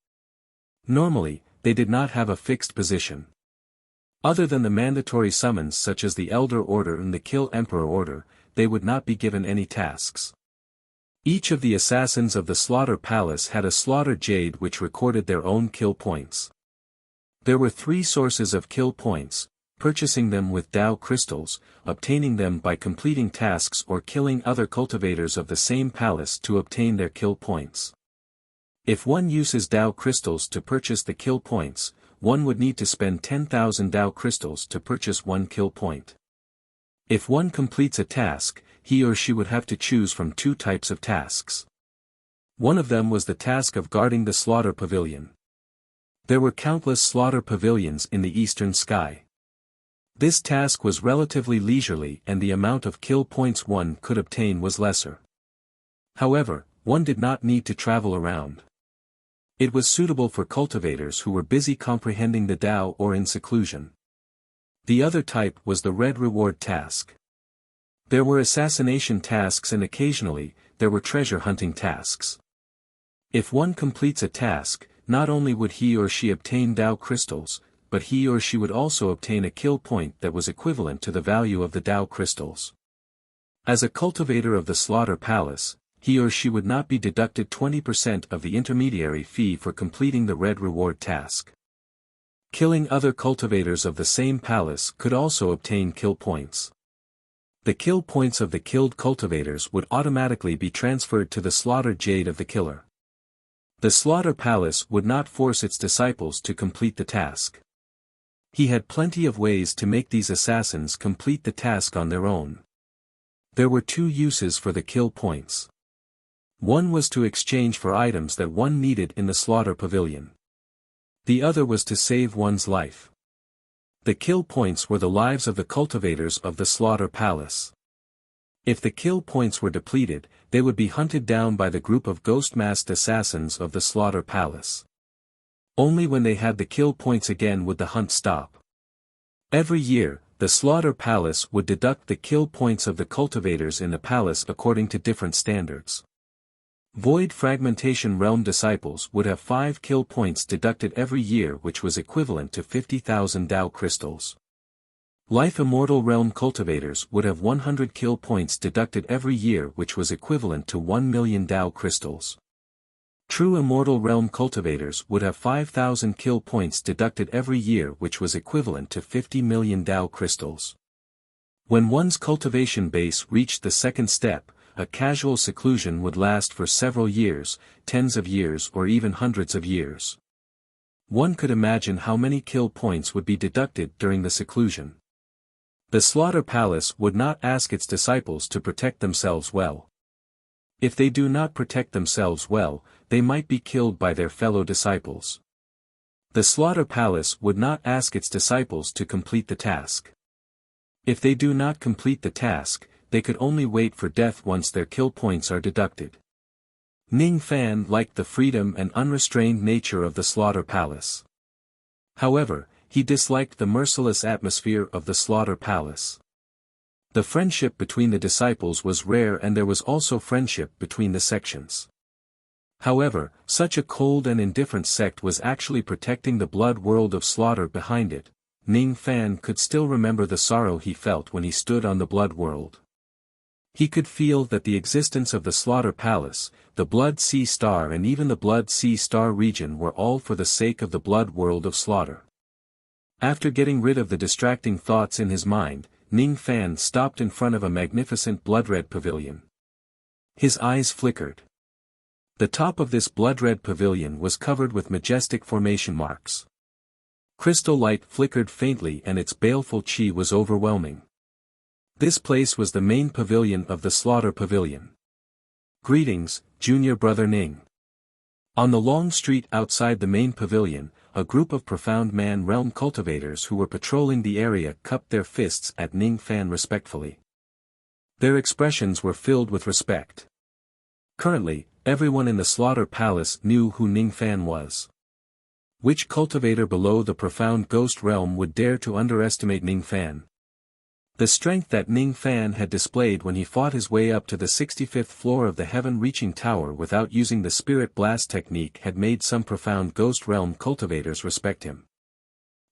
Normally, they did not have a fixed position. Other than the mandatory summons such as the Elder Order and the Kill Emperor Order, they would not be given any tasks. Each of the assassins of the slaughter palace had a slaughter jade which recorded their own kill points. There were 3 sources of kill points: purchasing them with Dao crystals, obtaining them by completing tasks or killing other cultivators of the same palace to obtain their kill points. If one uses Dao crystals to purchase the kill points, one would need to spend 10,000 Dao crystals to purchase 1 kill point. If one completes a task, he or she would have to choose from 2 types of tasks. One of them was the task of guarding the slaughter pavilion. There were countless slaughter pavilions in the eastern sky. This task was relatively leisurely and the amount of kill points one could obtain was lesser. However, one did not need to travel around. It was suitable for cultivators who were busy comprehending the Tao or in seclusion. The other type was the red reward task. There were assassination tasks and occasionally, there were treasure hunting tasks. If one completes a task, not only would he or she obtain Tao crystals, but he or she would also obtain a kill point that was equivalent to the value of the Tao crystals. As a cultivator of the slaughter palace, he or she would not be deducted 20% of the intermediary fee for completing the red reward task. Killing other cultivators of the same palace could also obtain kill points. The kill points of the killed cultivators would automatically be transferred to the slaughter jade of the killer. The slaughter palace would not force its disciples to complete the task. He had plenty of ways to make these assassins complete the task on their own. There were 2 uses for the kill points. One was to exchange for items that one needed in the slaughter pavilion. The other was to save one's life. The kill points were the lives of the cultivators of the slaughter palace. If the kill points were depleted, they would be hunted down by the group of ghost-masked assassins of the slaughter palace. Only when they had the kill points again would the hunt stop. Every year, the slaughter palace would deduct the kill points of the cultivators in the palace according to different standards. Void Fragmentation Realm disciples would have 5 kill points deducted every year, which was equivalent to 50,000 Tao crystals. Life Immortal Realm cultivators would have 100 kill points deducted every year, which was equivalent to 1 million Tao crystals. True Immortal Realm cultivators would have 5,000 kill points deducted every year, which was equivalent to 50 million Tao crystals. When one's cultivation base reached the second step, a casual seclusion would last for several years, tens of years or even hundreds of years. One could imagine how many kill points would be deducted during the seclusion. The slaughter palace would not ask its disciples to protect themselves well. If they do not protect themselves well, they might be killed by their fellow disciples. The slaughter palace would not ask its disciples to complete the task. If they do not complete the task, they could only wait for death once their kill points are deducted. Ning Fan liked the freedom and unrestrained nature of the slaughter palace. However, he disliked the merciless atmosphere of the slaughter palace. The friendship between the disciples was rare, and there was also friendship between the sections. However, such a cold and indifferent sect was actually protecting the blood world of slaughter behind it. Ning Fan could still remember the sorrow he felt when he stood on the blood world. He could feel that the existence of the slaughter palace, the blood sea star, and even the blood sea star region were all for the sake of the blood world of slaughter. After getting rid of the distracting thoughts in his mind, Ning Fan stopped in front of a magnificent blood-red pavilion. His eyes flickered. The top of this blood-red pavilion was covered with majestic formation marks. Crystal light flickered faintly, and its baleful chi was overwhelming. This place was the main pavilion of the slaughter pavilion. Greetings, junior brother Ning. On the long street outside the main pavilion, a group of profound man-realm cultivators who were patrolling the area cupped their fists at Ning Fan respectfully. Their expressions were filled with respect. Currently, everyone in the slaughter palace knew who Ning Fan was. Which cultivator below the profound ghost realm would dare to underestimate Ning Fan? The strength that Ning Fan had displayed when he fought his way up to the 65th floor of the heaven-reaching tower without using the spirit blast technique had made some profound ghost realm cultivators respect him.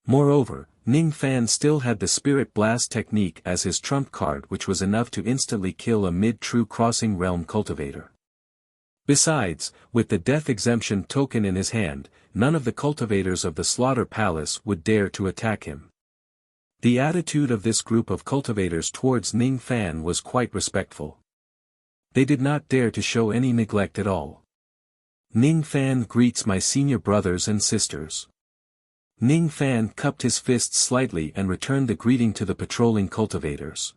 Moreover, Ning Fan still had the spirit blast technique as his trump card, which was enough to instantly kill a mid-true crossing realm cultivator. Besides, with the death exemption token in his hand, none of the cultivators of the slaughter palace would dare to attack him. The attitude of this group of cultivators towards Ning Fan was quite respectful. They did not dare to show any neglect at all. Ning Fan greets my senior brothers and sisters. Ning Fan cupped his fists slightly and returned the greeting to the patrolling cultivators.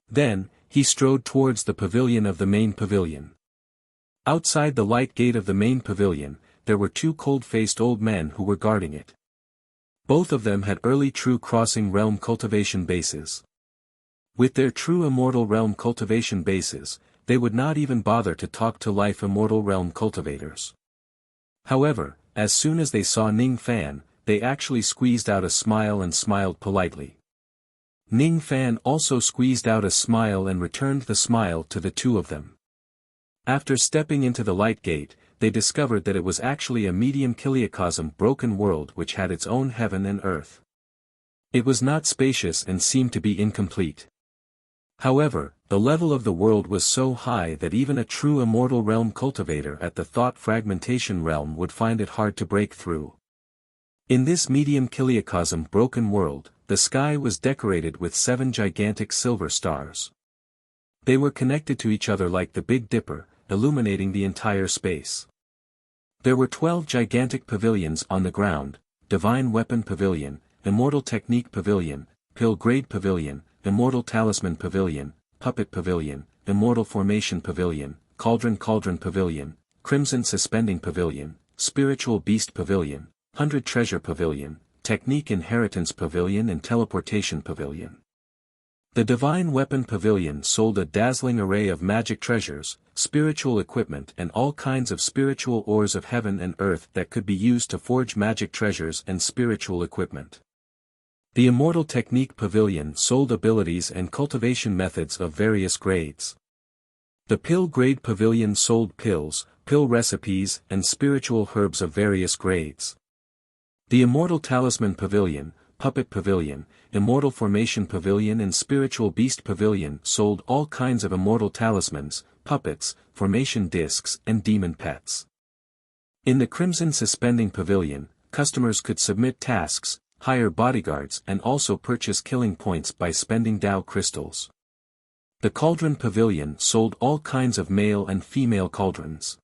Then, he strode towards the pavilion of the main pavilion. Outside the light gate of the main pavilion, there were two cold-faced old men who were guarding it. Both of them had early true crossing realm cultivation bases. With their true immortal realm cultivation bases, they would not even bother to talk to life immortal realm cultivators. However, as soon as they saw Ning Fan, they actually squeezed out a smile and smiled politely. Ning Fan also squeezed out a smile and returned the smile to the two of them. After stepping into the light gate, they discovered that it was actually a medium kiliacosm broken world which had its own heaven and earth. It was not spacious and seemed to be incomplete. However, the level of the world was so high that even a true immortal realm cultivator at the thought fragmentation realm would find it hard to break through. In this medium kiliacosm broken world, the sky was decorated with 7 gigantic silver stars. They were connected to each other like the Big Dipper, illuminating the entire space. There were 12 gigantic pavilions on the ground: Divine Weapon Pavilion, Immortal Technique Pavilion, Pill Grade Pavilion, Immortal Talisman Pavilion, Puppet Pavilion, Immortal Formation Pavilion, Cauldron Pavilion, Crimson Suspending Pavilion, Spiritual Beast Pavilion, 100 Treasure Pavilion, Technique Inheritance Pavilion, and Teleportation Pavilion. The Divine Weapon Pavilion sold a dazzling array of magic treasures, spiritual equipment, and all kinds of spiritual ores of heaven and earth that could be used to forge magic treasures and spiritual equipment. The Immortal Technique Pavilion sold abilities and cultivation methods of various grades. The Pill Grade Pavilion sold pills, pill recipes, and spiritual herbs of various grades. The Immortal Talisman Pavilion, Puppet Pavilion, Immortal Formation Pavilion, and Spiritual Beast Pavilion sold all kinds of immortal talismans, puppets, formation discs, and demon pets. In the Crimson Suspending Pavilion, customers could submit tasks, hire bodyguards, and also purchase killing points by spending Dao crystals. The Cauldron Pavilion sold all kinds of male and female cauldrons.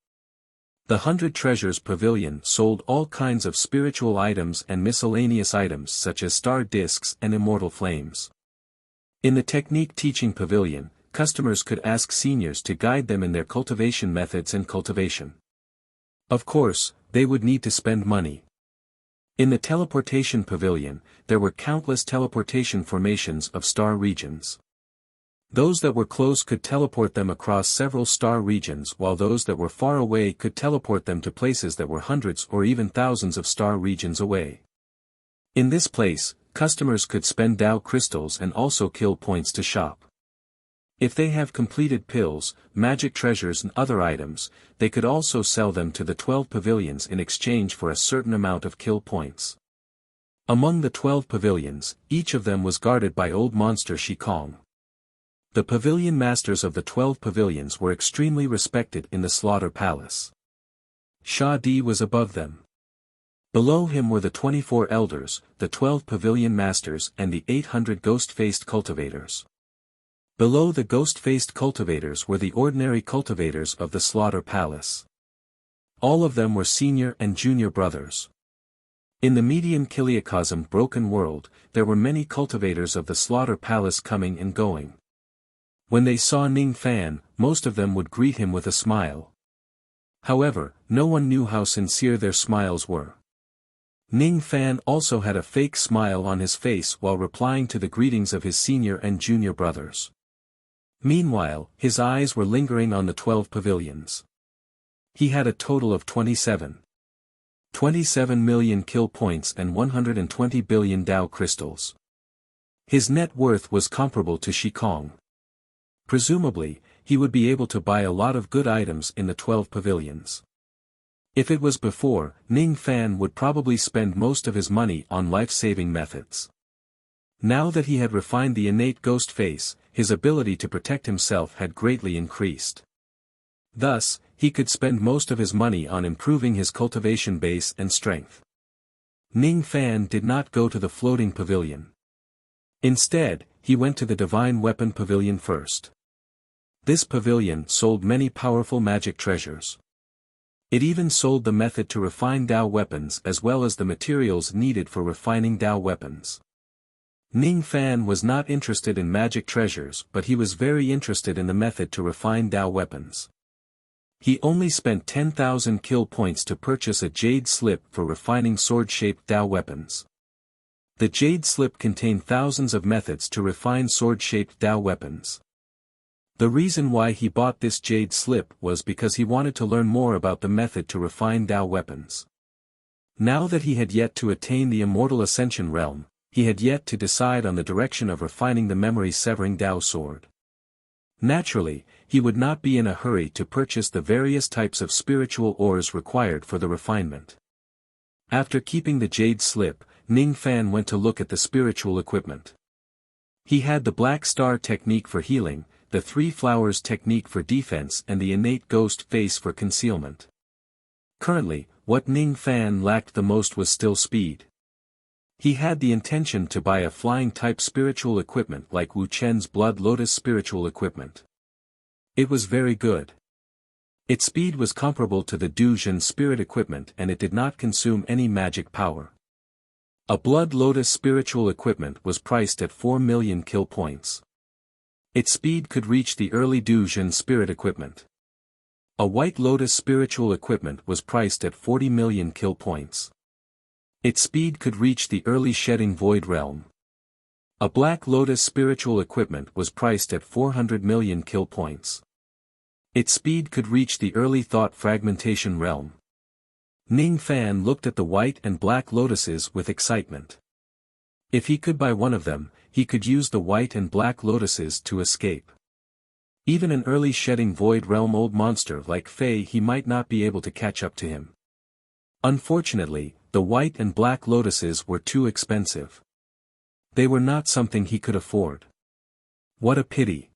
The 100 Treasures Pavilion sold all kinds of spiritual items and miscellaneous items such as star discs and immortal flames. In the Technique Teaching Pavilion, customers could ask seniors to guide them in their cultivation methods and cultivation. Of course, they would need to spend money. In the Teleportation Pavilion, there were countless teleportation formations of star regions. Those that were close could teleport them across several star regions, while those that were far away could teleport them to places that were hundreds or even thousands of star regions away. In this place, customers could spend Dao crystals and also kill points to shop. If they have completed pills, magic treasures and other items, they could also sell them to the 12 pavilions in exchange for a certain amount of kill points. Among the 12 pavilions, each of them was guarded by old monster Shikong. The pavilion masters of the 12 pavilions were extremely respected in the Slaughter Palace. Sha Di was above them. Below him were the 24 elders, the 12 pavilion masters and the 800 ghost-faced cultivators. Below the ghost-faced cultivators were the ordinary cultivators of the Slaughter Palace. All of them were senior and junior brothers. In the median Kiliacosm broken world, there were many cultivators of the Slaughter Palace coming and going. When they saw Ning Fan, most of them would greet him with a smile. However, no one knew how sincere their smiles were. Ning Fan also had a fake smile on his face while replying to the greetings of his senior and junior brothers. Meanwhile, his eyes were lingering on the 12 pavilions. He had a total of 27 million kill points and 120 billion Dao crystals. His net worth was comparable to Shikong. Presumably, he would be able to buy a lot of good items in the 12 pavilions. If it was before, Ning Fan would probably spend most of his money on life-saving methods. Now that he had refined the innate ghost face, his ability to protect himself had greatly increased. Thus, he could spend most of his money on improving his cultivation base and strength. Ning Fan did not go to the floating pavilion. Instead, he went to the Divine Weapon Pavilion first. This pavilion sold many powerful magic treasures. It even sold the method to refine Dao weapons as well as the materials needed for refining Dao weapons. Ning Fan was not interested in magic treasures, but he was very interested in the method to refine Dao weapons. He only spent 10,000 kill points to purchase a jade slip for refining sword-shaped Dao weapons. The jade slip contained thousands of methods to refine sword-shaped Dao weapons. The reason why he bought this jade slip was because he wanted to learn more about the method to refine Dao weapons. Now that he had yet to attain the Immortal Ascension realm, he had yet to decide on the direction of refining the memory-severing Dao sword. Naturally, he would not be in a hurry to purchase the various types of spiritual ores required for the refinement. After keeping the jade slip, Ning Fan went to look at the spiritual equipment. He had the Black Star technique for healing, the Three Flowers technique for defense and the innate ghost face for concealment. Currently, what Ning Fan lacked the most was still speed. He had the intention to buy a flying-type spiritual equipment like Wu Chen's Blood Lotus spiritual equipment. It was very good. Its speed was comparable to the Du Zhen spirit equipment and it did not consume any magic power. A Blood Lotus spiritual equipment was priced at 4 million kill points. Its speed could reach the early Du Zhen spirit equipment. A White Lotus spiritual equipment was priced at 40 million kill points. Its speed could reach the early Shedding Void realm. A Black Lotus spiritual equipment was priced at 400 million kill points. Its speed could reach the early Thought Fragmentation realm. Ning Fan looked at the White and Black Lotuses with excitement. If he could buy one of them, he could use the White and Black Lotuses to escape. Even an early Shedding Void realm old monster like Fei he might not be able to catch up to him. Unfortunately, the White and Black Lotuses were too expensive. They were not something he could afford. What a pity.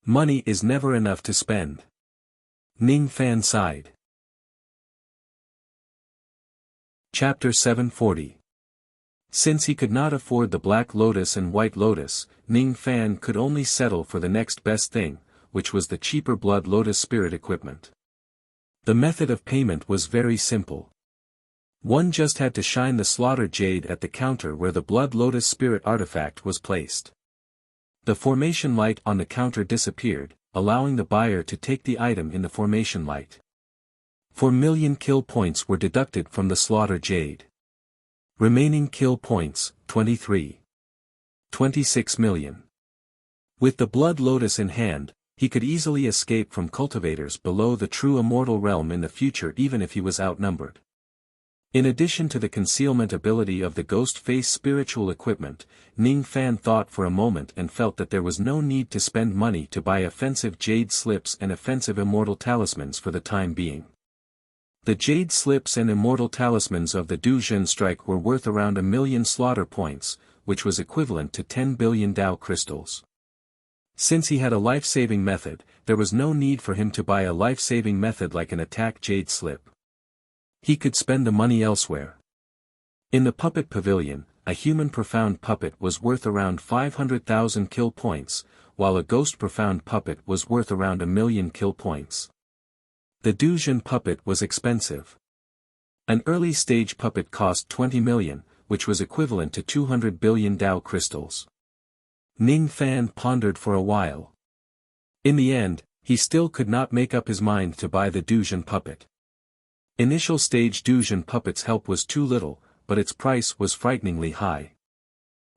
Money is never enough to spend. Ning Fan sighed. Chapter 740. Since he could not afford the Black Lotus and White Lotus, Ning Fan could only settle for the next best thing, which was the cheaper Blood Lotus spirit equipment. The method of payment was very simple. One just had to shine the Slaughter Jade at the counter where the Blood Lotus spirit artifact was placed. The formation light on the counter disappeared, allowing the buyer to take the item in the formation light. 4 million kill points were deducted from the Slaughter Jade. Remaining kill points, 26 million. With the blood lotus in hand, he could easily escape from cultivators below the true immortal realm in the future even if he was outnumbered. In addition to the concealment ability of the ghost face spiritual equipment, Ning Fan thought for a moment and felt that there was no need to spend money to buy offensive jade slips and offensive immortal talismans for the time being. The jade slips and immortal talismans of the Duzhen strike were worth around 1 million slaughter points, which was equivalent to 10 billion Dao crystals. Since he had a life-saving method, there was no need for him to buy a life-saving method like an attack jade slip. He could spend the money elsewhere. In the puppet pavilion, a human profound puppet was worth around 500,000 kill points, while a ghost profound puppet was worth around 1 million kill points. The Duzhen puppet was expensive. An early-stage puppet cost 20 million, which was equivalent to 200 billion Dao crystals. Ning Fan pondered for a while. In the end, he still could not make up his mind to buy the Duzhen puppet. Initial stage Duzhen puppet's help was too little, but its price was frighteningly high.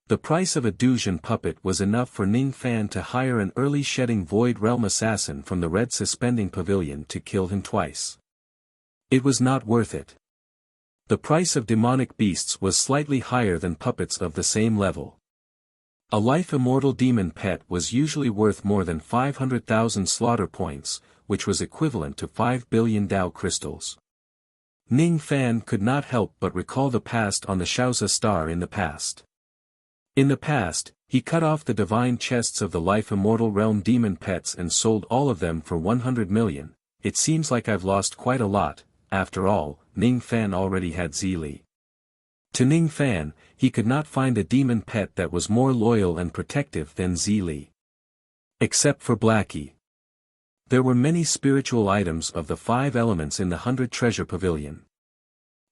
The price of a Duzhen puppet was enough for Ning Fan to hire an early shedding Void Realm assassin from the Red Suspending Pavilion to kill him twice. It was not worth it. The price of demonic beasts was slightly higher than puppets of the same level. A life immortal demon pet was usually worth more than 500,000 slaughter points, which was equivalent to 5 billion Dao crystals. Ning Fan could not help but recall the past on the Shaozi star in the past. In the past, he cut off the divine chests of the life immortal realm demon pets and sold all of them for 100 million. It seems like I've lost quite a lot. After all, Ning Fan already had Zili. To Ning Fan, he could not find a demon pet that was more loyal and protective than Zili. Except for Blackie. There were many spiritual items of the 5 elements in the 100 Treasure Pavilion.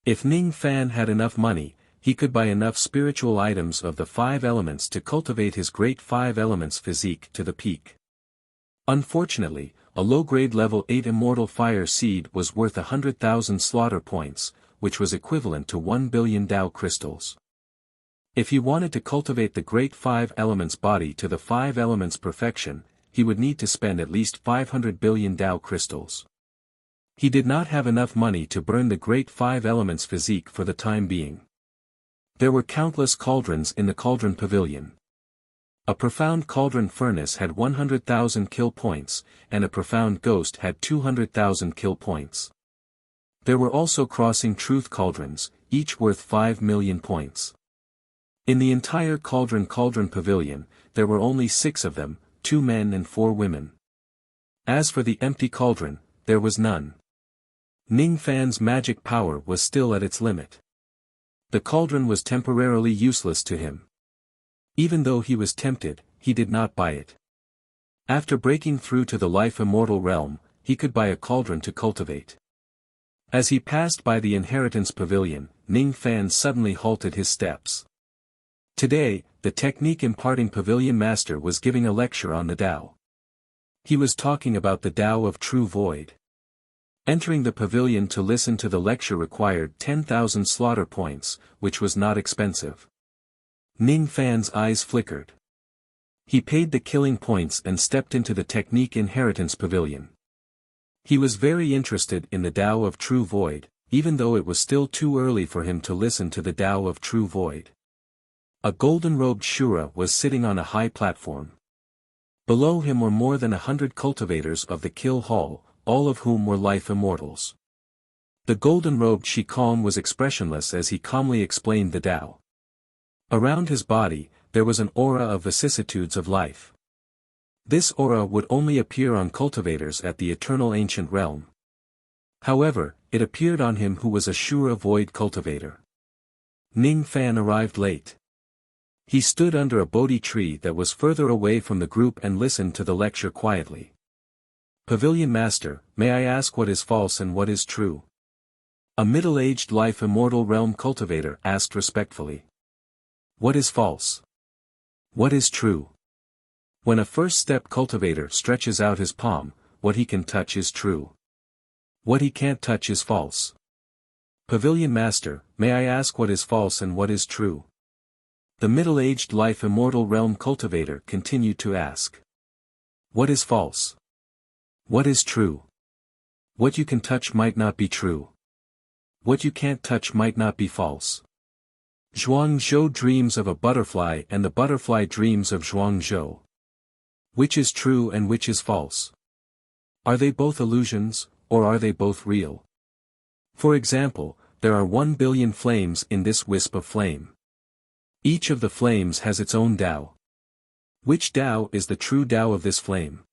If Ning Fan had enough money, he could buy enough spiritual items of the 5 elements to cultivate his great 5 elements physique to the peak. Unfortunately, a low-grade level 8 immortal fire seed was worth 100,000 slaughter points, which was equivalent to 1 billion Dao crystals. If he wanted to cultivate the great 5 elements body to the 5 elements perfection, he would need to spend at least 500 billion Dao crystals. He did not have enough money to burn the great 5 elements physique for the time being. There were countless cauldrons in the cauldron pavilion. A profound cauldron furnace had 100,000 kill points, and a profound ghost had 200,000 kill points. There were also crossing truth cauldrons, each worth 5 million points. In the entire cauldron pavilion, there were only 6 of them, 2 men and 4 women. As for the empty cauldron, there was none. Ning Fan's magic power was still at its limit. The cauldron was temporarily useless to him. Even though he was tempted, he did not buy it. After breaking through to the life immortal realm, he could buy a cauldron to cultivate. As he passed by the inheritance pavilion, Ning Fan suddenly halted his steps. Today, the technique imparting pavilion master was giving a lecture on the Tao. He was talking about the Tao of true void. Entering the pavilion to listen to the lecture required 10,000 slaughter points, which was not expensive. Ning Fan's eyes flickered. He paid the killing points and stepped into the technique inheritance pavilion. He was very interested in the Tao of true void, even though it was still too early for him to listen to the Tao of true void. A golden-robed Shura was sitting on a high platform. Below him were more than 100 cultivators of the Kill Hall, all of whom were life immortals. The golden-robed Shikong was expressionless as he calmly explained the Tao. Around his body, there was an aura of vicissitudes of life. This aura would only appear on cultivators at the eternal ancient realm. However, it appeared on him who was a Shura void cultivator. Ning Fan arrived late. He stood under a Bodhi tree that was further away from the group and listened to the lecture quietly. Pavilion Master, may I ask what is false and what is true? A middle-aged life immortal realm cultivator asked respectfully. What is false? What is true? When a first-step cultivator stretches out his palm, what he can touch is true. What he can't touch is false. Pavilion Master, may I ask what is false and what is true? The middle-aged life immortal realm cultivator continued to ask. What is false? What is true? What you can touch might not be true. What you can't touch might not be false. Zhuangzhou dreams of a butterfly and the butterfly dreams of Zhuangzhou. Which is true and which is false? Are they both illusions, or are they both real? For example, there are 1 billion flames in this wisp of flame. Each of the flames has its own Tao. Which Tao is the true Tao of this flame?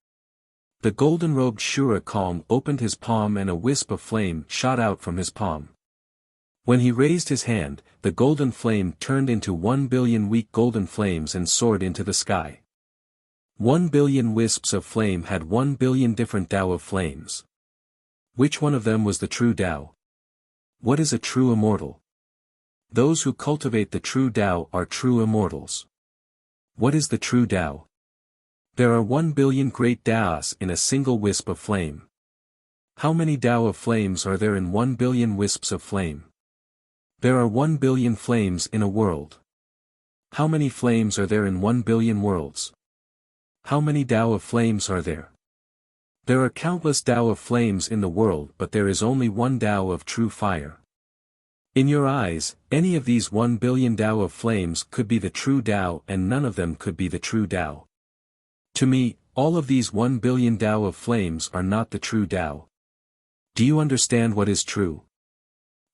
The golden-robed Shura Kong opened his palm and a wisp of flame shot out from his palm. When he raised his hand, the golden flame turned into 1 billion weak golden flames and soared into the sky. 1 billion wisps of flame had 1 billion different Tao of flames. Which one of them was the true Tao? What is a true immortal? Those who cultivate the true Tao are true immortals. What is the true Tao? There are 1 billion great Taos in a single wisp of flame. How many Tao of flames are there in 1 billion wisps of flame? There are 1 billion flames in a world. How many flames are there in 1 billion worlds? How many Tao of flames are there? There are countless Tao of flames in the world, but there is only one Tao of true fire. In your eyes, any of these 1 billion Tao of flames could be the true Tao and none of them could be the true Tao. To me, all of these 1 billion Tao of flames are not the true Tao. Do you understand what is true?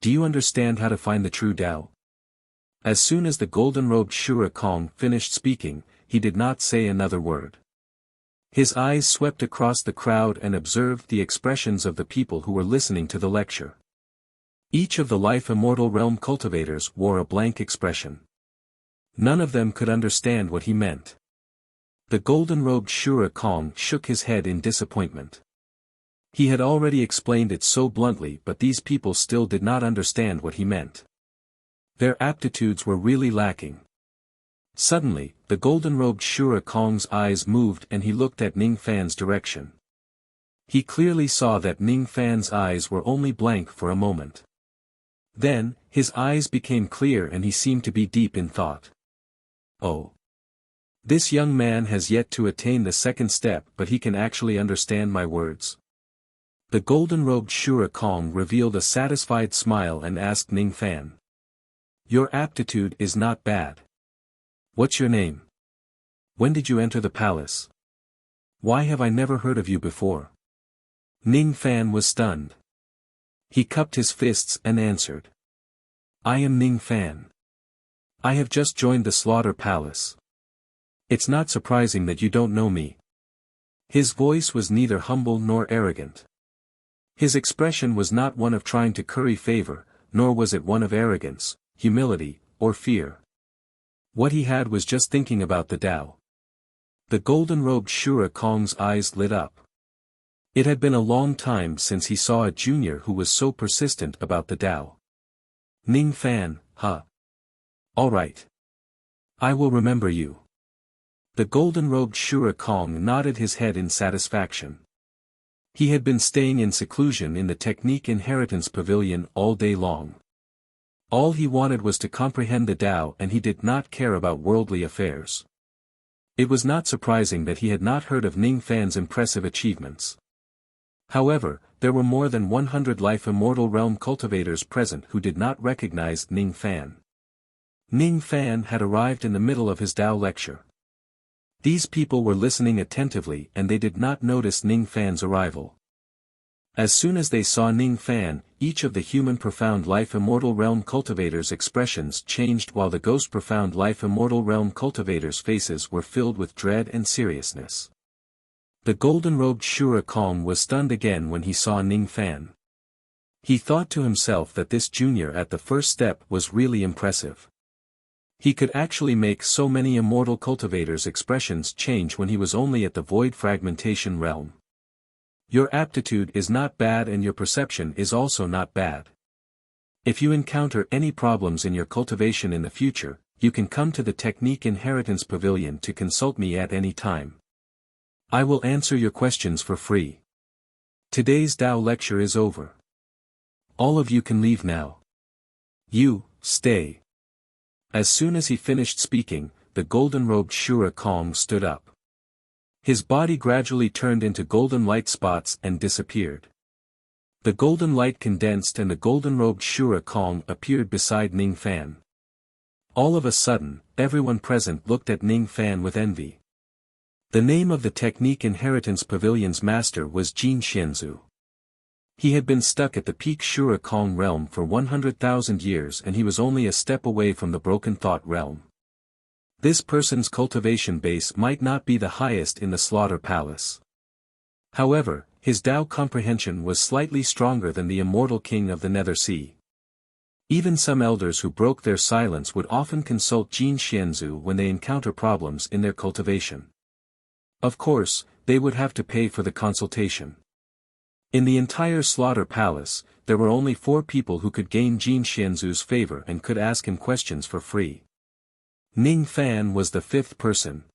Do you understand how to find the true Tao? As soon as the golden-robed Shura Kong finished speaking, he did not say another word. His eyes swept across the crowd and observed the expressions of the people who were listening to the lecture. Each of the life immortal realm cultivators wore a blank expression. None of them could understand what he meant. The golden-robed Shura Kong shook his head in disappointment. He had already explained it so bluntly, but these people still did not understand what he meant. Their aptitudes were really lacking. Suddenly, the golden-robed Shura Kong's eyes moved and he looked at Ning Fan's direction. He clearly saw that Ning Fan's eyes were only blank for a moment. Then, his eyes became clear and he seemed to be deep in thought. Oh! This young man has yet to attain the second step, but he can actually understand my words. The golden-robed Shura Kong revealed a satisfied smile and asked Ning Fan. Your aptitude is not bad. What's your name? When did you enter the palace? Why have I never heard of you before? Ning Fan was stunned. He cupped his fists and answered. I am Ning Fan. I have just joined the Slaughter Palace. It's not surprising that you don't know me. His voice was neither humble nor arrogant. His expression was not one of trying to curry favor, nor was it one of arrogance, humility, or fear. What he had was just thinking about the Tao. The golden-robed Shura Kong's eyes lit up. It had been a long time since he saw a junior who was so persistent about the Tao. Ning Fan, huh? All right. I will remember you. The golden-robed Shura Kong nodded his head in satisfaction. He had been staying in seclusion in the Technique Inheritance Pavilion all day long. All he wanted was to comprehend the Tao and he did not care about worldly affairs. It was not surprising that he had not heard of Ning Fan's impressive achievements. However, there were more than 100 life immortal realm cultivators present who did not recognize Ning Fan. Ning Fan had arrived in the middle of his Tao lecture. These people were listening attentively and they did not notice Ning Fan's arrival. As soon as they saw Ning Fan, each of the human profound life immortal realm cultivators' expressions changed while the ghost profound life immortal realm cultivators' faces were filled with dread and seriousness. The golden-robed Shura Kong was stunned again when he saw Ning Fan. He thought to himself that this junior at the first step was really impressive. He could actually make so many immortal cultivators' expressions change when he was only at the void fragmentation realm. Your aptitude is not bad and your perception is also not bad. If you encounter any problems in your cultivation in the future, you can come to the Technique Inheritance Pavilion to consult me at any time. I will answer your questions for free. Today's Tao lecture is over. All of you can leave now. You, stay. As soon as he finished speaking, the golden-robed Shura Kong stood up. His body gradually turned into golden light spots and disappeared. The golden light condensed and the golden-robed Shura Kong appeared beside Ning Fan. All of a sudden, everyone present looked at Ning Fan with envy. The name of the Technique Inheritance Pavilion's master was Jin Xianzu. He had been stuck at the peak Shura Kong realm for 100,000 years and he was only a step away from the Broken Thought realm. This person's cultivation base might not be the highest in the Slaughter Palace. However, his Tao comprehension was slightly stronger than the immortal king of the Nether Sea. Even some elders who broke their silence would often consult Jin Xianzu when they encounter problems in their cultivation. Of course, they would have to pay for the consultation. In the entire Slaughter Palace, there were only 4 people who could gain Jin Xianzu's favor and could ask him questions for free. Ning Fan was the 5th person.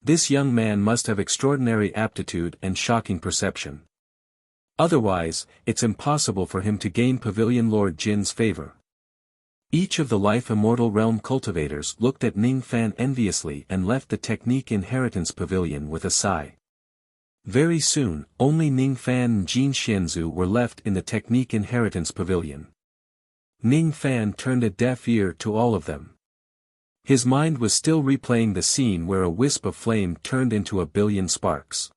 This young man must have extraordinary aptitude and shocking perception. Otherwise, it's impossible for him to gain Pavilion Lord Jin's favor. Each of the Life Immortal Realm cultivators looked at Ning Fan enviously and left the Technique Inheritance Pavilion with a sigh. Very soon, only Ning Fan and Jin Xianzu were left in the Technique Inheritance Pavilion. Ning Fan turned a deaf ear to all of them. His mind was still replaying the scene where a wisp of flame turned into a billion sparks.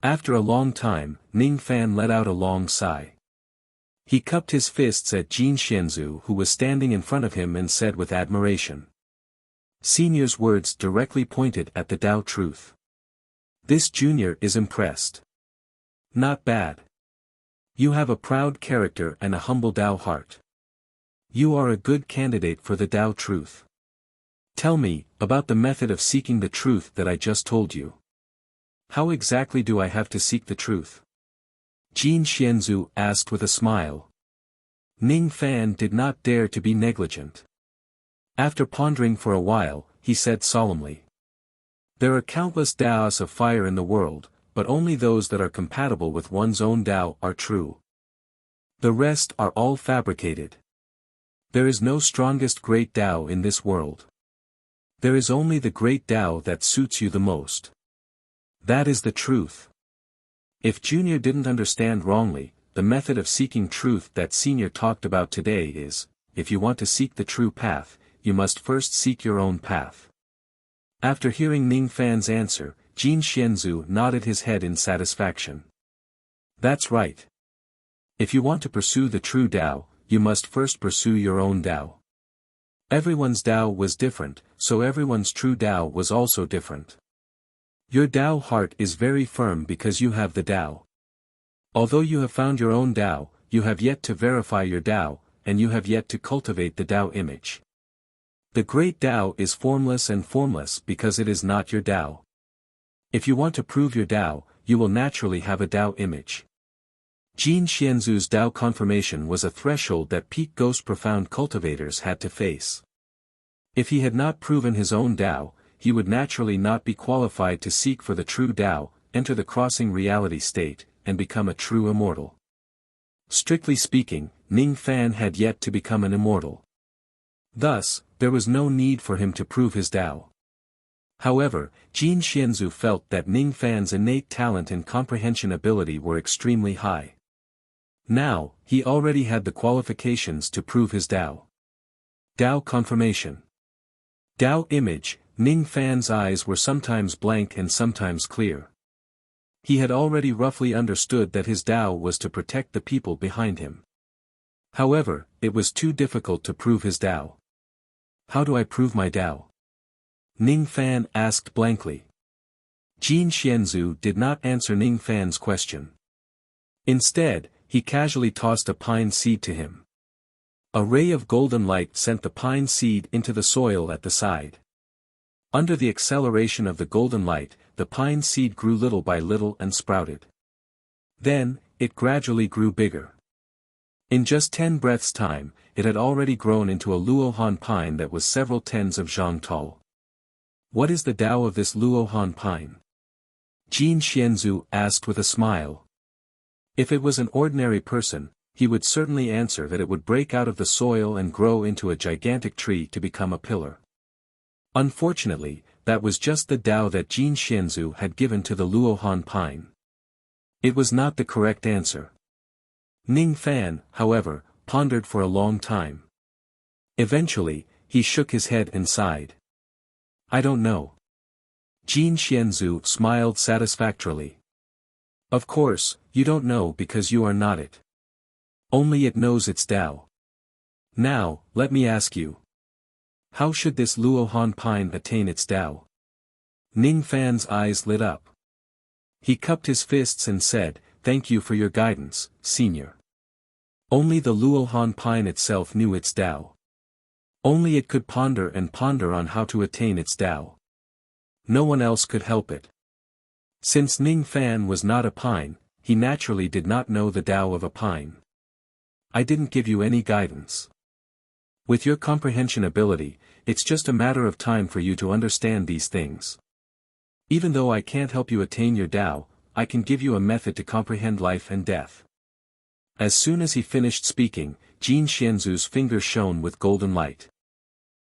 After a long time, Ning Fan let out a long sigh. He cupped his fists at Jin Xianzu who was standing in front of him and said with admiration. Senior's words directly pointed at the Tao truth. This junior is impressed. Not bad. You have a proud character and a humble Tao heart. You are a good candidate for the Tao truth. Tell me, about the method of seeking the truth that I just told you. How exactly do I have to seek the truth? Jin Xianzu asked with a smile. Ning Fan did not dare to be negligent. After pondering for a while, he said solemnly. There are countless Taos of fire in the world, but only those that are compatible with one's own Tao are true. The rest are all fabricated. There is no strongest great Tao in this world. There is only the great Tao that suits you the most. That is the truth. If Junior didn't understand wrongly, the method of seeking truth that Senior talked about today is, if you want to seek the true path, you must first seek your own path. After hearing Ning Fan's answer, Jin Xianzu nodded his head in satisfaction. That's right. If you want to pursue the true Tao, you must first pursue your own Tao. Everyone's Tao was different, so everyone's true Tao was also different. Your Tao heart is very firm because you have the Tao. Although you have found your own Tao, you have yet to verify your Tao, and you have yet to cultivate the Tao image. The great Tao is formless and formless because it is not your Tao. If you want to prove your Tao, you will naturally have a Tao image. Jin Xianzu's Tao confirmation was a threshold that peak ghost profound cultivators had to face. If he had not proven his own Tao, he would naturally not be qualified to seek for the true Tao, enter the crossing reality state, and become a true immortal. Strictly speaking, Ning Fan had yet to become an immortal. Thus, there was no need for him to prove his Tao. However, Jin Xianzu felt that Ning Fan's innate talent and comprehension ability were extremely high. Now, he already had the qualifications to prove his Tao. Tao confirmation. Tao image. Ning Fan's eyes were sometimes blank and sometimes clear. He had already roughly understood that his Tao was to protect the people behind him. However, it was too difficult to prove his Tao. How do I prove my Tao? Ning Fan asked blankly. Jin Xianzu did not answer Ning Fan's question. Instead, he casually tossed a pine seed to him. A ray of golden light sent the pine seed into the soil at the side. Under the acceleration of the golden light, the pine seed grew little by little and sprouted. Then, it gradually grew bigger. In just 10 breaths' time, it had already grown into a Luohan pine that was several tens of zhang tall. What is the Tao of this Luohan pine? Jin Xianzu asked with a smile. If it was an ordinary person, he would certainly answer that it would break out of the soil and grow into a gigantic tree to become a pillar. Unfortunately, that was just the Tao that Jin Xianzu had given to the Luohan pine. It was not the correct answer. Ning Fan, however, pondered for a long time. Eventually, he shook his head and sighed. I don't know. Jin Xianzu smiled satisfactorily. Of course, you don't know because you are not it. Only it knows its Tao. Now, let me ask you. How should this Luohan pine attain its Tao? Ning Fan's eyes lit up. He cupped his fists and said, Thank you for your guidance, Senior. Only the Luohan pine itself knew its Tao. Only it could ponder and ponder on how to attain its Tao. No one else could help it. Since Ning Fan was not a pine, he naturally did not know the Tao of a pine. I didn't give you any guidance. With your comprehension ability, it's just a matter of time for you to understand these things. Even though I can't help you attain your Tao, I can give you a method to comprehend life and death. As soon as he finished speaking, Jin Xianzu's finger shone with golden light.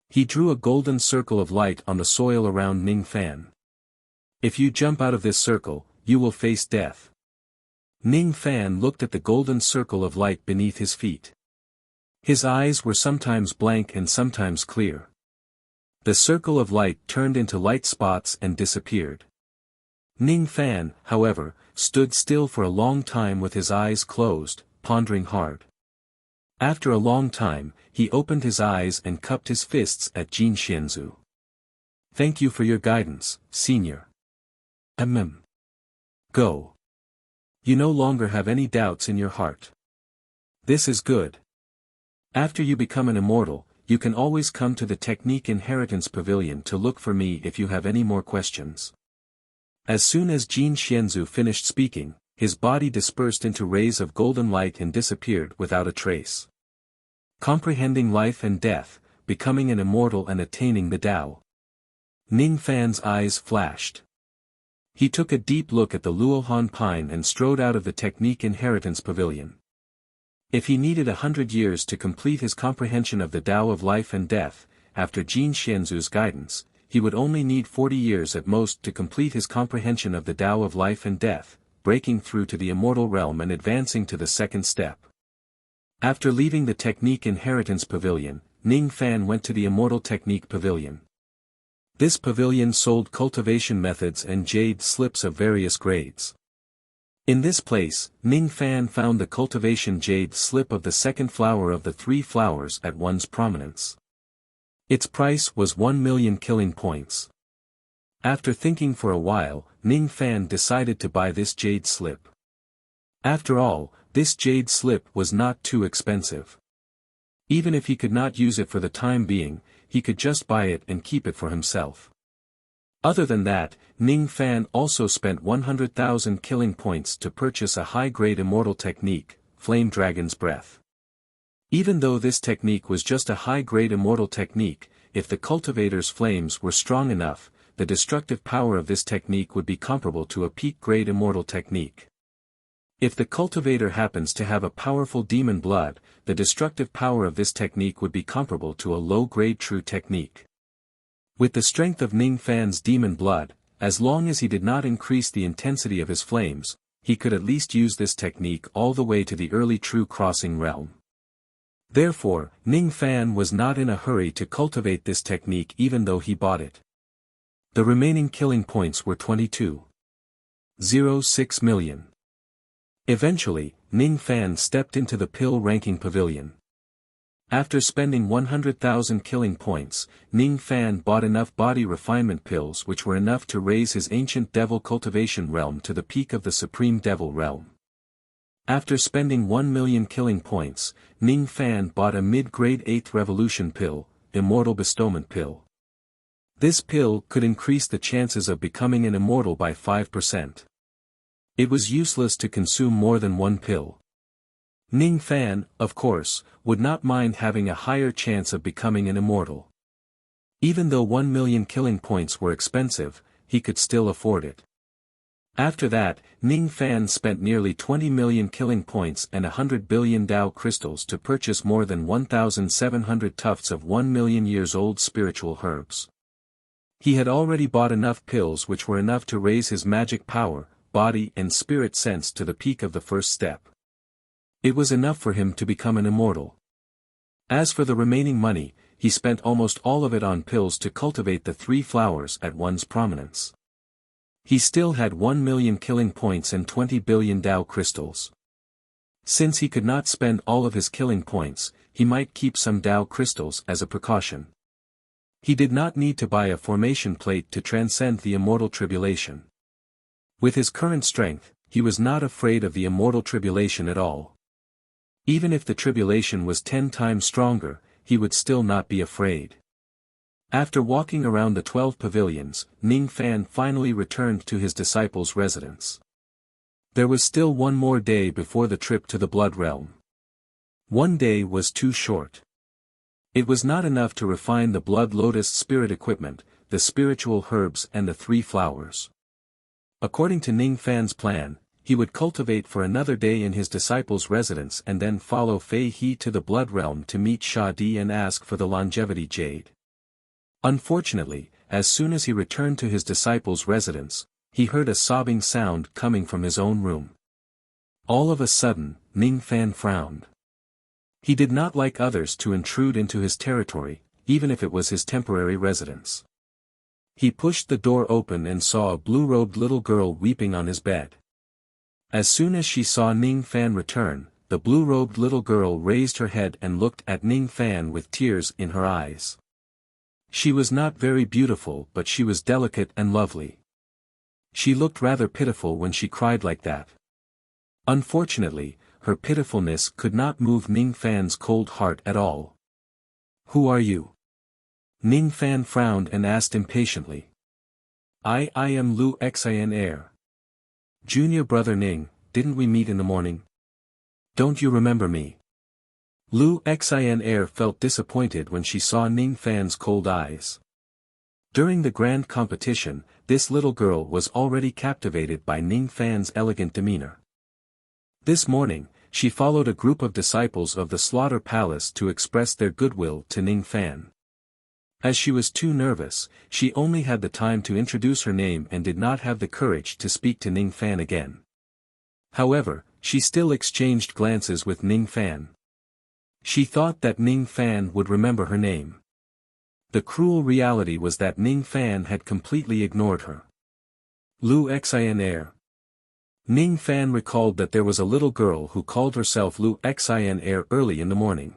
He drew a golden circle of light on the soil around Ning Fan. If you jump out of this circle, you will face death. Ning Fan looked at the golden circle of light beneath his feet. His eyes were sometimes blank and sometimes clear. The circle of light turned into light spots and disappeared. Ning Fan, however, stood still for a long time with his eyes closed, pondering hard. After a long time, he opened his eyes and cupped his fists at Jin Xianzu. Thank you for your guidance, Senior. Go. You no longer have any doubts in your heart. This is good. After you become an immortal, you can always come to the Technique Inheritance Pavilion to look for me if you have any more questions. As soon as Jin Xianzu finished speaking, his body dispersed into rays of golden light and disappeared without a trace. Comprehending life and death, becoming an immortal and attaining the Tao. Ning Fan's eyes flashed. He took a deep look at the Luohan pine and strode out of the Technique Inheritance Pavilion. If he needed 100 years to complete his comprehension of the Tao of life and death, after Jin Xianzu's guidance, he would only need 40 years at most to complete his comprehension of the Tao of life and death, breaking through to the immortal realm and advancing to the second step. After leaving the Technique Inheritance Pavilion, Ning Fan went to the Immortal Technique Pavilion. This pavilion sold cultivation methods and jade slips of various grades. In this place, Ning Fan found the cultivation jade slip of the second flower of the 3 flowers at one's prominence. Its price was 1 million killing points. After thinking for a while, Ning Fan decided to buy this jade slip. After all, this jade slip was not too expensive. Even if he could not use it for the time being, he could just buy it and keep it for himself. Other than that, Ning Fan also spent 100,000 killing points to purchase a high-grade immortal technique, Flame Dragon's Breath. Even though this technique was just a high-grade immortal technique, if the cultivator's flames were strong enough, the destructive power of this technique would be comparable to a peak-grade immortal technique. If the cultivator happens to have a powerful demon blood, the destructive power of this technique would be comparable to a low-grade true technique. With the strength of Ning Fan's demon blood, as long as he did not increase the intensity of his flames, he could at least use this technique all the way to the early true crossing realm. Therefore, Ning Fan was not in a hurry to cultivate this technique even though he bought it. The remaining killing points were 22.06 million. Eventually, Ning Fan stepped into the pill ranking pavilion. After spending 100,000 killing points, Ning Fan bought enough body refinement pills which were enough to raise his ancient devil cultivation realm to the peak of the supreme devil realm. After spending 1 million killing points, Ning Fan bought a mid-grade 8th revolution pill, Immortal Bestowment Pill. This pill could increase the chances of becoming an immortal by 5%. It was useless to consume more than one pill. Ning Fan, of course, would not mind having a higher chance of becoming an immortal. Even though 1 million killing points were expensive, he could still afford it. After that, Ning Fan spent nearly 20 million killing points and 100 billion Tao crystals to purchase more than 1,700 tufts of 1 million years old spiritual herbs. He had already bought enough pills which were enough to raise his magic power, body and spirit sense to the peak of the first step. It was enough for him to become an immortal. As for the remaining money, he spent almost all of it on pills to cultivate the 3 flowers at one's prominence. He still had 1 million killing points and 20 billion Tao crystals. Since he could not spend all of his killing points, he might keep some Tao crystals as a precaution. He did not need to buy a formation plate to transcend the immortal tribulation. With his current strength, he was not afraid of the immortal tribulation at all. Even if the tribulation was 10 times stronger, he would still not be afraid. After walking around the 12 pavilions, Ning Fan finally returned to his disciple's residence. There was still one more day before the trip to the Blood Realm. One day was too short. It was not enough to refine the Blood Lotus spirit equipment, the spiritual herbs and the 3 flowers. According to Ning Fan's plan, he would cultivate for another day in his disciple's residence and then follow Fei He to the Blood Realm to meet Sha Di and ask for the longevity jade. Unfortunately, as soon as he returned to his disciple's residence, he heard a sobbing sound coming from his own room. All of a sudden, Ning Fan frowned. He did not like others to intrude into his territory, even if it was his temporary residence. He pushed the door open and saw a blue-robed little girl weeping on his bed. As soon as she saw Ning Fan return, the blue-robed little girl raised her head and looked at Ning Fan with tears in her eyes. She was not very beautiful, but she was delicate and lovely. She looked rather pitiful when she cried like that. Unfortunately, her pitifulness could not move Ning Fan's cold heart at all. "Who are you?" Ning Fan frowned and asked impatiently. I am Lu Xin Air. Junior brother Ning, didn't we meet in the morning? Don't you remember me? Lu Xin Air felt disappointed when she saw Ning Fan's cold eyes. During the grand competition, this little girl was already captivated by Ning Fan's elegant demeanor. This morning, she followed a group of disciples of the Slaughter Palace to express their goodwill to Ning Fan. As she was too nervous, she only had the time to introduce her name and did not have the courage to speak to Ning Fan again. However, she still exchanged glances with Ning Fan. She thought that Ning Fan would remember her name. The cruel reality was that Ning Fan had completely ignored her. Lu Xin Air. Ning Fan recalled that there was a little girl who called herself Lu Xin Air early in the morning.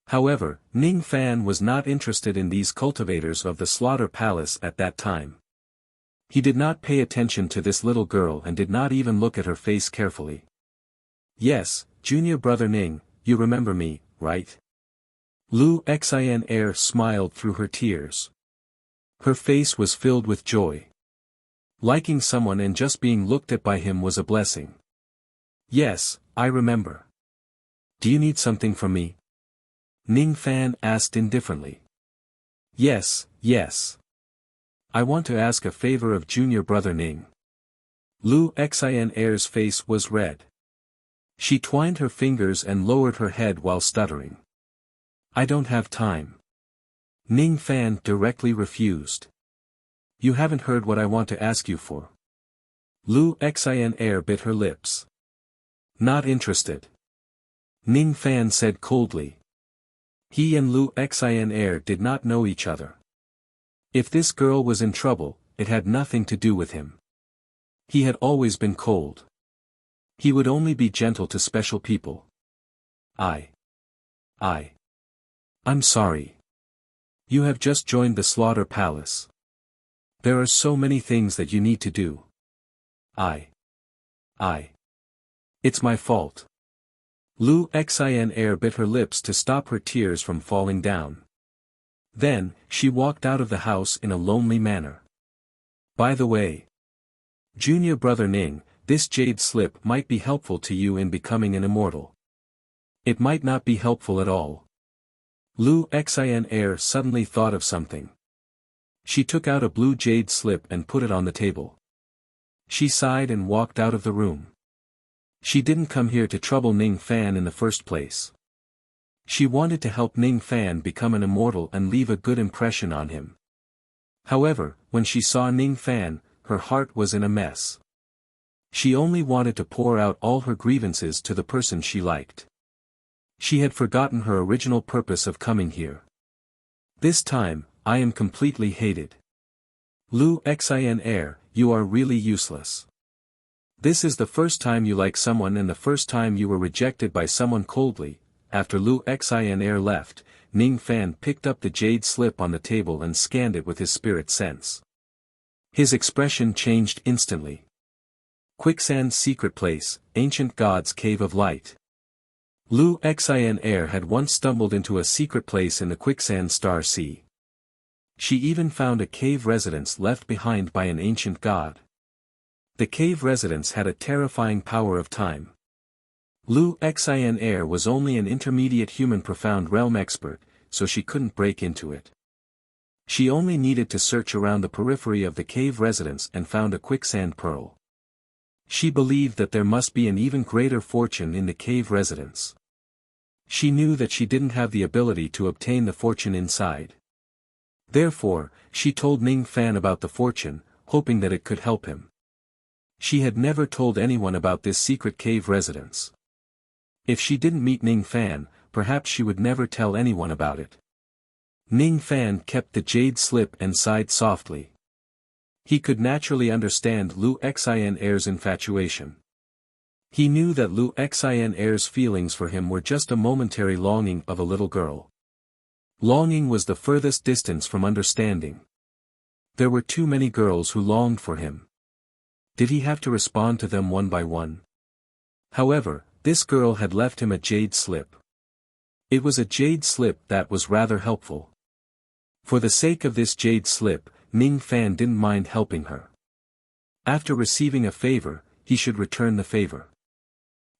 However, Ning Fan was not interested in these cultivators of the Slaughter Palace at that time. He did not pay attention to this little girl and did not even look at her face carefully. Yes, junior brother Ning, you remember me, right? Lu Xin Air smiled through her tears. Her face was filled with joy. Liking someone and just being looked at by him was a blessing. Yes, I remember. Do you need something from me? Ning Fan asked indifferently. Yes. I want to ask a favor of junior brother Ning. Lu Xin Air's face was red. She twined her fingers and lowered her head while stuttering. I don't have time. Ning Fan directly refused. You haven't heard what I want to ask you for. Lu Xin Air bit her lips. Not interested. Ning Fan said coldly. He and Lu Xin Air did not know each other. If this girl was in trouble, it had nothing to do with him. He had always been cold. He would only be gentle to special people. I'm sorry. You have just joined the Slaughter Palace. There are so many things that you need to do. It's my fault. Lu Xin Air bit her lips to stop her tears from falling down. Then, she walked out of the house in a lonely manner. By the way, junior brother Ning, this jade slip might be helpful to you in becoming an immortal. It might not be helpful at all. Lu Xin Air suddenly thought of something. She took out a blue jade slip and put it on the table. She sighed and walked out of the room. She didn't come here to trouble Ning Fan in the first place. She wanted to help Ning Fan become an immortal and leave a good impression on him. However, when she saw Ning Fan, her heart was in a mess. She only wanted to pour out all her grievances to the person she liked. She had forgotten her original purpose of coming here. This time, I am completely hated. Lu Xin Er, you are really useless. This is the first time you like someone and the first time you were rejected by someone coldly. After Lu Xin Er left, Ning Fan picked up the jade slip on the table and scanned it with his spirit sense. His expression changed instantly. Quicksand's secret place, ancient god's cave of light. Lu Xin Er had once stumbled into a secret place in the quicksand star sea. She even found a cave residence left behind by an ancient god. The cave residence had a terrifying power of time. Lu Xin Er was only an intermediate human profound realm expert, so she couldn't break into it. She only needed to search around the periphery of the cave residence and found a quicksand pearl. She believed that there must be an even greater fortune in the cave residence. She knew that she didn't have the ability to obtain the fortune inside. Therefore, she told Ning Fan about the fortune, hoping that it could help him. She had never told anyone about this secret cave residence. If she didn't meet Ning Fan, perhaps she would never tell anyone about it. Ning Fan kept the jade slip and sighed softly. He could naturally understand Lu Xin Er's infatuation. He knew that Lu Xin Er's feelings for him were just a momentary longing of a little girl. Longing was the furthest distance from understanding. There were too many girls who longed for him. Did he have to respond to them one by one? However, this girl had left him a jade slip. It was a jade slip that was rather helpful. For the sake of this jade slip, Ning Fan didn't mind helping her. After receiving a favor, he should return the favor.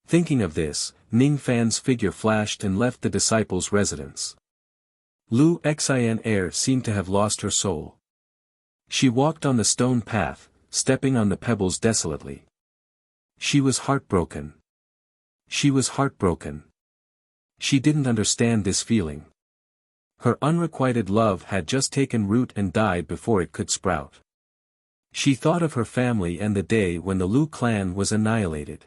Thinking of this, Ning Fan's figure flashed and left the disciples' residence. Lu Xin Er seemed to have lost her soul. She walked on the stone path, stepping on the pebbles desolately. She was heartbroken. She was heartbroken. She didn't understand this feeling. Her unrequited love had just taken root and died before it could sprout. She thought of her family and the day when the Lu clan was annihilated.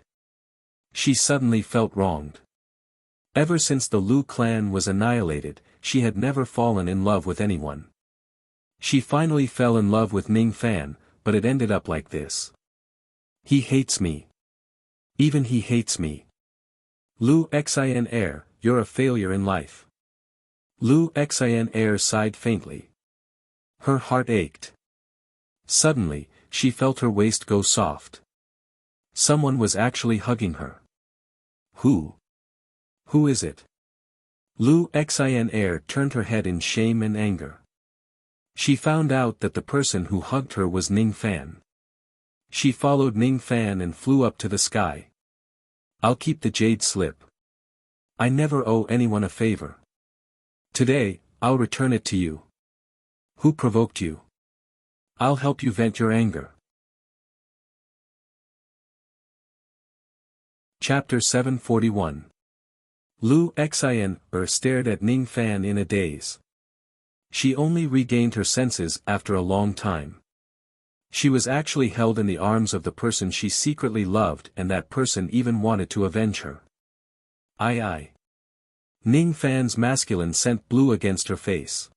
She suddenly felt wronged. Ever since the Lu clan was annihilated, she had never fallen in love with anyone. She finally fell in love with Ning Fan, but it ended up like this. He hates me. Even he hates me. Lu Xin Er, you're a failure in life. Lu Xin Er sighed faintly. Her heart ached. Suddenly, she felt her waist go soft. Someone was actually hugging her. Who? Who is it? Lu Xin Er turned her head in shame and anger. She found out that the person who hugged her was Ning Fan. She followed Ning Fan and flew up to the sky. I'll keep the jade slip. I never owe anyone a favor. Today, I'll return it to you. Who provoked you? I'll help you vent your anger. Chapter 741. Lu Xin Er stared at Ning Fan in a daze. She only regained her senses after a long time. She was actually held in the arms of the person she secretly loved, and that person even wanted to avenge her. Aye. Ning Fan's masculine scent blew against her face.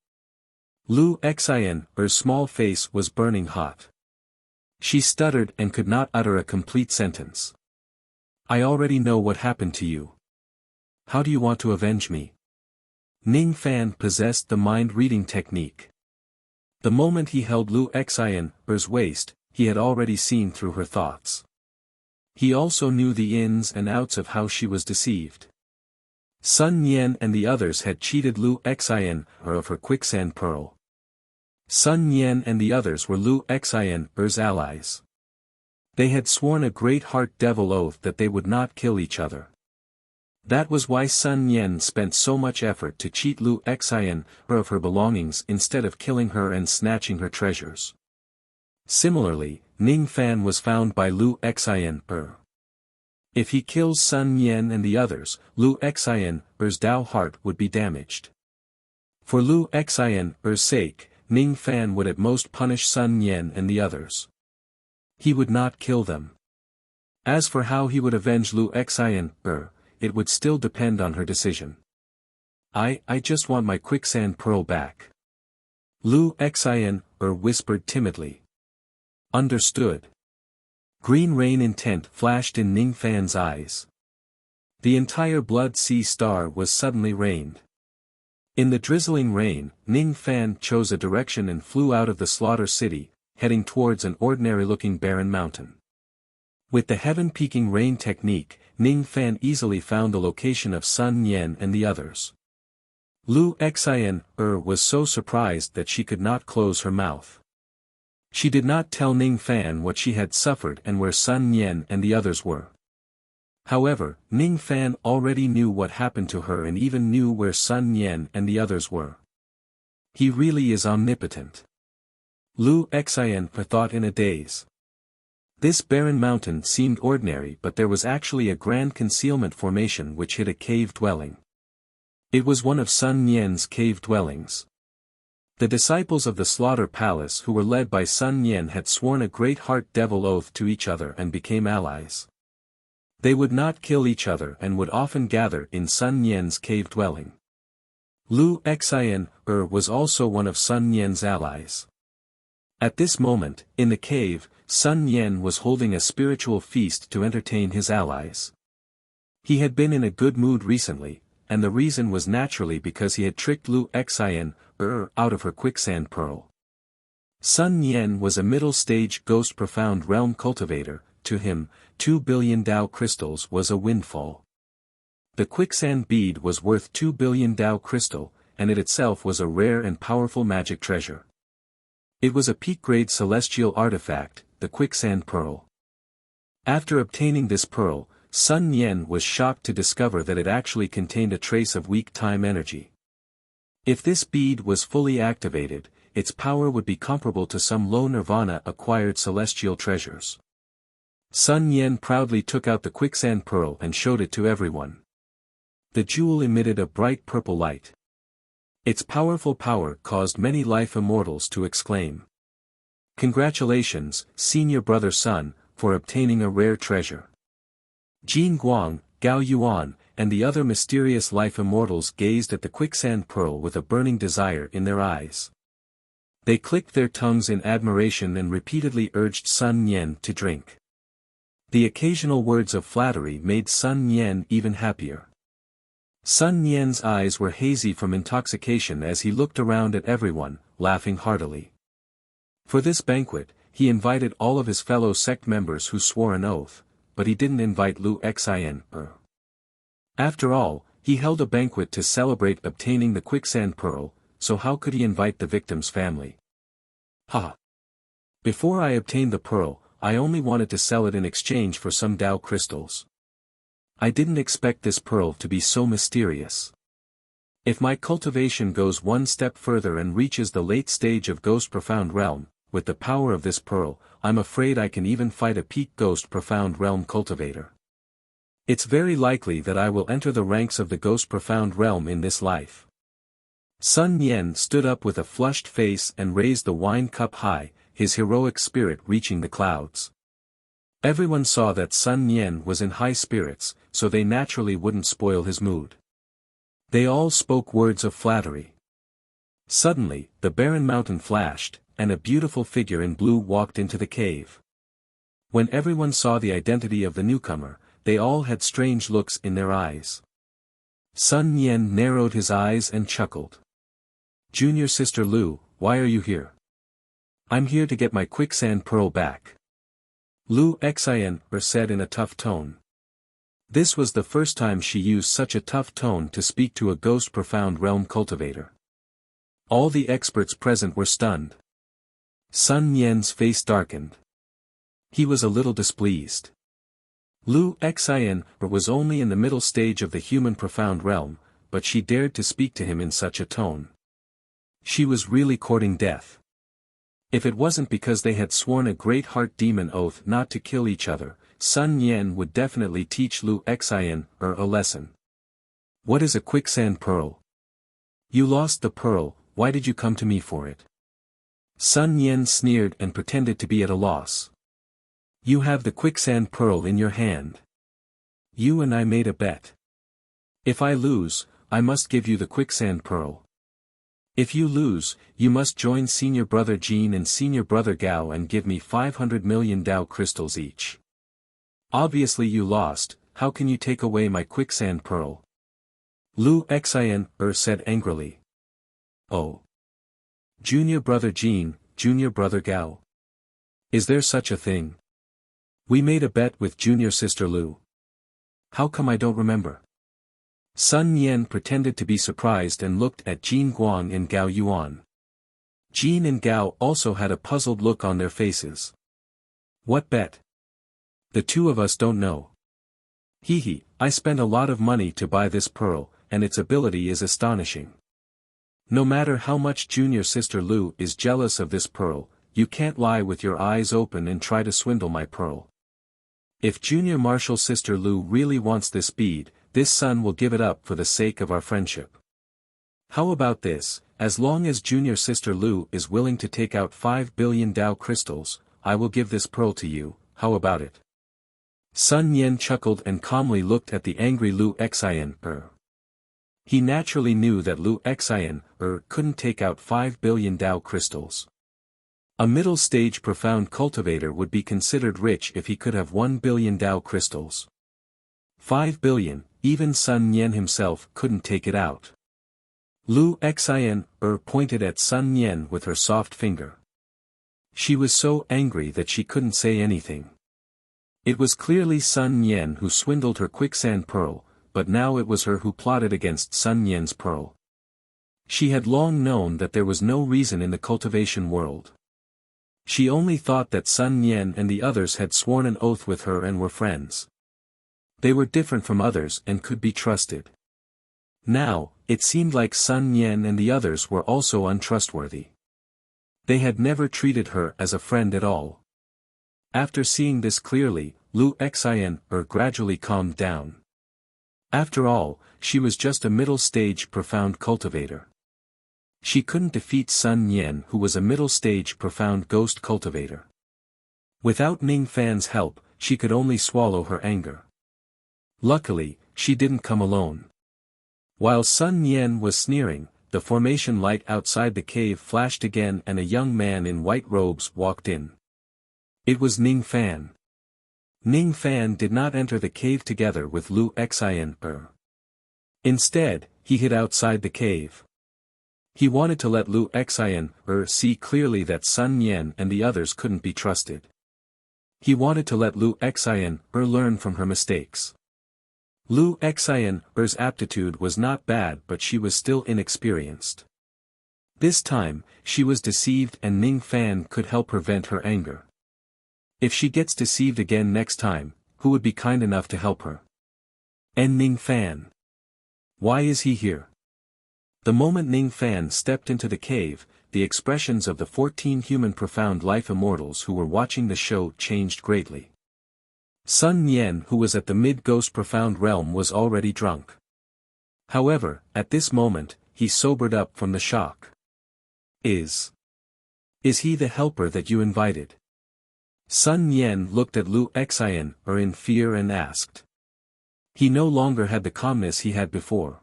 Lu Xin Er's small face was burning hot. She stuttered and could not utter a complete sentence. I already know what happened to you. How do you want to avenge me? Ning Fan possessed the mind-reading technique. The moment he held Lu Xin Er's waist, he had already seen through her thoughts. He also knew the ins and outs of how she was deceived. Sun Yan and the others had cheated Lu Xin Er of her quicksand pearl. Sun Yan and the others were Lu Xin Er's allies. They had sworn a great heart devil oath that they would not kill each other. That was why Sun Yan spent so much effort to cheat Lu Xin Er of her belongings instead of killing her and snatching her treasures. Similarly, Ning Fan was found by Lu Xin Er. If he kills Sun Yan and the others, Lu Xin Er's Tao heart would be damaged. For Lu Xin Er's sake, Ning Fan would at most punish Sun Yen and the others. He would not kill them. As for how he would avenge Lu Xian, it would still depend on her decision. I just want my quicksand pearl back. Lu Xian, whispered timidly. Understood. Green rain intent flashed in Ning Fan's eyes. The entire Blood Sea Star was suddenly rained. In the drizzling rain, Ning Fan chose a direction and flew out of the slaughter city, heading towards an ordinary-looking barren mountain. With the heaven-peaking rain technique, Ning Fan easily found the location of Sun Yen and the others. Lu Xian, was so surprised that she could not close her mouth. She did not tell Ning Fan what she had suffered and where Sun Yen and the others were. However, Ning Fan already knew what happened to her and even knew where Sun Yen and the others were. He really is omnipotent. Lu Xian thought in a daze. This barren mountain seemed ordinary, but there was actually a grand concealment formation which hid a cave dwelling. It was one of Sun Yen's cave dwellings. The disciples of the Slaughter Palace who were led by Sun Yen had sworn a great heart devil oath to each other and became allies. They would not kill each other and would often gather in Sun Yen's cave dwelling. Lu Xian, was also one of Sun Yen's allies. At this moment, in the cave, Sun Yen was holding a spiritual feast to entertain his allies. He had been in a good mood recently, and the reason was naturally because he had tricked Lu Xian, out of her quicksand pearl. Sun Yen was a middle-stage ghost profound realm cultivator. To him, 2 billion Dao crystals was a windfall. The quicksand bead was worth 2 billion Dao crystal, and it itself was a rare and powerful magic treasure. It was a peak-grade celestial artifact, the quicksand pearl. After obtaining this pearl, Sun Yen was shocked to discover that it actually contained a trace of weak time energy. If this bead was fully activated, its power would be comparable to some low nirvana-acquired celestial treasures. Sun Yen proudly took out the quicksand pearl and showed it to everyone. The jewel emitted a bright purple light. Its powerful power caused many life immortals to exclaim. Congratulations, senior brother Sun, for obtaining a rare treasure. Jin Guang, Gao Yuan, and the other mysterious life immortals gazed at the quicksand pearl with a burning desire in their eyes. They clicked their tongues in admiration and repeatedly urged Sun Yen to drink. The occasional words of flattery made Sun Yen even happier. Sun Yen's eyes were hazy from intoxication as he looked around at everyone, laughing heartily. For this banquet, he invited all of his fellow sect members who swore an oath, but he didn't invite Lu Xian. After all, he held a banquet to celebrate obtaining the quicksand pearl, so how could he invite the victim's family? Ha! Before I obtained the pearl, I only wanted to sell it in exchange for some Dao crystals. I didn't expect this pearl to be so mysterious. If my cultivation goes one step further and reaches the late stage of Ghost Profound Realm, with the power of this pearl, I'm afraid I can even fight a peak Ghost Profound Realm cultivator. It's very likely that I will enter the ranks of the Ghost Profound Realm in this life. Sun Yen stood up with a flushed face and raised the wine cup high, his heroic spirit reaching the clouds. Everyone saw that Sun Yen was in high spirits, so they naturally wouldn't spoil his mood. They all spoke words of flattery. Suddenly, the barren mountain flashed, and a beautiful figure in blue walked into the cave. When everyone saw the identity of the newcomer, they all had strange looks in their eyes. Sun Yen narrowed his eyes and chuckled. Junior Sister Lu, why are you here? I'm here to get my quicksand pearl back. Lu Xian said in a tough tone. This was the first time she used such a tough tone to speak to a Ghost Profound Realm cultivator. All the experts present were stunned. Sun Yen's face darkened. He was a little displeased. Lu Xian was only in the middle stage of the human profound realm, but she dared to speak to him in such a tone. She was really courting death. If it wasn't because they had sworn a great heart demon oath not to kill each other, Sun Yen would definitely teach Lu Xian a lesson. What is a quicksand pearl? You lost the pearl, why did you come to me for it? Sun Yen sneered and pretended to be at a loss. You have the quicksand pearl in your hand. You and I made a bet. If I lose, I must give you the quicksand pearl. If you lose, you must join senior brother Jin and senior brother Gao and give me 500 million Dao crystals each. Obviously you lost, how can you take away my quicksand pearl? Lu Xian said angrily. Oh. Junior brother Jin, junior brother Gao. Is there such a thing? We made a bet with junior sister Lu. How come I don't remember? Sun Yen pretended to be surprised and looked at Jin Guang and Gao Yuan. Jin and Gao also had a puzzled look on their faces. What bet? The two of us don't know. Hee, I spent a lot of money to buy this pearl, and its ability is astonishing. No matter how much junior sister Lu is jealous of this pearl, you can't lie with your eyes open and try to swindle my pearl. If junior martial sister Lu really wants this bead, this son will give it up for the sake of our friendship. How about this, as long as junior sister Lu is willing to take out 5 billion Dao crystals, I will give this pearl to you, how about it? Sun Yen chuckled and calmly looked at the angry Lu Xian. He naturally knew that Lu Xian couldn't take out 5 billion Dao crystals. A middle-stage profound cultivator would be considered rich if he could have 1 billion Dao crystals. 5 billion, even Sun Yen himself couldn't take it out. Lu Xian pointed at Sun Yen with her soft finger. She was so angry that she couldn't say anything. It was clearly Sun Yen who swindled her quicksand pearl, but now it was her who plotted against Sun Yen's pearl. She had long known that there was no reason in the cultivation world. She only thought that Sun Yen and the others had sworn an oath with her and were friends. They were different from others and could be trusted. Now, it seemed like Sun Yen and the others were also untrustworthy. They had never treated her as a friend at all. After seeing this clearly, Lu Xian gradually calmed down. After all, she was just a middle-stage profound cultivator. She couldn't defeat Sun Yen who was a middle-stage profound ghost cultivator. Without Ning Fan's help, she could only swallow her anger. Luckily, she didn't come alone. While Sun Yen was sneering, the formation light outside the cave flashed again and a young man in white robes walked in. It was Ning Fan. Ning Fan did not enter the cave together with Lu Xian. Instead, he hid outside the cave. He wanted to let Lu Xian see clearly that Sun Yen and the others couldn't be trusted. He wanted to let Lu Xian learn from her mistakes. Lu Xian's aptitude was not bad, but she was still inexperienced. This time, she was deceived and Ning Fan could help her vent her anger. If she gets deceived again next time, who would be kind enough to help her? And Ning Fan. Why is he here? The moment Ning Fan stepped into the cave, the expressions of the 14 human profound life immortals who were watching the show changed greatly. Sun Yen who was at the mid-ghost profound realm was already drunk. However, at this moment, he sobered up from the shock. Is he the helper that you invited? Sun Yen looked at Lu Xian in fear and asked. He no longer had the calmness he had before.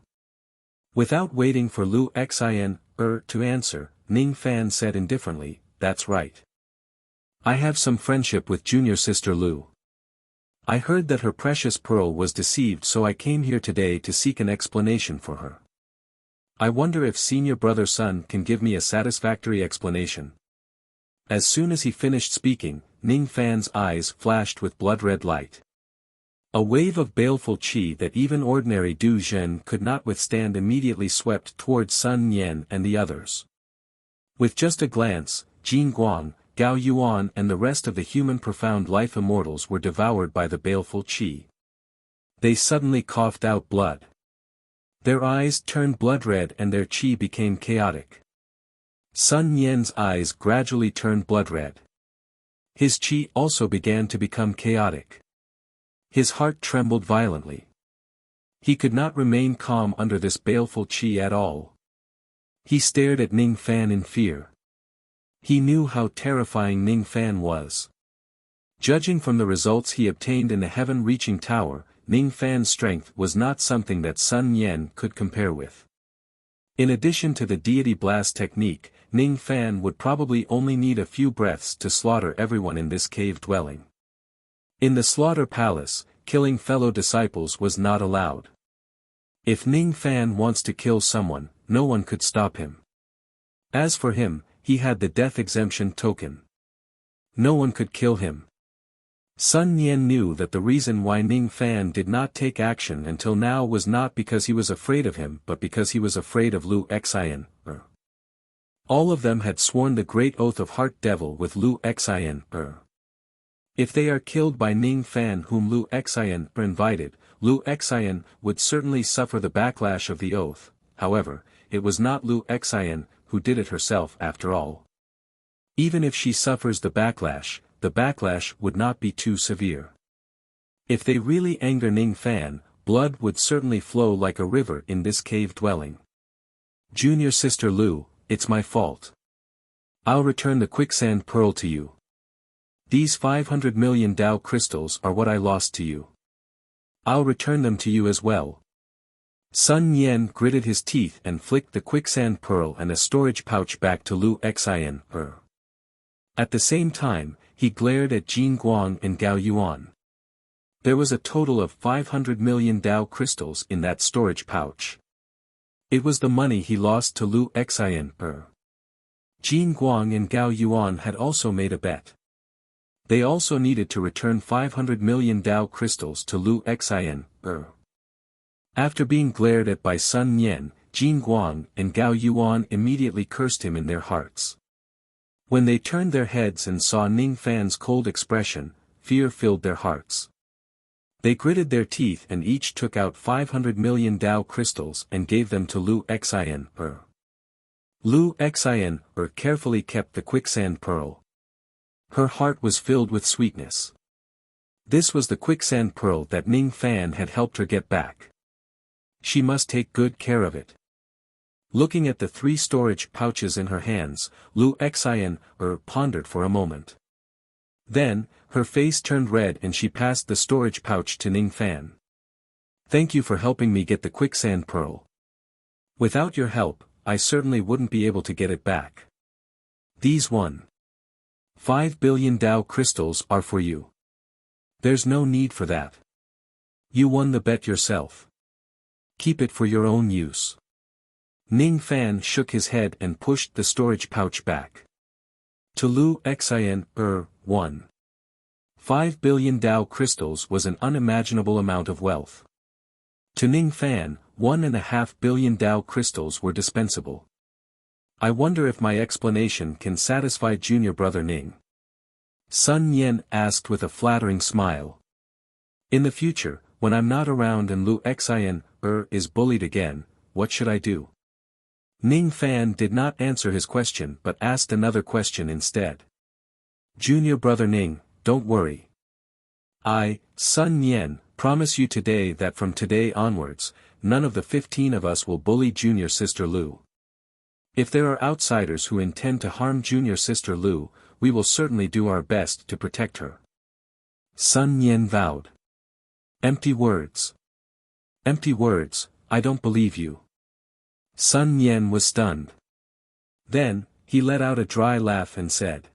Without waiting for Lu Xian to answer, Ning Fan said indifferently, "That's right. I have some friendship with junior sister Lu. I heard that her precious pearl was deceived, so I came here today to seek an explanation for her. I wonder if senior brother Sun can give me a satisfactory explanation." As soon as he finished speaking, Ning Fan's eyes flashed with blood-red light. A wave of baleful qi that even ordinary Du Zhen could not withstand immediately swept towards Sun Yen and the others. With just a glance, Jin Guang, Gao Yuan and the rest of the human profound life immortals were devoured by the baleful qi. They suddenly coughed out blood. Their eyes turned blood-red and their qi became chaotic. Sun Yen's eyes gradually turned blood-red. His qi also began to become chaotic. His heart trembled violently. He could not remain calm under this baleful qi at all. He stared at Ning Fan in fear. He knew how terrifying Ning Fan was. Judging from the results he obtained in the heaven-reaching tower, Ning Fan's strength was not something that Sun Yan could compare with. In addition to the deity blast technique, Ning Fan would probably only need a few breaths to slaughter everyone in this cave dwelling. In the slaughter palace, killing fellow disciples was not allowed. If Ning Fan wants to kill someone, no one could stop him. As for him, he had the death exemption token. No one could kill him. Sun Yan knew that the reason why Ning Fan did not take action until now was not because he was afraid of him but because he was afraid of Lu Xian. All of them had sworn the great oath of Heart Devil with Lu Xian. If they are killed by Ning Fan whom Lu Xian invited, Lu Xian would certainly suffer the backlash of the oath. However, it was not Lu Xian who did it herself after all. Even if she suffers the backlash would not be too severe. If they really anger Ning Fan, blood would certainly flow like a river in this cave dwelling. Junior sister Lu, it's my fault. I'll return the quicksand pearl to you. These 500 million Dao crystals are what I lost to you. I'll return them to you as well. Sun Yan gritted his teeth and flicked the quicksand pearl and a storage pouch back to Lu Xian. At the same time, he glared at Jin Guang and Gao Yuan. There was a total of 500 million Dao crystals in that storage pouch. It was the money he lost to Lu Xian. Jin Guang and Gao Yuan had also made a bet. They also needed to return 500 million Dao crystals to Lu Xian. After being glared at by Sun Yan, Jin Guang and Gao Yuan immediately cursed him in their hearts. When they turned their heads and saw Ning Fan's cold expression, fear filled their hearts. They gritted their teeth and each took out 500 million Dao crystals and gave them to Lu Xian. Lu Xian carefully kept the quicksand pearl. Her heart was filled with sweetness. This was the quicksand pearl that Ning Fan had helped her get back. She must take good care of it. Looking at the 3 storage pouches in her hands, Lu Xian pondered for a moment. Then, her face turned red and she passed the storage pouch to Ning Fan. Thank you for helping me get the quicksand pearl. Without your help, I certainly wouldn't be able to get it back. These 1.5 billion Dao crystals are for you. There's no need for that. You won the bet yourself. Keep it for your own use. Ning Fan shook his head and pushed the storage pouch back. To Lu Xian, 1.5 billion Dao crystals was an unimaginable amount of wealth. To Ning Fan, 1.5 billion Dao crystals were dispensable. I wonder if my explanation can satisfy junior brother Ning. Sun Yan asked with a flattering smile. In the future, when I'm not around and Lu Xian, is bullied again, what should I do? Ning Fan did not answer his question but asked another question instead. Junior brother Ning, don't worry. I, Sun Yan, promise you today that from today onwards, none of the 15 of us will bully junior sister Lu. If there are outsiders who intend to harm junior sister Lu, we will certainly do our best to protect her. Sun Yan vowed. Empty words. Empty words, I don't believe you. Sun Yan was stunned. Then, he let out a dry laugh and said.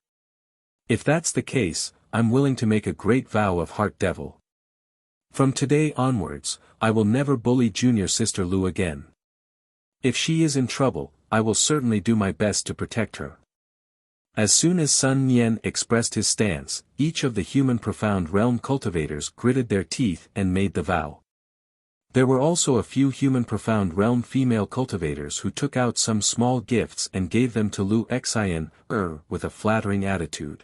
If that's the case, I'm willing to make a great vow of Heart Devil. From today onwards, I will never bully junior sister Lu again. If she is in trouble, I will certainly do my best to protect her. As soon as Sun Yan expressed his stance, each of the human profound realm cultivators gritted their teeth and made the vow. There were also a few human profound realm female cultivators who took out some small gifts and gave them to Lu Xian, with a flattering attitude.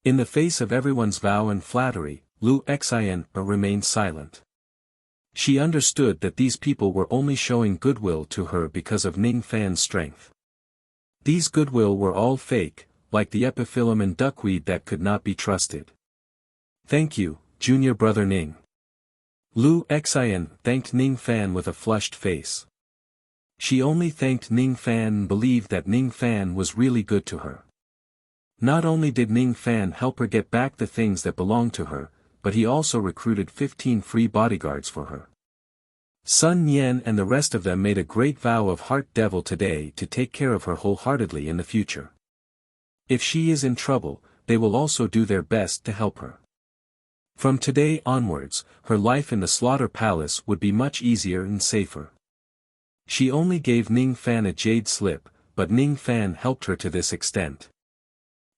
In the face of everyone's vow and flattery, Lu Xian remained silent. She understood that these people were only showing goodwill to her because of Ning Fan's strength. These goodwill were all fake, like the epiphyllum and duckweed that could not be trusted. Thank you, junior brother Ning. Lu Xian thanked Ning Fan with a flushed face. She only thanked Ning Fan and believed that Ning Fan was really good to her. Not only did Ning Fan help her get back the things that belonged to her, but he also recruited 15 free bodyguards for her. Sun Yan and the rest of them made a great vow of Heart Devil today to take care of her wholeheartedly in the future. If she is in trouble, they will also do their best to help her. From today onwards, her life in the Slaughter Palace would be much easier and safer. She only gave Ning Fan a jade slip, but Ning Fan helped her to this extent.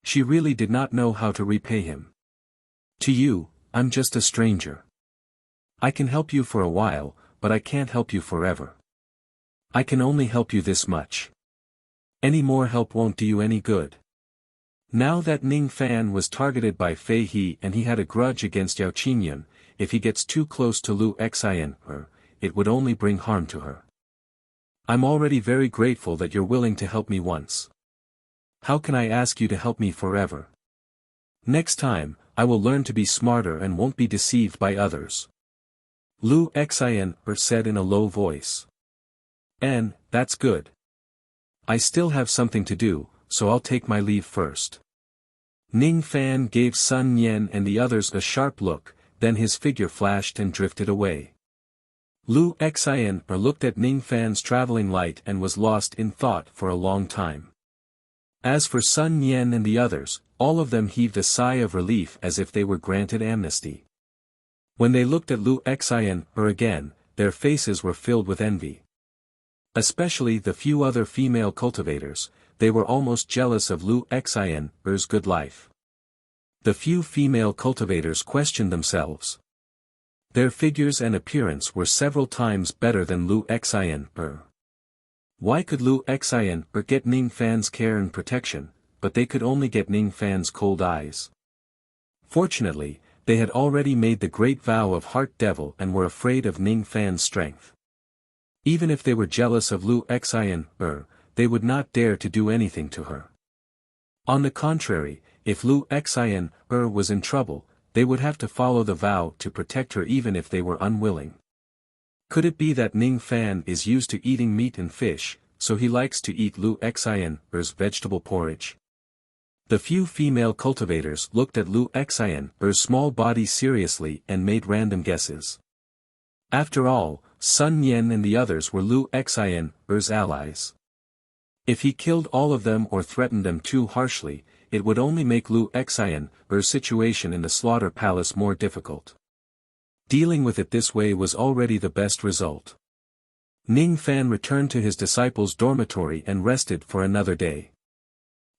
She really did not know how to repay him. To you, I'm just a stranger. I can help you for a while, but I can't help you forever. I can only help you this much. Any more help won't do you any good. Now that Ning Fan was targeted by Fei He and he had a grudge against Yao Qingyun, if he gets too close to Lu Xian, it would only bring harm to her. I'm already very grateful that you're willing to help me once. How can I ask you to help me forever? Next time, I will learn to be smarter and won't be deceived by others. Lu Xian said in a low voice. That's good. I still have something to do, so I'll take my leave first. Ning Fan gave Sun Yan and the others a sharp look, then his figure flashed and drifted away. Lu Xian looked at Ning Fan's traveling light and was lost in thought for a long time. As for Sun Yan and the others, all of them heaved a sigh of relief as if they were granted amnesty. When they looked at Lu Xian again, their faces were filled with envy. Especially the few other female cultivators, they were almost jealous of Lu Xian's good life. The few female cultivators questioned themselves. Their figures and appearance were several times better than Lu Xian. Why could Lu Xian get Ning Fan's care and protection, but they could only get Ning Fan's cold eyes? Fortunately, they had already made the great vow of Heart Devil and were afraid of Ning Fan's strength. Even if they were jealous of Lu Xian, they would not dare to do anything to her. On the contrary, if Lu Xian was in trouble, they would have to follow the vow to protect her even if they were unwilling. Could it be that Ning Fan is used to eating meat and fish, so he likes to eat Lu Xian's vegetable porridge? The few female cultivators looked at Lu Xian's small body seriously and made random guesses. After all, Sun Yan and the others were Lu Xian's allies. If he killed all of them or threatened them too harshly, it would only make Lu Xian's situation in the Slaughter Palace more difficult. Dealing with it this way was already the best result. Ning Fan returned to his disciples' dormitory and rested for another day.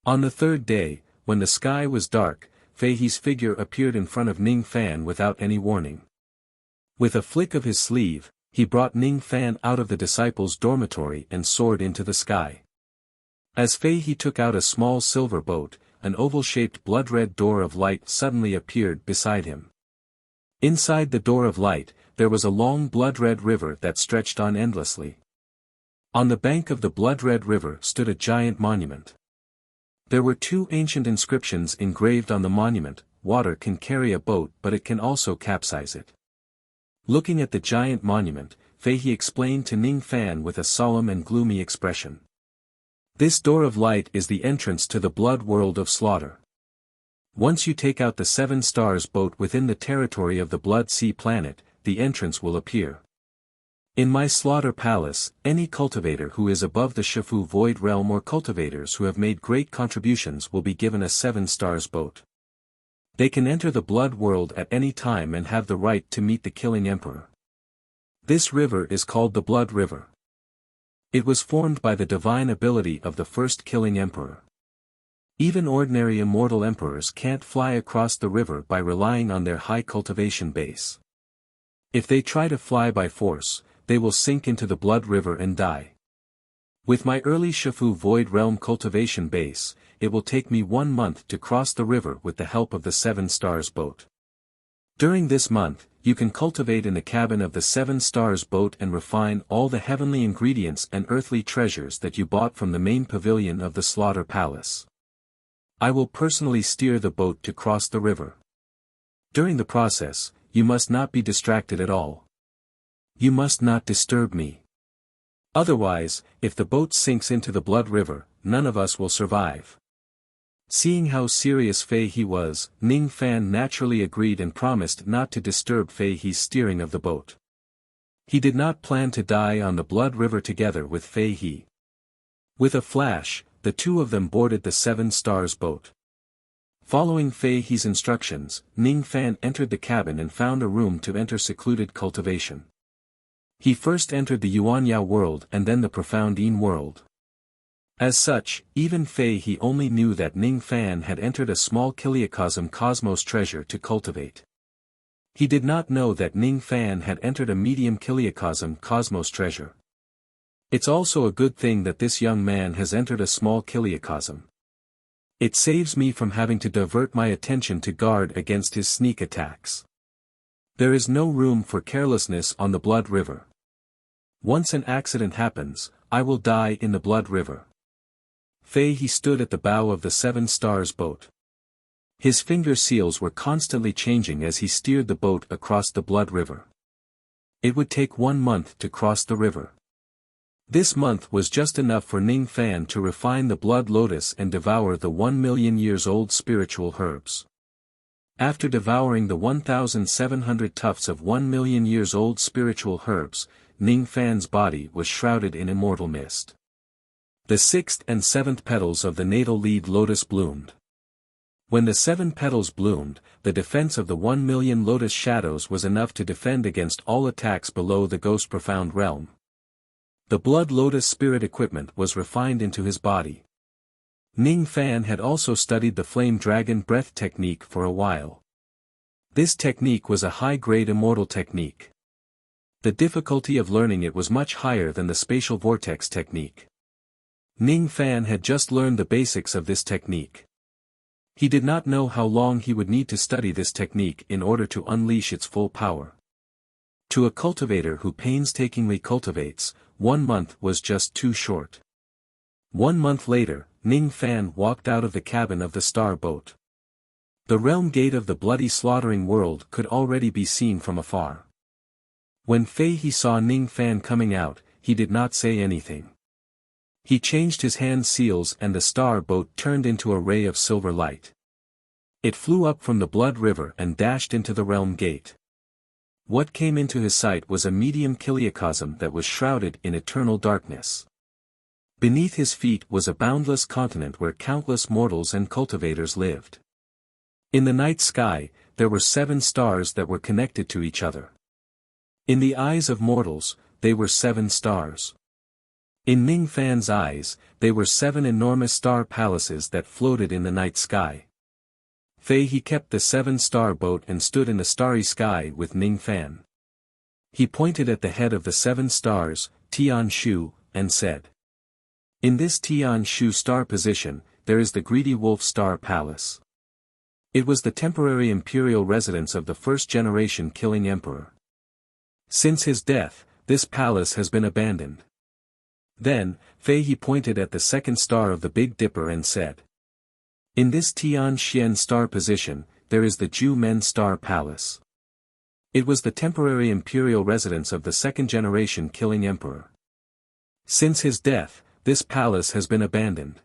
On the third day, when the sky was dark, Fei He's figure appeared in front of Ning Fan without any warning. With a flick of his sleeve, he brought Ning Fan out of the disciples' dormitory and soared into the sky. As Fei He took out a small silver boat, an oval-shaped blood-red door of light suddenly appeared beside him. Inside the door of light, there was a long blood-red river that stretched on endlessly. On the bank of the blood-red river stood a giant monument. There were two ancient inscriptions engraved on the monument: water can carry a boat but it can also capsize it. Looking at the giant monument, Fei He explained to Ning Fan with a solemn and gloomy expression. This door of light is the entrance to the blood world of slaughter. Once you take out the 7 Stars boat within the territory of the Blood Sea planet, the entrance will appear. In my Slaughter Palace, any cultivator who is above the Shifu Void Realm or cultivators who have made great contributions will be given a 7 Stars boat. They can enter the blood world at any time and have the right to meet the Killing Emperor. This river is called the Blood River. It was formed by the divine ability of the first Killing Emperor. Even ordinary immortal emperors can't fly across the river by relying on their high cultivation base. If they try to fly by force, they will sink into the blood river and die. With my early Shifu Void Realm cultivation base, it will take me 1 month to cross the river with the help of the 7 Stars boat. During this month, you can cultivate in the cabin of the 7 Stars boat and refine all the heavenly ingredients and earthly treasures that you bought from the main pavilion of the Slaughter Palace. I will personally steer the boat to cross the river. During the process, you must not be distracted at all. You must not disturb me. Otherwise, if the boat sinks into the blood river, none of us will survive. Seeing how serious Fei He was, Ning Fan naturally agreed and promised not to disturb Fei He's steering of the boat. He did not plan to die on the Blood River together with Fei He. With a flash, the two of them boarded the Seven Stars boat. Following Fei He's instructions, Ning Fan entered the cabin and found a room to enter secluded cultivation. He first entered the Yuanya world and then the Profound Yin world. As such, even Fei He only knew that Ning Fan had entered a small Kiliacosm cosmos treasure to cultivate. He did not know that Ning Fan had entered a medium Kiliacosm cosmos treasure. It's also a good thing that this young man has entered a small Kiliacosm. It saves me from having to divert my attention to guard against his sneak attacks. There is no room for carelessness on the Blood River. Once an accident happens, I will die in the Blood River. Fei He stood at the bow of the Seven Stars boat. His finger seals were constantly changing as he steered the boat across the Blood River. It would take 1 month to cross the river. This month was just enough for Ning Fan to refine the Blood Lotus and devour the 1 million years old spiritual herbs. After devouring the 1,700 tufts of 1 million years old spiritual herbs, Ning Fan's body was shrouded in immortal mist. The 6th and 7th petals of the natal lead lotus bloomed. When the 7 petals bloomed, the defense of the 1 million lotus shadows was enough to defend against all attacks below the Ghost Profound realm. The Blood Lotus spirit equipment was refined into his body. Ning Fan had also studied the Flame Dragon Breath technique for a while. This technique was a high-grade immortal technique. The difficulty of learning it was much higher than the Spatial Vortex technique. Ning Fan had just learned the basics of this technique. He did not know how long he would need to study this technique in order to unleash its full power. To a cultivator who painstakingly cultivates, 1 month was just too short. 1 month later, Ning Fan walked out of the cabin of the star boat. The realm gate of the bloody slaughtering world could already be seen from afar. When Fei He saw Ning Fan coming out, he did not say anything. He changed his hand seals and the star boat turned into a ray of silver light. It flew up from the Blood River and dashed into the realm gate. What came into his sight was a medium Kiliacosm that was shrouded in eternal darkness. Beneath his feet was a boundless continent where countless mortals and cultivators lived. In the night sky, there were 7 stars that were connected to each other. In the eyes of mortals, they were 7 stars. In Ning Fan's eyes, they were 7 enormous star palaces that floated in the night sky. Fei He kept the 7-star boat and stood in the starry sky with Ning Fan. He pointed at the head of the 7 stars, Tian Shu, and said, "In this Tian Shu star position, there is the Greedy Wolf Star Palace. It was the temporary imperial residence of the first-generation Killing Emperor. Since his death, this palace has been abandoned." Then, Fei He pointed at the 2nd star of the Big Dipper and said, "In this Tian Xian star position, there is the Ju Men Star Palace. It was the temporary imperial residence of the 2nd-generation Killing Emperor. Since his death, this palace has been abandoned.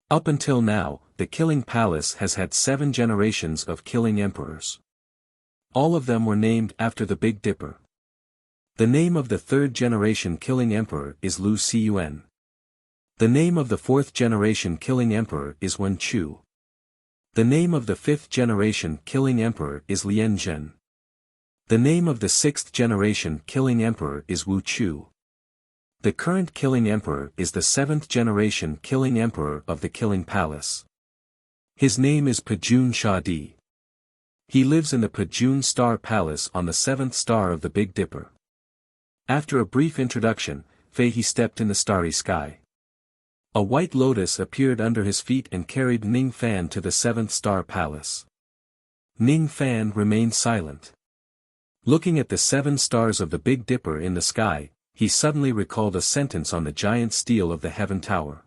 Up until now, the Killing Palace has had 7 generations of Killing Emperors. All of them were named after the Big Dipper. The name of the 3rd-generation Killing Emperor is Lu Xiyuan. The name of the 4th-generation Killing Emperor is Wen Chu. The name of the 5th-generation Killing Emperor is Lian Zhen. The name of the 6th-generation Killing Emperor is Wu Chu. The current Killing Emperor is the 7th-generation Killing Emperor of the Killing Palace. His name is Pajun Shadi. He lives in the Pajun Star Palace on the 7th star of the Big Dipper." After a brief introduction, Fei He stepped in the starry sky. A white lotus appeared under his feet and carried Ning Fan to the 7th star palace. Ning Fan remained silent. Looking at the 7 stars of the Big Dipper in the sky, he suddenly recalled a sentence on the giant steel of the Heaven Tower.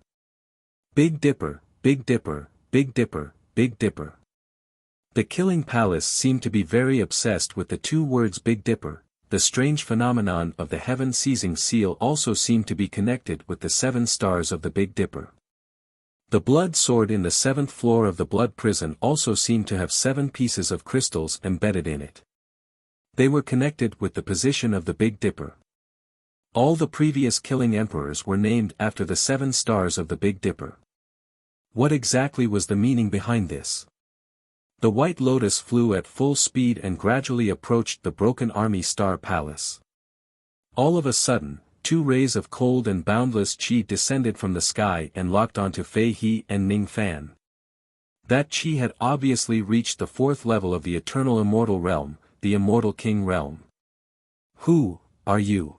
"Big Dipper, Big Dipper, Big Dipper, Big Dipper." The Killing Palace seemed to be very obsessed with the 2 words Big Dipper. The strange phenomenon of the heaven-seizing seal also seemed to be connected with the 7 stars of the Big Dipper. The blood sword in the 7th floor of the blood prison also seemed to have 7 pieces of crystals embedded in it. They were connected with the position of the Big Dipper. All the previous killing emperors were named after the 7 stars of the Big Dipper. What exactly was the meaning behind this? The White Lotus flew at full speed and gradually approached the Broken Army Star Palace. All of a sudden, 2 rays of cold and boundless chi descended from the sky and locked onto Fei He and Ning Fan. That chi had obviously reached the 4th level of the Eternal Immortal Realm, the Immortal King Realm. Who are you?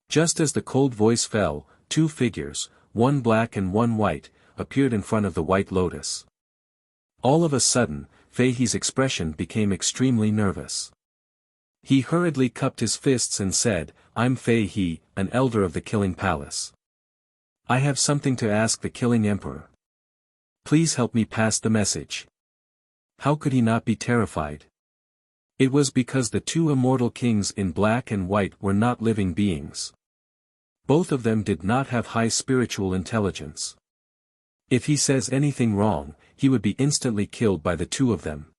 Just as the cold voice fell, 2 figures, one black and one white, appeared in front of the White Lotus. All of a sudden, Fei He's expression became extremely nervous. He hurriedly cupped his fists and said, "I'm Fei He, an elder of the Killing Palace. I have something to ask the Killing Emperor. Please help me pass the message." How could he not be terrified? It was because the 2 immortal kings in black and white were not living beings. Both of them did not have high spiritual intelligence. If he says anything wrong, he would be instantly killed by the 2 of them.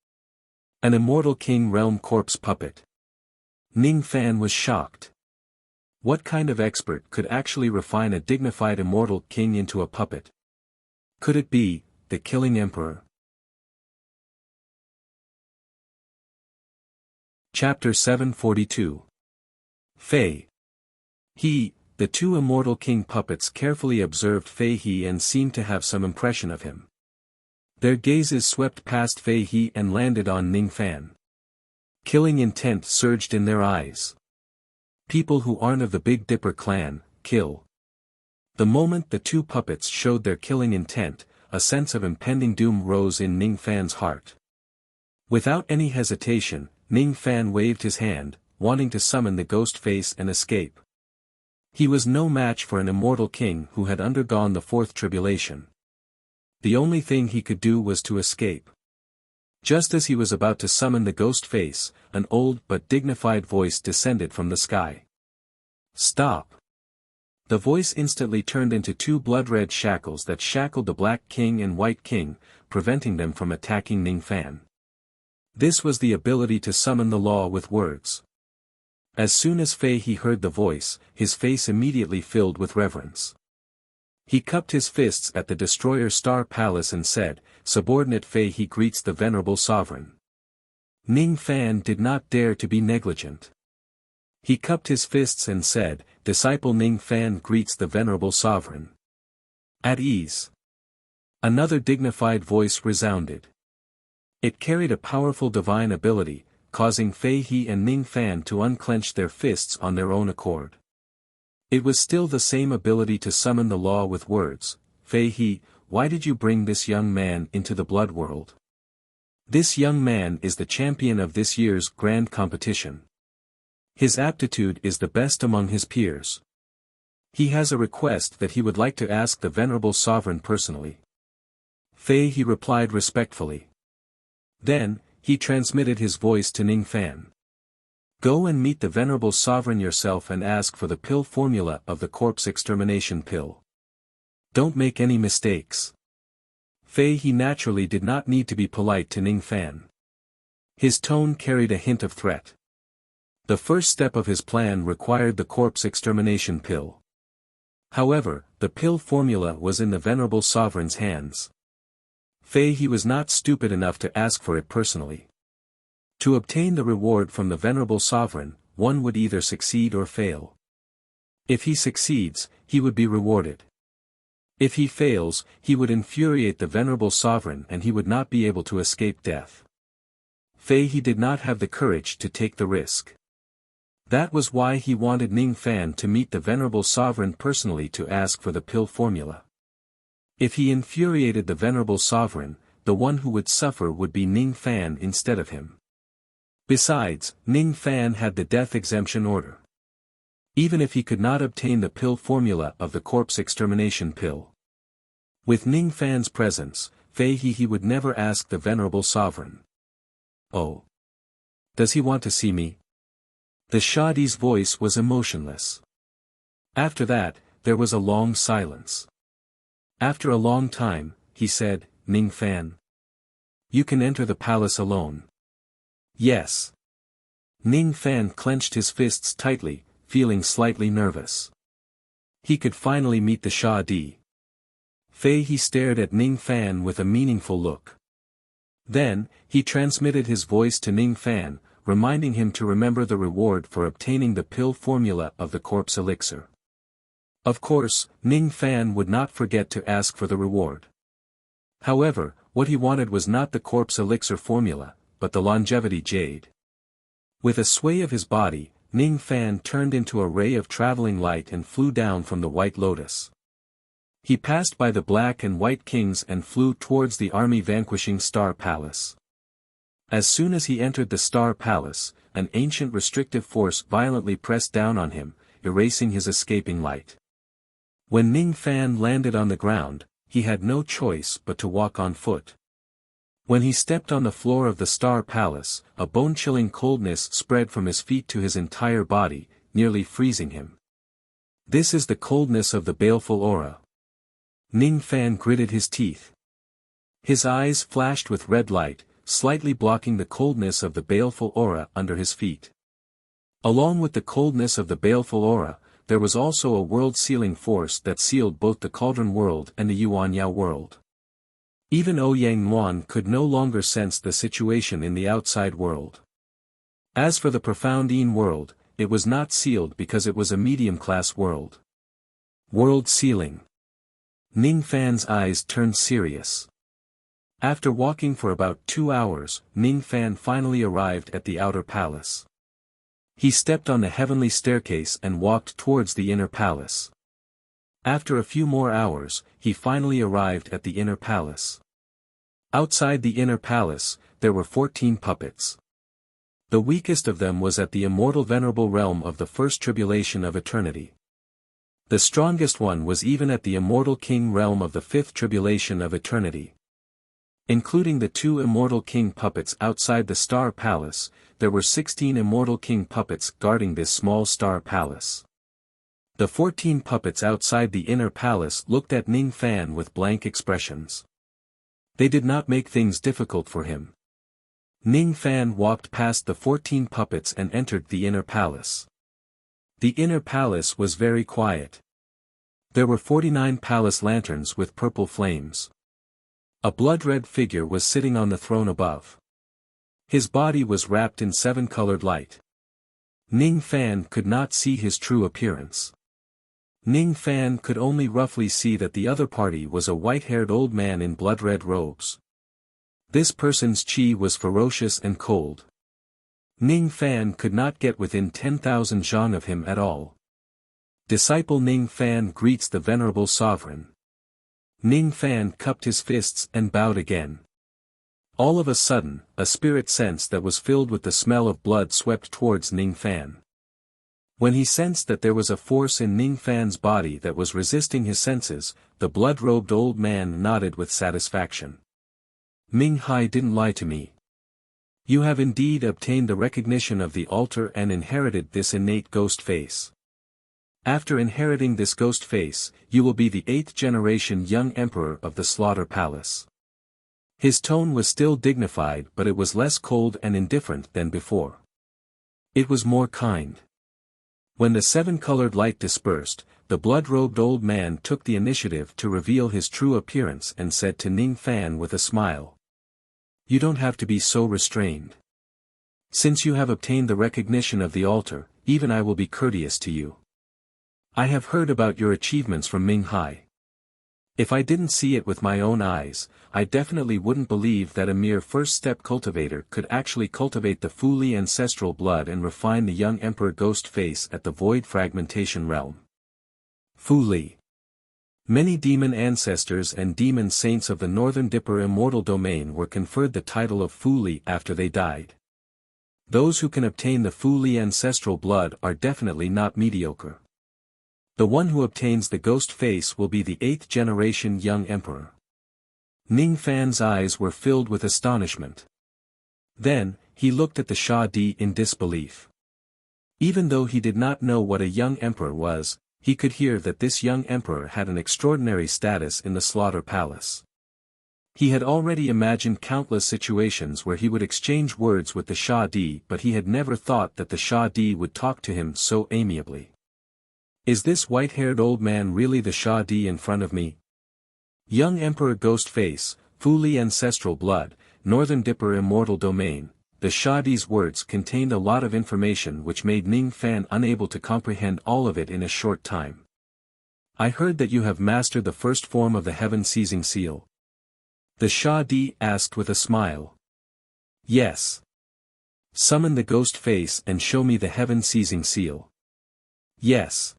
An immortal king realm corpse puppet. Ning Fan was shocked. What kind of expert could actually refine a dignified immortal king into a puppet? Could it be the Killing Emperor? Chapter 742. Fei He, the 2 immortal king puppets carefully observed Fei He and seemed to have some impression of him. Their gazes swept past Fei He and landed on Ning Fan. Killing intent surged in their eyes. People who aren't of the Big Dipper clan, kill. The moment the 2 puppets showed their killing intent, a sense of impending doom rose in Ning Fan's heart. Without any hesitation, Ning Fan waved his hand, wanting to summon the ghost face and escape. He was no match for an immortal king who had undergone the 4th tribulation. The only thing he could do was to escape. Just as he was about to summon the ghost face, an old but dignified voice descended from the sky. "Stop!" The voice instantly turned into 2 blood-red shackles that shackled the Black King and White King, preventing them from attacking Ning Fan. This was the ability to summon the law with words. As soon as Fei He heard the voice, his face immediately filled with reverence. He cupped his fists at the Destroyer Star Palace and said, "Subordinate Fei He greets the venerable sovereign." Ning Fan did not dare to be negligent. He cupped his fists and said, "Disciple Ning Fan greets the venerable sovereign." At ease. Another dignified voice resounded. It carried a powerful divine ability, causing Fei He and Ning Fan to unclench their fists on their own accord. It was still the same ability to summon the law with words. "Fei He, why did you bring this young man into the blood world? This young man is the champion of this year's grand competition. His aptitude is the best among his peers. He has a request that he would like to ask the venerable sovereign personally." Fei He replied respectfully. Then, he transmitted his voice to Ning Fan. "Go and meet the venerable sovereign yourself and ask for the pill formula of the corpse extermination pill. Don't make any mistakes." Fei He naturally did not need to be polite to Ning Fan. His tone carried a hint of threat. The first step of his plan required the corpse extermination pill. However, the pill formula was in the venerable sovereign's hands. Fei He was not stupid enough to ask for it personally. To obtain the reward from the venerable sovereign, one would either succeed or fail. If he succeeds, he would be rewarded. If he fails, he would infuriate the venerable sovereign and he would not be able to escape death. Fei He did not have the courage to take the risk. That was why he wanted Ning Fan to meet the venerable sovereign personally to ask for the pill formula. If he infuriated the venerable sovereign, the one who would suffer would be Ning Fan instead of him. Besides, Ning Fan had the death exemption order. Even if he could not obtain the pill formula of the corpse extermination pill. With Ning Fan's presence, Fei He would never ask the venerable sovereign. "Oh. Does he want to see me?" The Shadi's voice was emotionless. After that, there was a long silence. After a long time, he said, "Ning Fan. You can enter the palace alone." "Yes." Ning Fan clenched his fists tightly, feeling slightly nervous. He could finally meet the Shah Di. Fei. He stared at Ning Fan with a meaningful look. Then, he transmitted his voice to Ning Fan, reminding him to remember the reward for obtaining the pill formula of the corpse elixir. Of course, Ning Fan would not forget to ask for the reward. However, what he wanted was not the corpse elixir formula, but the longevity jade. With a sway of his body, Ning Fan turned into a ray of traveling light and flew down from the White Lotus. He passed by the Black and White Kings and flew towards the army vanquishing Star Palace. As soon as he entered the Star Palace, an ancient restrictive force violently pressed down on him, erasing his escaping light. When Ning Fan landed on the ground, he had no choice but to walk on foot. When he stepped on the floor of the Star Palace, a bone-chilling coldness spread from his feet to his entire body, nearly freezing him. This is the coldness of the baleful aura. Ning Fan gritted his teeth. His eyes flashed with red light, slightly blocking the coldness of the baleful aura under his feet. Along with the coldness of the baleful aura, there was also a world-sealing force that sealed both the Cauldron world and the Yuanyao world. Even Ouyang Nuan could no longer sense the situation in the outside world. As for the Profound Yin world, it was not sealed because it was a medium-class world. World sealing. Ning Fan's eyes turned serious. After walking for about 2 hours, Ning Fan finally arrived at the outer palace. He stepped on the heavenly staircase and walked towards the inner palace. After a few more hours, he finally arrived at the inner palace. Outside the inner palace, there were 14 puppets. The weakest of them was at the immortal venerable realm of the first tribulation of eternity. The strongest one was even at the immortal king realm of the fifth tribulation of eternity. Including the 2 immortal king puppets outside the Star Palace, there were 16 immortal king puppets guarding this small star palace. The 14 puppets outside the inner palace looked at Ning Fan with blank expressions. They did not make things difficult for him. Ning Fan walked past the 14 puppets and entered the inner palace. The inner palace was very quiet. There were 49 palace lanterns with purple flames. A blood-red figure was sitting on the throne above. His body was wrapped in 7-colored light. Ning Fan could not see his true appearance. Ning Fan could only roughly see that the other party was a white-haired old man in blood-red robes. This person's qi was ferocious and cold. Ning Fan could not get within 10,000 zhang of him at all. Disciple Ning Fan greets the venerable sovereign. Ning Fan cupped his fists and bowed again. All of a sudden, a spirit sense that was filled with the smell of blood swept towards Ning Fan. When he sensed that there was a force in Ning Fan's body that was resisting his senses, the blood-robed old man nodded with satisfaction. Ming Hai didn't lie to me. You have indeed obtained the recognition of the altar and inherited this innate ghost face. After inheriting this ghost face, you will be the 8th generation young emperor of the Slaughter Palace. His tone was still dignified, but it was less cold and indifferent than before. It was more kind. When the 7-colored light dispersed, the blood-robed old man took the initiative to reveal his true appearance and said to Ning Fan with a smile. You don't have to be so restrained. Since you have obtained the recognition of the altar, even I will be courteous to you. I have heard about your achievements from Ming Hai. If I didn't see it with my own eyes, I definitely wouldn't believe that a mere first-step cultivator could actually cultivate the Fu Li ancestral blood and refine the young emperor ghost face at the void fragmentation realm. Fu Li. Many demon ancestors and demon saints of the Northern Dipper immortal domain were conferred the title of Fu Li after they died. Those who can obtain the Fu Li ancestral blood are definitely not mediocre. The one who obtains the ghost face will be the 8th generation young emperor. Ning Fan's eyes were filled with astonishment. Then, he looked at the Shah Di in disbelief. Even though he did not know what a young emperor was, he could hear that this young emperor had an extraordinary status in the slaughter palace. He had already imagined countless situations where he would exchange words with the Shah D, but he had never thought that the Shah D would talk to him so amiably. Is this white-haired old man really the Shah D in front of me? Young Emperor Ghost Face, Fuli ancestral blood, Northern Dipper immortal domain. The Shah D's words contained a lot of information which made Ning Fan unable to comprehend all of it in a short time. I heard that you have mastered the first form of the heaven-seizing seal. The Shah D asked with a smile. Yes. Summon the ghost face and show me the heaven-seizing seal. Yes.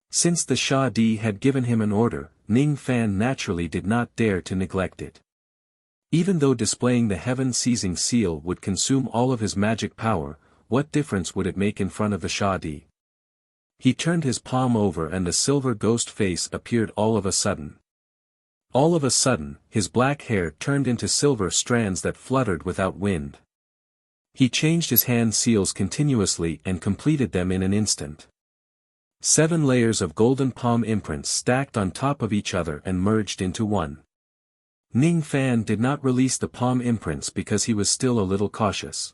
Since the Shah D had given him an order, Ning Fan naturally did not dare to neglect it. Even though displaying the heaven-seizing seal would consume all of his magic power, what difference would it make in front of the Shah D? He turned his palm over and the silver ghost face appeared all of a sudden. All of a sudden, his black hair turned into silver strands that fluttered without wind. He changed his hand seals continuously and completed them in an instant. 7 layers of golden palm imprints stacked on top of each other and merged into one. Ning Fan did not release the palm imprints because he was still a little cautious.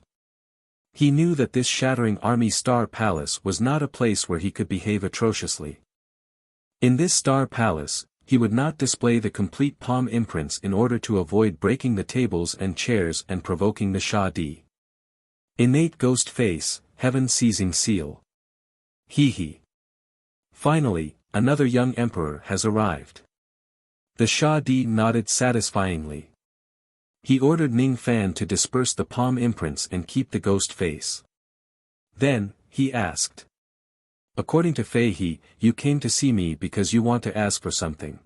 He knew that this shattering army star palace was not a place where he could behave atrociously. In this star palace, he would not display the complete palm imprints in order to avoid breaking the tables and chairs and provoking the Shah D. Innate ghost face, heaven-seizing seal. Hee. Finally, another young emperor has arrived. The Shah D nodded satisfyingly. He ordered Ning Fan to disperse the palm imprints and keep the ghost face. Then, he asked. According to Fei He, you came to see me because you want to ask for something.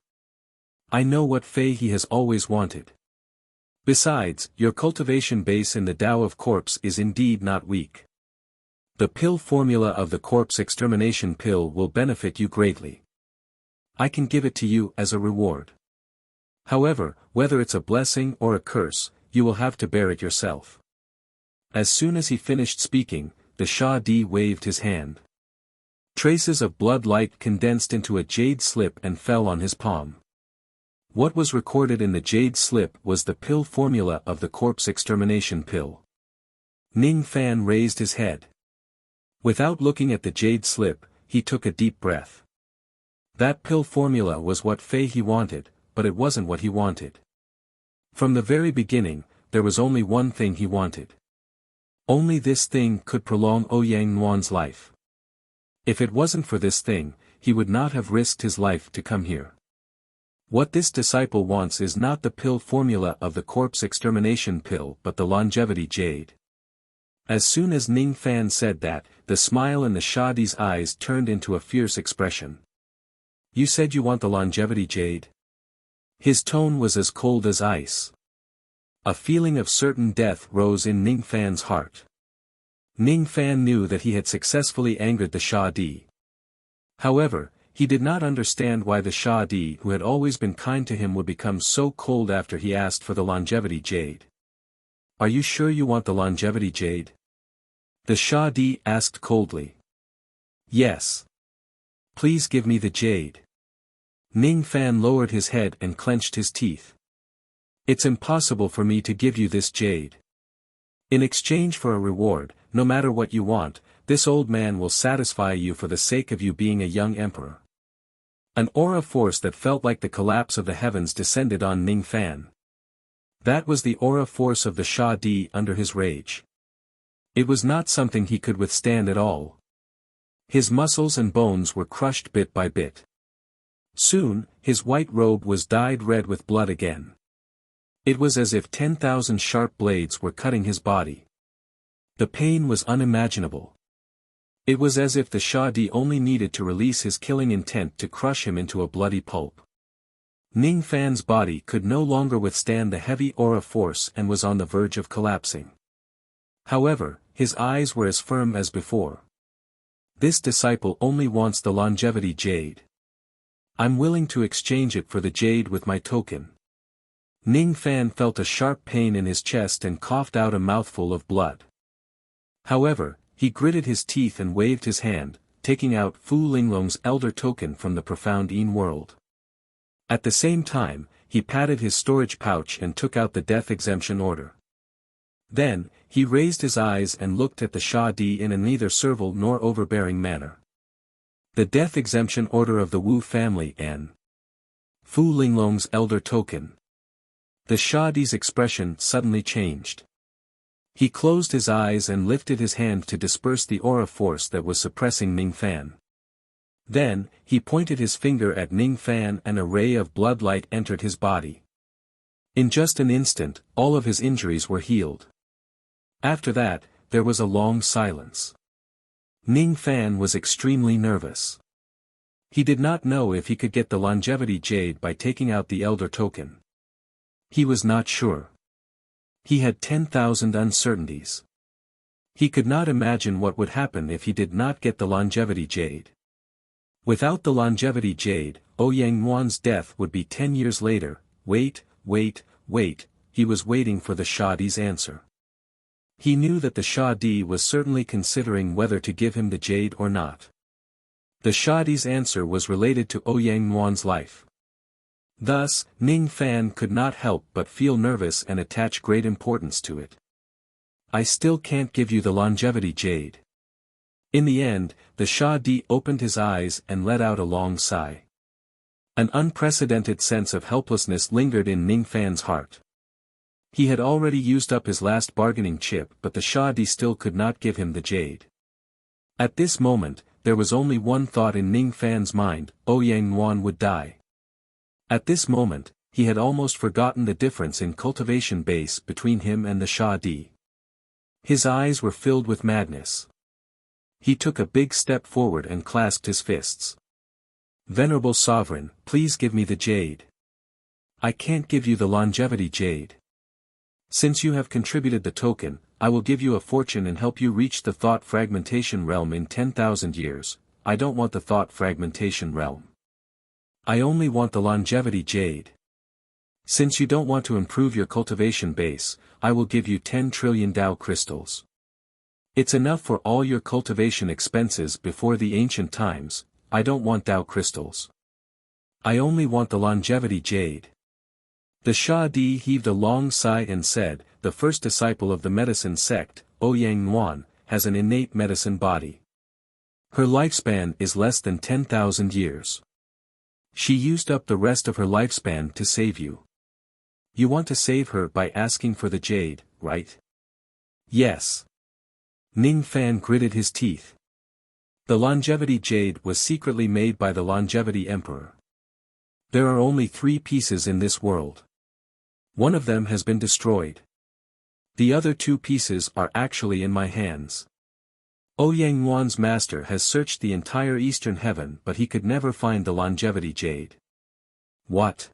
I know what Fei He has always wanted. Besides, your cultivation base in the Tao of Corpse is indeed not weak. The pill formula of the corpse extermination pill will benefit you greatly. I can give it to you as a reward. However, whether it's a blessing or a curse, you will have to bear it yourself. As soon as he finished speaking, the Shah D waved his hand. Traces of blood light condensed into a jade slip and fell on his palm. What was recorded in the jade slip was the pill formula of the corpse extermination pill. Ning Fan raised his head. Without looking at the jade slip, he took a deep breath. That pill formula was what Fei He wanted, but it wasn't what he wanted. From the very beginning, there was only one thing he wanted. Only this thing could prolong Ouyang Nuan's life. If it wasn't for this thing, he would not have risked his life to come here. What this disciple wants is not the pill formula of the corpse extermination pill but the longevity jade. As soon as Ning Fan said that, the smile in the Shah D's eyes turned into a fierce expression. You said you want the longevity jade? His tone was as cold as ice. A feeling of certain death rose in Ning Fan's heart. Ning Fan knew that he had successfully angered the Shah D. However, he did not understand why the Shah D who had always been kind to him would become so cold after he asked for the longevity jade. Are you sure you want the longevity jade? The Shah D asked coldly. Yes. Please give me the jade. Ning Fan lowered his head and clenched his teeth. It's impossible for me to give you this jade. In exchange for a reward, no matter what you want, this old man will satisfy you for the sake of you being a young emperor. An aura force that felt like the collapse of the heavens descended on Ning Fan. That was the aura force of the Shah D under his rage. It was not something he could withstand at all. His muscles and bones were crushed bit by bit. Soon, his white robe was dyed red with blood again. It was as if 10,000 sharp blades were cutting his body. The pain was unimaginable. It was as if the Shah D only needed to release his killing intent to crush him into a bloody pulp. Ning Fan's body could no longer withstand the heavy aura force and was on the verge of collapsing. However, his eyes were as firm as before. This disciple only wants the longevity jade. I'm willing to exchange it for the jade with my token. Ning Fan felt a sharp pain in his chest and coughed out a mouthful of blood. However, he gritted his teeth and waved his hand, taking out Fu Linglong's elder token from the profound Yin world. At the same time, he patted his storage pouch and took out the death exemption order. Then, he raised his eyes and looked at the Sha Di in a neither servile nor overbearing manner. The death exemption order of the Wu family and Fu Linglong's elder token. The Sha Di's expression suddenly changed. He closed his eyes and lifted his hand to disperse the aura force that was suppressing Ning Fan. Then, he pointed his finger at Ning Fan and a ray of blood light entered his body. In just an instant, all of his injuries were healed. After that, there was a long silence. Ning Fan was extremely nervous. He did not know if he could get the longevity jade by taking out the elder token. He was not sure. He had 10,000 uncertainties. He could not imagine what would happen if he did not get the longevity jade. Without the longevity jade, Ouyang Yuan's death would be 10 years later. Wait, he was waiting for the Sha Di's answer. He knew that the Sha Di was certainly considering whether to give him the jade or not. The Sha Di's answer was related to Ouyang Yuan's life. Thus, Ning Fan could not help but feel nervous and attach great importance to it. I still can't give you the longevity jade. In the end, the Sha Di opened his eyes and let out a long sigh. An unprecedented sense of helplessness lingered in Ning Fan's heart. He had already used up his last bargaining chip, but the Sha Di still could not give him the jade. At this moment, there was only one thought in Ning Fan's mind: Ouyang Yuan would die. At this moment, he had almost forgotten the difference in cultivation base between him and the Sha Di. His eyes were filled with madness. He took a big step forward and clasped his fists. Venerable Sovereign, please give me the jade. I can't give you the longevity jade. Since you have contributed the token, I will give you a fortune and help you reach the thought fragmentation realm in 10,000 years. I don't want the thought fragmentation realm. I only want the longevity jade. Since you don't want to improve your cultivation base, I will give you 10 trillion Dao crystals. It's enough for all your cultivation expenses before the ancient times. I don't want Dao crystals. I only want the longevity jade. The Sha Di heaved a long sigh and said, the first disciple of the medicine sect, Ouyang Yuan, has an innate medicine body. Her lifespan is less than 10,000 years. She used up the rest of her lifespan to save you. You want to save her by asking for the jade, right? Yes. Ning Fan gritted his teeth. The longevity jade was secretly made by the longevity emperor. There are only 3 pieces in this world. One of them has been destroyed. The other 2 pieces are actually in my hands. Ouyang Yuan's master has searched the entire eastern heaven, but he could never find the longevity jade. What?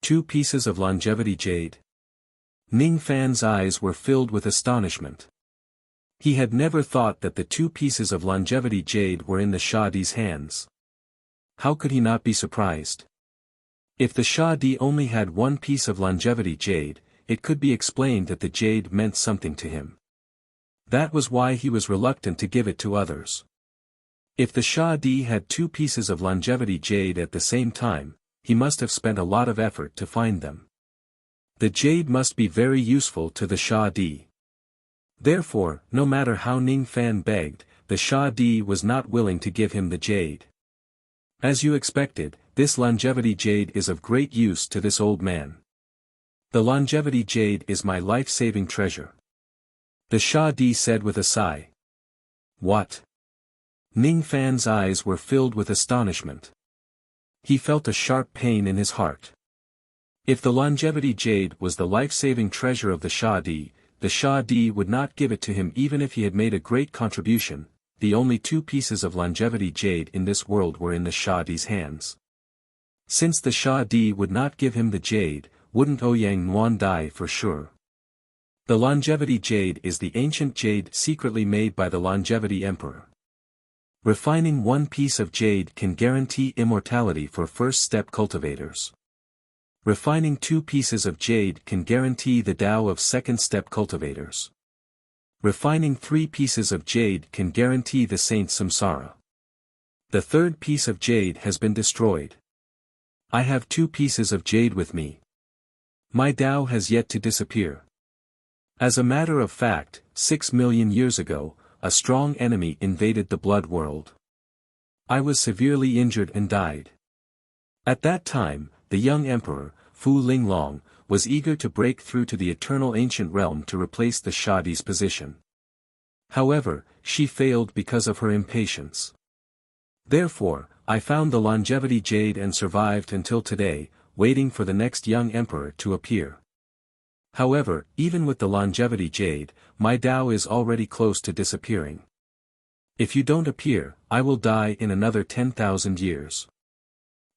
2 pieces of longevity jade? Ning Fan's eyes were filled with astonishment. He had never thought that the 2 pieces of longevity jade were in the Sha Di's hands. How could he not be surprised? If the Sha Di only had 1 piece of longevity jade, it could be explained that the jade meant something to him. That was why he was reluctant to give it to others. If the Sha Di had 2 pieces of longevity jade at the same time, he must have spent a lot of effort to find them. The jade must be very useful to the Sha Di. Therefore, no matter how Ning Fan begged, the Sha Di was not willing to give him the jade. As you expected, this longevity jade is of great use to this old man. The longevity jade is my life-saving treasure. The Sha Di said with a sigh. What? Ning Fan's eyes were filled with astonishment. He felt a sharp pain in his heart. If the longevity jade was the life-saving treasure of the Sha Di would not give it to him even if he had made a great contribution. The only 2 pieces of longevity jade in this world were in the Sha Di's hands. Since the Sha Di would not give him the jade, wouldn't Ouyang Yuan die for sure? The longevity jade is the ancient jade secretly made by the longevity emperor. Refining 1 piece of jade can guarantee immortality for first-step cultivators. Refining 2 pieces of jade can guarantee the Tao of second-step cultivators. Refining 3 pieces of jade can guarantee the saint's samsara. The third piece of jade has been destroyed. I have 2 pieces of jade with me. My Tao has yet to disappear. As a matter of fact, 6 million years ago, a strong enemy invaded the blood world. I was severely injured and died. At that time, the young emperor, Fu Linglong, was eager to break through to the eternal ancient realm to replace the Shadi's position. However, she failed because of her impatience. Therefore, I found the longevity jade and survived until today, waiting for the next young emperor to appear. However, even with the longevity jade, my Tao is already close to disappearing. If you don't appear, I will die in another 10,000 years.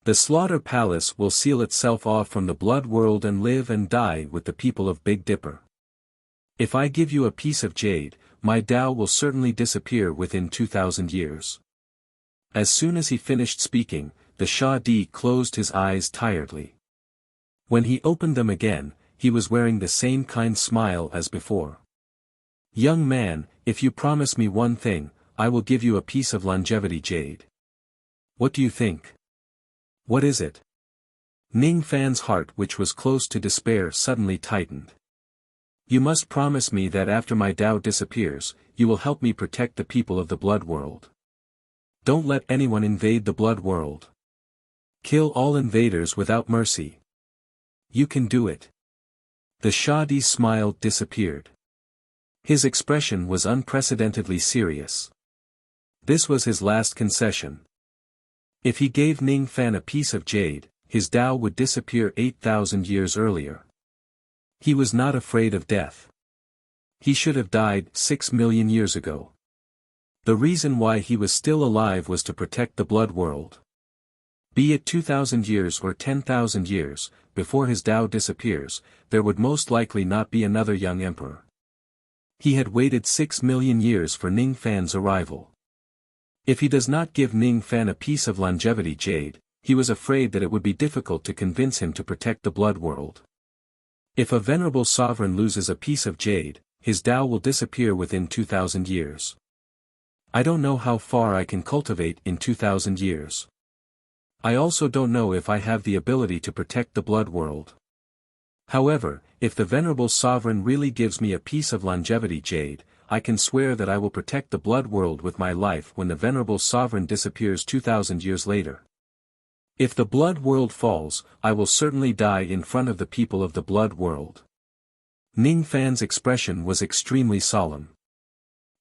The slaughter palace will seal itself off from the blood world and live and die with the people of Big Dipper. If I give you a piece of jade, my Tao will certainly disappear within 2,000 years. As soon as he finished speaking, the Shadi closed his eyes tiredly. When he opened them again, he was wearing the same kind smile as before. Young man, if you promise me one thing, I will give you a piece of longevity jade. What do you think? What is it? Ning Fan's heart, which was close to despair, suddenly tightened. You must promise me that after my Tao disappears, you will help me protect the people of the blood world. Don't let anyone invade the blood world. Kill all invaders without mercy. You can do it. The Shadi's smile disappeared. His expression was unprecedentedly serious. This was his last concession. If he gave Ning Fan a piece of jade, his Tao would disappear 8,000 years earlier. He was not afraid of death. He should have died 6 million years ago. The reason why he was still alive was to protect the blood world. Be it 2,000 years or 10,000 years, before his Tao disappears, there would most likely not be another young emperor. He had waited 6 million years for Ning Fan's arrival. If he does not give Ning Fan a piece of longevity jade, he was afraid that it would be difficult to convince him to protect the blood world. If a venerable sovereign loses a piece of jade, his Tao will disappear within 2,000 years. I don't know how far I can cultivate in 2,000 years. I also don't know if I have the ability to protect the blood world. However, if the venerable sovereign really gives me a piece of longevity jade, I can swear that I will protect the blood world with my life when the venerable sovereign disappears 2,000 years later. If the blood world falls, I will certainly die in front of the people of the blood world. Ning Fan's expression was extremely solemn.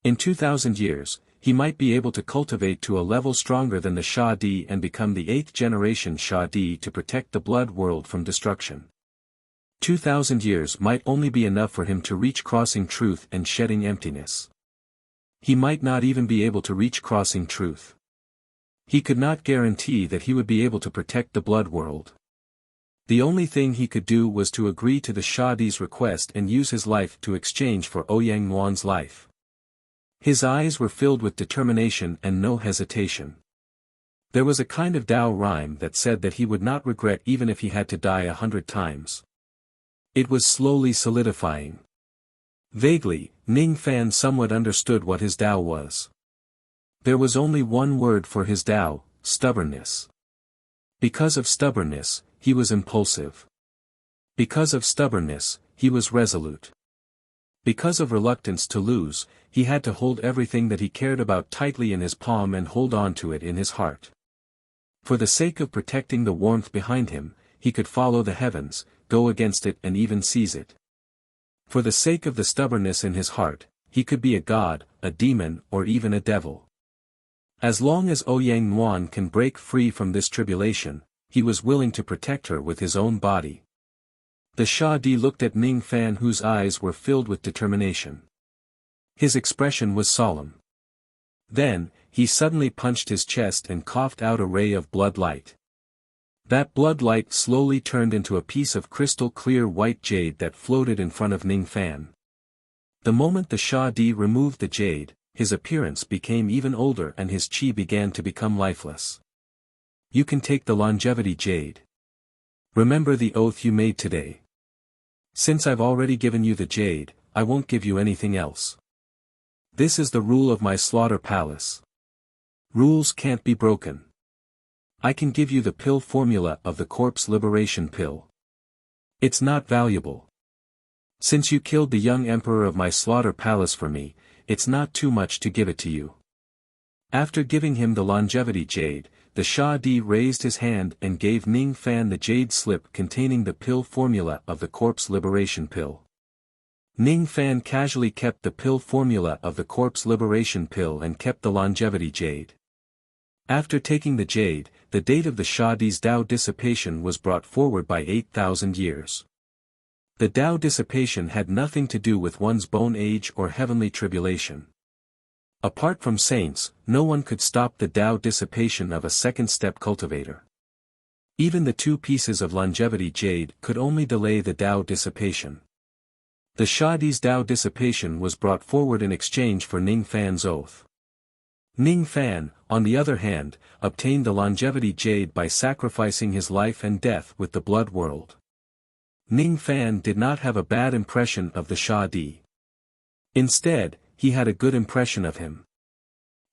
In 2,000 years, he might be able to cultivate to a level stronger than the Shadi and become the 8th generation Shadi to protect the blood world from destruction. 2,000 years might only be enough for him to reach crossing truth and shedding emptiness. He might not even be able to reach crossing truth. He could not guarantee that he would be able to protect the blood world. The only thing he could do was to agree to the Shadi's request and use his life to exchange for Ouyang Nuan's life. His eyes were filled with determination and no hesitation. There was a kind of Tao rhyme that said that he would not regret even if he had to die 100 times. It was slowly solidifying. Vaguely, Ning Fan somewhat understood what his Tao was. There was only one word for his Tao: stubbornness. Because of stubbornness, he was impulsive. Because of stubbornness, he was resolute. Because of reluctance to lose, he had to hold everything that he cared about tightly in his palm and hold on to it in his heart. For the sake of protecting the warmth behind him, he could follow the heavens, go against it and even seize it. For the sake of the stubbornness in his heart, he could be a god, a demon, or even a devil. As long as Ouyang Nuan can break free from this tribulation, he was willing to protect her with his own body. The Shadi looked at Ning Fan, whose eyes were filled with determination. His expression was solemn. Then, he suddenly punched his chest and coughed out a ray of blood light. That blood light slowly turned into a piece of crystal clear white jade that floated in front of Ning Fan. The moment the Shadi removed the jade, his appearance became even older and his qi began to become lifeless. You can take the longevity jade. Remember the oath you made today. Since I've already given you the jade, I won't give you anything else. This is the rule of my slaughter palace. Rules can't be broken. I can give you the pill formula of the corpse liberation pill. It's not valuable. Since you killed the young emperor of my slaughter palace for me, it's not too much to give it to you. After giving him the longevity jade, the Shah Di raised his hand and gave Ning Fan the jade slip containing the pill formula of the corpse liberation pill. Ning Fan casually kept the pill formula of the corpse liberation pill and kept the longevity jade. After taking the jade, the date of the Shah Di's Tao dissipation was brought forward by 8,000 years. The Tao dissipation had nothing to do with one's bone age or heavenly tribulation. Apart from saints, no one could stop the Tao dissipation of a second-step cultivator. Even the 2 pieces of longevity jade could only delay the Tao dissipation. The Shah Di's Tao dissipation was brought forward in exchange for Ning Fan's oath. Ning Fan, on the other hand, obtained the longevity jade by sacrificing his life and death with the blood world. Ning Fan did not have a bad impression of the Shah Di. Instead, he had a good impression of him.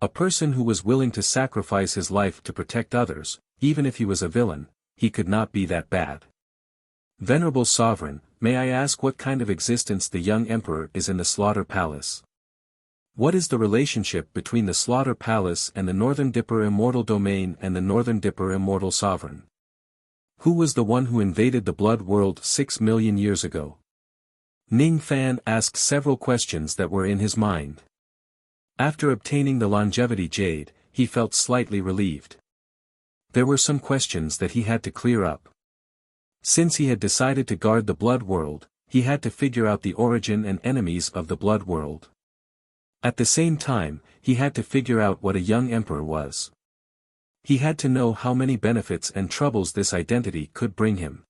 A person who was willing to sacrifice his life to protect others, even if he was a villain, he could not be that bad. Venerable Sovereign, may I ask what kind of existence the young emperor is in the Slaughter Palace? What is the relationship between the Slaughter Palace and the Northern Dipper Immortal Domain and the Northern Dipper Immortal Sovereign? Who was the one who invaded the Blood World 6 million years ago? Ning Fan asked several questions that were in his mind. After obtaining the longevity jade, he felt slightly relieved. There were some questions that he had to clear up. Since he had decided to guard the Blood World, he had to figure out the origin and enemies of the Blood World. At the same time, he had to figure out what a young emperor was. He had to know how many benefits and troubles this identity could bring him.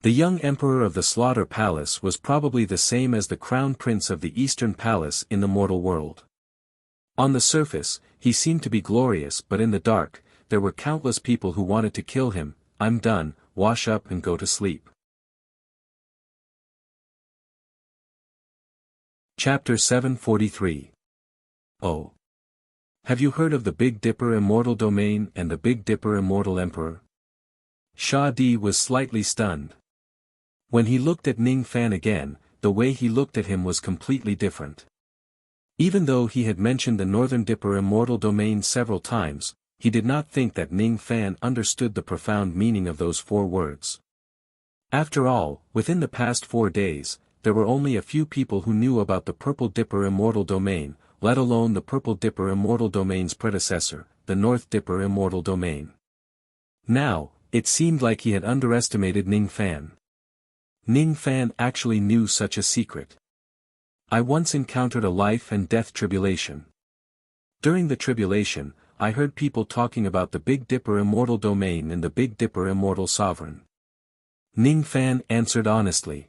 The young emperor of the Slaughter Palace was probably the same as the crown prince of the Eastern Palace in the mortal world. On the surface, he seemed to be glorious, but in the dark, there were countless people who wanted to kill him. I'm done, wash up and go to sleep. Chapter 743. Oh. Have you heard of the Big Dipper Immortal Domain and the Big Dipper Immortal Emperor? Shah Di was slightly stunned. When he looked at Ning Fan again, the way he looked at him was completely different. Even though he had mentioned the Northern Dipper Immortal Domain several times, he did not think that Ning Fan understood the profound meaning of those 4 words. After all, within the past 4 days, there were only a few people who knew about the Purple Dipper Immortal Domain, let alone the Purple Dipper Immortal Domain's predecessor, the North Dipper Immortal Domain. Now, it seemed like he had underestimated Ning Fan. Ning Fan actually knew such a secret. I once encountered a life and death tribulation. During the tribulation, I heard people talking about the Big Dipper Immortal Domain and the Big Dipper Immortal Sovereign. Ning Fan answered honestly.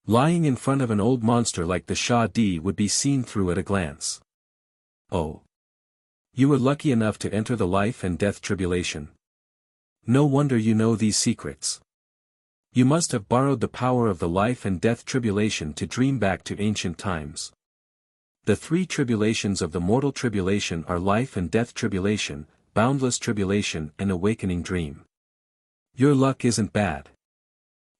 Lying in front of an old monster like the Shah Di would be seen through at a glance. Oh. You were lucky enough to enter the life and death tribulation. No wonder you know these secrets. You must have borrowed the power of the life and death tribulation to dream back to ancient times. The 3 tribulations of the mortal tribulation are life and death tribulation, boundless tribulation and awakening dream. Your luck isn't bad.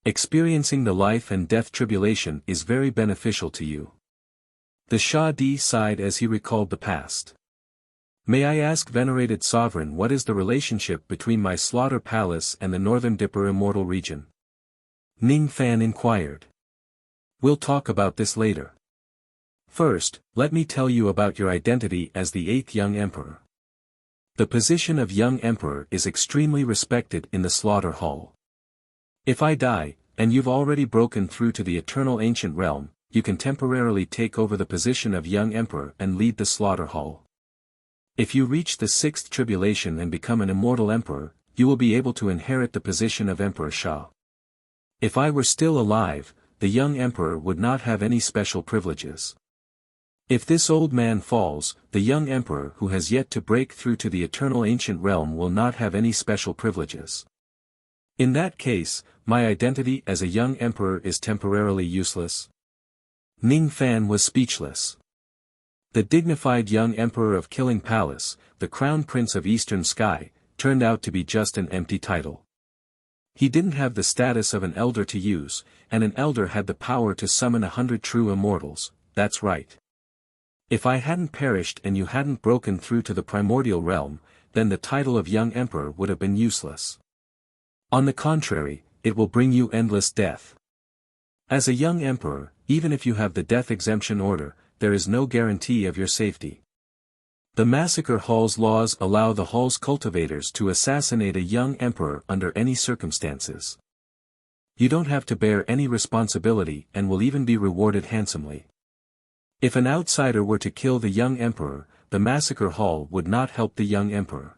Experiencing the life and death tribulation is very beneficial to you. The Shah Di sighed as he recalled the past. May I ask, venerated sovereign, what is the relationship between my Slaughter Palace and the Northern Dipper Immortal Region? Ning Fan inquired. We'll talk about this later. First, let me tell you about your identity as the 8th Young Emperor. The position of Young Emperor is extremely respected in the Slaughter Hall. If I die, and you've already broken through to the eternal ancient realm, you can temporarily take over the position of Young Emperor and lead the Slaughter Hall. If you reach the 6th tribulation and become an immortal emperor, you will be able to inherit the position of Emperor Shah. If I were still alive, the young emperor would not have any special privileges. If this old man falls, the young emperor who has yet to break through to the eternal ancient realm will not have any special privileges. In that case, my identity as a young emperor is temporarily useless. Ning Fan was speechless. The dignified young emperor of Killing Palace, the crown prince of Eastern Sky, turned out to be just an empty title. He didn't have the status of an elder to use, and an elder had the power to summon 100 true immortals, that's right. If I hadn't perished and you hadn't broken through to the primordial realm, then the title of young emperor would have been useless. On the contrary, it will bring you endless death. As a young emperor, even if you have the death exemption order, there is no guarantee of your safety. The massacre hall's laws allow the hall's cultivators to assassinate a young emperor under any circumstances. You don't have to bear any responsibility and will even be rewarded handsomely. If an outsider were to kill the young emperor, the massacre hall would not help the young emperor.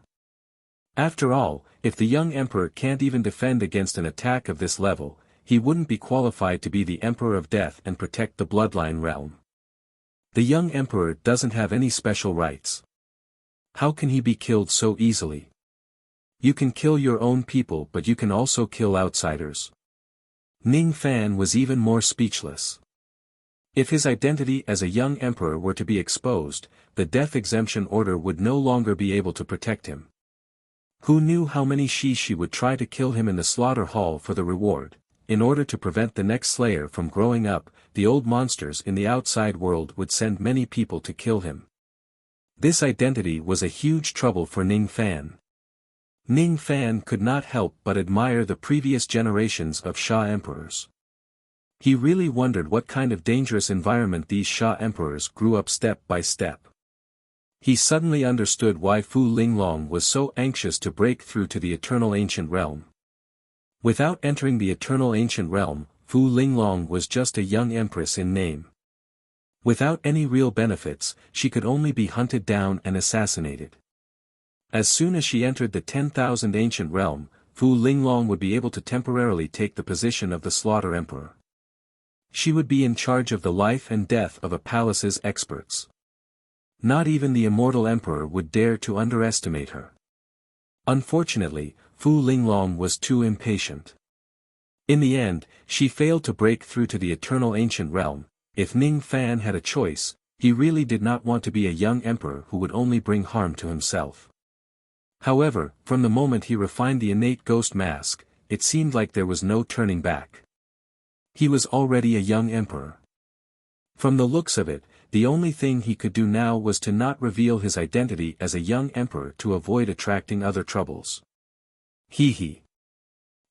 After all, if the young emperor can't even defend against an attack of this level, he wouldn't be qualified to be the emperor of death and protect the bloodline realm. The young emperor doesn't have any special rights. How can he be killed so easily? You can kill your own people, but you can also kill outsiders. Ning Fan was even more speechless. If his identity as a young emperor were to be exposed, the death exemption order would no longer be able to protect him. Who knew how many Shishi would try to kill him in the slaughter hall for the reward? In order to prevent the next slayer from growing up, the old monsters in the outside world would send many people to kill him. This identity was a huge trouble for Ning Fan. Ning Fan could not help but admire the previous generations of Sha emperors. He really wondered what kind of dangerous environment these Sha emperors grew up step by step. He suddenly understood why Fu Linglong was so anxious to break through to the Eternal Ancient Realm. Without entering the Eternal Ancient Realm, Fu Linglong was just a young empress in name. Without any real benefits, she could only be hunted down and assassinated. As soon as she entered the 10,000 Ancient Realm, Fu Linglong would be able to temporarily take the position of the Slaughter Emperor. She would be in charge of the life and death of a palace's experts. Not even the immortal emperor would dare to underestimate her. Unfortunately, Fu Linglong was too impatient. In the end, she failed to break through to the Eternal Ancient Realm. If Ning Fan had a choice, he really did not want to be a young emperor who would only bring harm to himself. However, from the moment he refined the innate ghost mask, it seemed like there was no turning back. He was already a young emperor. From the looks of it, the only thing he could do now was to not reveal his identity as a young emperor to avoid attracting other troubles. Hee.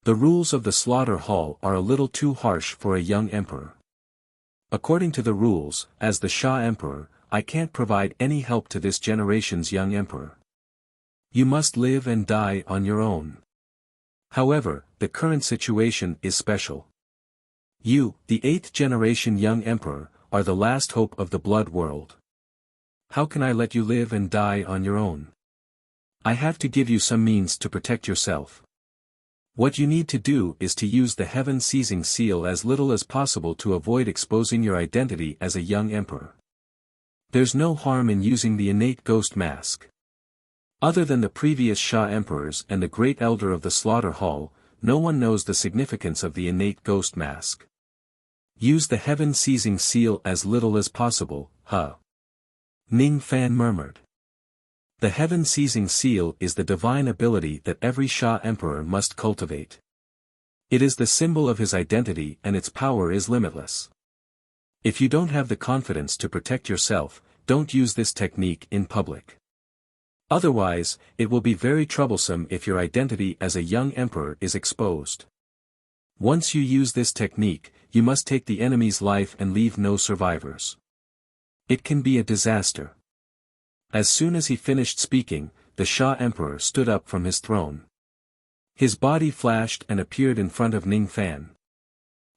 The rules of the slaughter hall are a little too harsh for a young emperor. According to the rules, as the Sha emperor, I can't provide any help to this generation's young emperor. You must live and die on your own. However, the current situation is special. You, the 8th generation young emperor, are the last hope of the blood world. How can I let you live and die on your own? I have to give you some means to protect yourself. What you need to do is to use the heaven seizing seal as little as possible to avoid exposing your identity as a young emperor. There's no harm in using the innate ghost mask. Other than the previous Sha emperors and the great elder of the slaughter hall, no one knows the significance of the innate ghost mask. Use the heaven seizing seal as little as possible, huh? Ning Fan murmured. The heaven seizing seal is the divine ability that every Sha emperor must cultivate. It is the symbol of his identity and its power is limitless. If you don't have the confidence to protect yourself, don't use this technique in public. Otherwise, it will be very troublesome if your identity as a young emperor is exposed. Once you use this technique, you must take the enemy's life and leave no survivors. It can be a disaster. As soon as he finished speaking, the Sha emperor stood up from his throne. His body flashed and appeared in front of Ning Fan.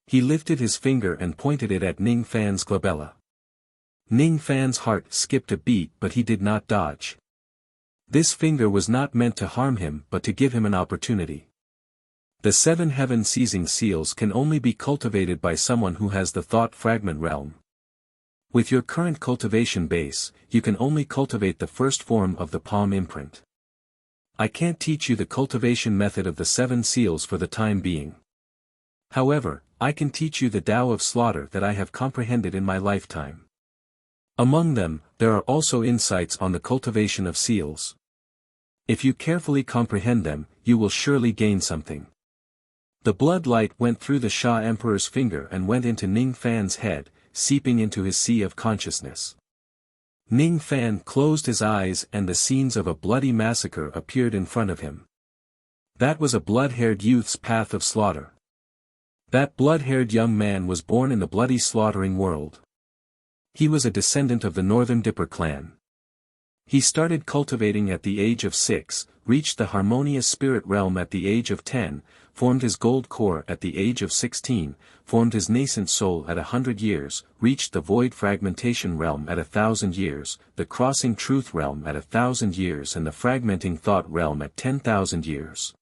He lifted his finger and pointed it at Ning Fan's glabella. Ning Fan's heart skipped a beat, but he did not dodge. This finger was not meant to harm him but to give him an opportunity. The 7 heaven seizing seals can only be cultivated by someone who has the thought fragment realm. With your current cultivation base, you can only cultivate the first form of the palm imprint. I can't teach you the cultivation method of the 7 seals for the time being. However, I can teach you the Tao of slaughter that I have comprehended in my lifetime. Among them, there are also insights on the cultivation of seals. If you carefully comprehend them, you will surely gain something. The blood light went through the Sha Emperor's finger and went into Ning Fan's head, seeping into his sea of consciousness. Ning Fan closed his eyes and the scenes of a bloody massacre appeared in front of him. That was a blood-haired youth's path of slaughter. That blood-haired young man was born in the bloody slaughtering world. He was a descendant of the Northern Dipper clan. He started cultivating at the age of 6, reached the harmonious spirit realm at the age of 10, formed his gold core at the age of 16, formed his nascent soul at 100 years, reached the void fragmentation realm at 1,000 years, the crossing truth realm at 1,000 years and the fragmenting thought realm at 10,000 years.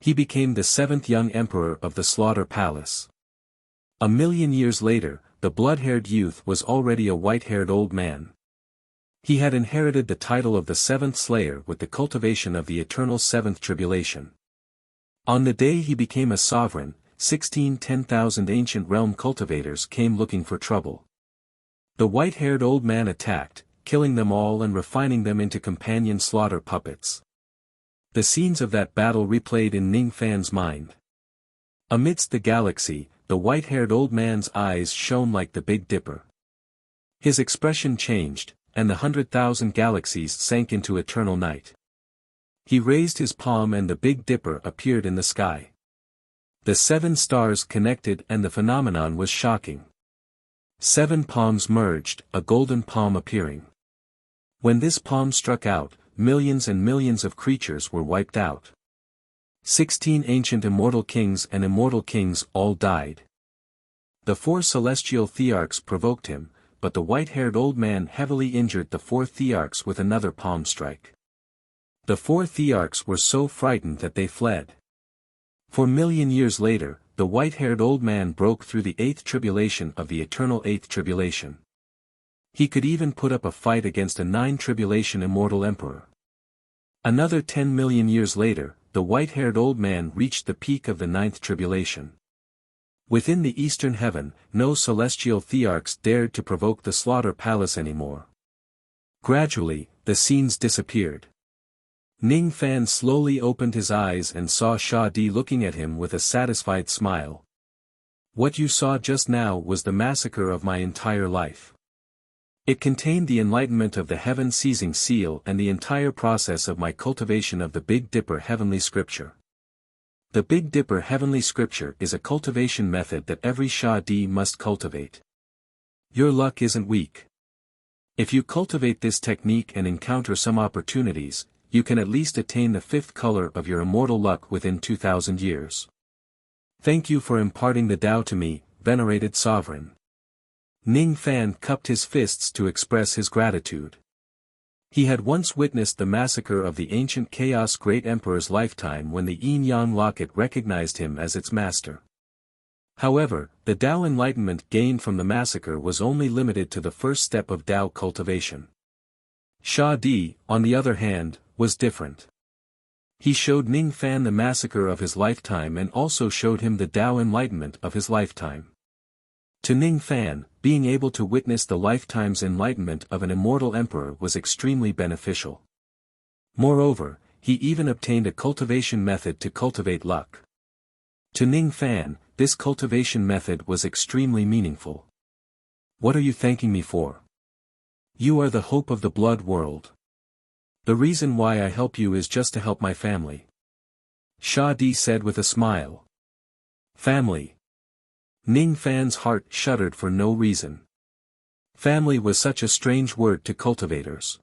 He became the 7th young emperor of the Slaughter Palace. 1,000,000 years later, the blood-haired youth was already a white-haired old man. He had inherited the title of the 7th Slayer with the cultivation of the eternal 7th Tribulation. On the day he became a sovereign, 10,000 ancient realm cultivators came looking for trouble. The white-haired old man attacked, killing them all and refining them into companion slaughter puppets. The scenes of that battle replayed in Ning Fan's mind. Amidst the galaxy, the white-haired old man's eyes shone like the Big Dipper. His expression changed, and the 100,000 galaxies sank into eternal night. He raised his palm and the Big Dipper appeared in the sky. The 7 stars connected and the phenomenon was shocking. 7 palms merged, a golden palm appearing. When this palm struck out, millions and millions of creatures were wiped out. 16 ancient immortal kings and immortal kings all died. The 4 celestial thearchs provoked him, but the white-haired old man heavily injured the 4 thearchs with another palm strike. The 4 thearchs were so frightened that they fled. 4,000,000 years later, the white-haired old man broke through the 8th tribulation of the eternal 8th tribulation. He could even put up a fight against a 9 tribulation immortal emperor. Another 10,000,000 years later, the white-haired old man reached the peak of the 9th tribulation. Within the eastern heaven, no celestial thearchs dared to provoke the Slaughter Palace anymore. Gradually, the scenes disappeared. Ning Fan slowly opened his eyes and saw Sha Di looking at him with a satisfied smile. What you saw just now was the massacre of my entire life. It contained the enlightenment of the heaven-seizing seal and the entire process of my cultivation of the Big Dipper heavenly scripture. The Big Dipper heavenly scripture is a cultivation method that every Sha Di must cultivate. Your luck isn't weak. If you cultivate this technique and encounter some opportunities, you can at least attain the 5th color of your immortal luck within 2,000 years. Thank you for imparting the Tao to me, venerated sovereign. Ning Fan cupped his fists to express his gratitude. He had once witnessed the massacre of the ancient Chaos Great Emperor's lifetime when the Yin-Yang Locket recognized him as its master. However, the Tao enlightenment gained from the massacre was only limited to the first step of Tao cultivation. Sha Di, on the other hand, was different. He showed Ning Fan the massacre of his lifetime and also showed him the Tao enlightenment of his lifetime. To Ning Fan, being able to witness the lifetime's enlightenment of an immortal emperor was extremely beneficial. Moreover, he even obtained a cultivation method to cultivate luck. To Ning Fan, this cultivation method was extremely meaningful. What are you thanking me for? You are the hope of the blood world. The reason why I help you is just to help my family. Sha Di said with a smile. Family. Ning Fan's heart shuddered for no reason. Family was such a strange word to cultivators.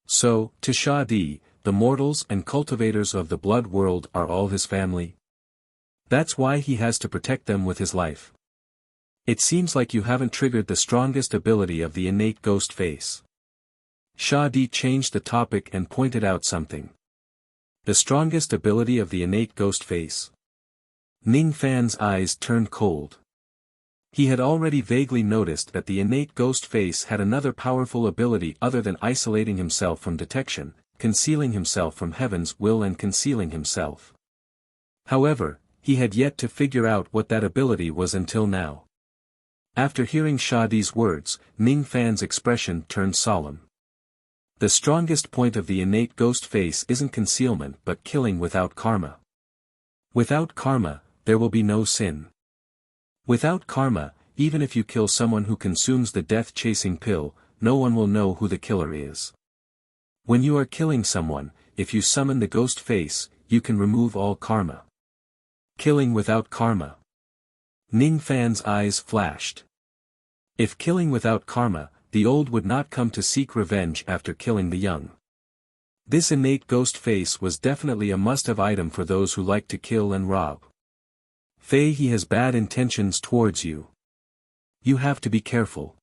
So, to Sha Di, the mortals and cultivators of the blood world are all his family. That's why he has to protect them with his life. It seems like you haven't triggered the strongest ability of the innate ghost face. Sha Di changed the topic and pointed out something. The strongest ability of the innate ghost face. Ning Fan's eyes turned cold. He had already vaguely noticed that the innate ghost face had another powerful ability other than isolating himself from detection, concealing himself from heaven's will and concealing himself. However, he had yet to figure out what that ability was until now. After hearing Shadi's words, Ning Fan's expression turned solemn. The strongest point of the innate ghost face isn't concealment but killing without karma. Without karma, there will be no sin. Without karma, even if you kill someone who consumes the death-chasing pill, no one will know who the killer is. When you are killing someone, if you summon the ghost face, you can remove all karma. Killing without karma. Ning Fan's eyes flashed. If killing without karma, the old would not come to seek revenge after killing the young. This innate ghost face was definitely a must-have item for those who like to kill and rob. Fei He has bad intentions towards you. You have to be careful.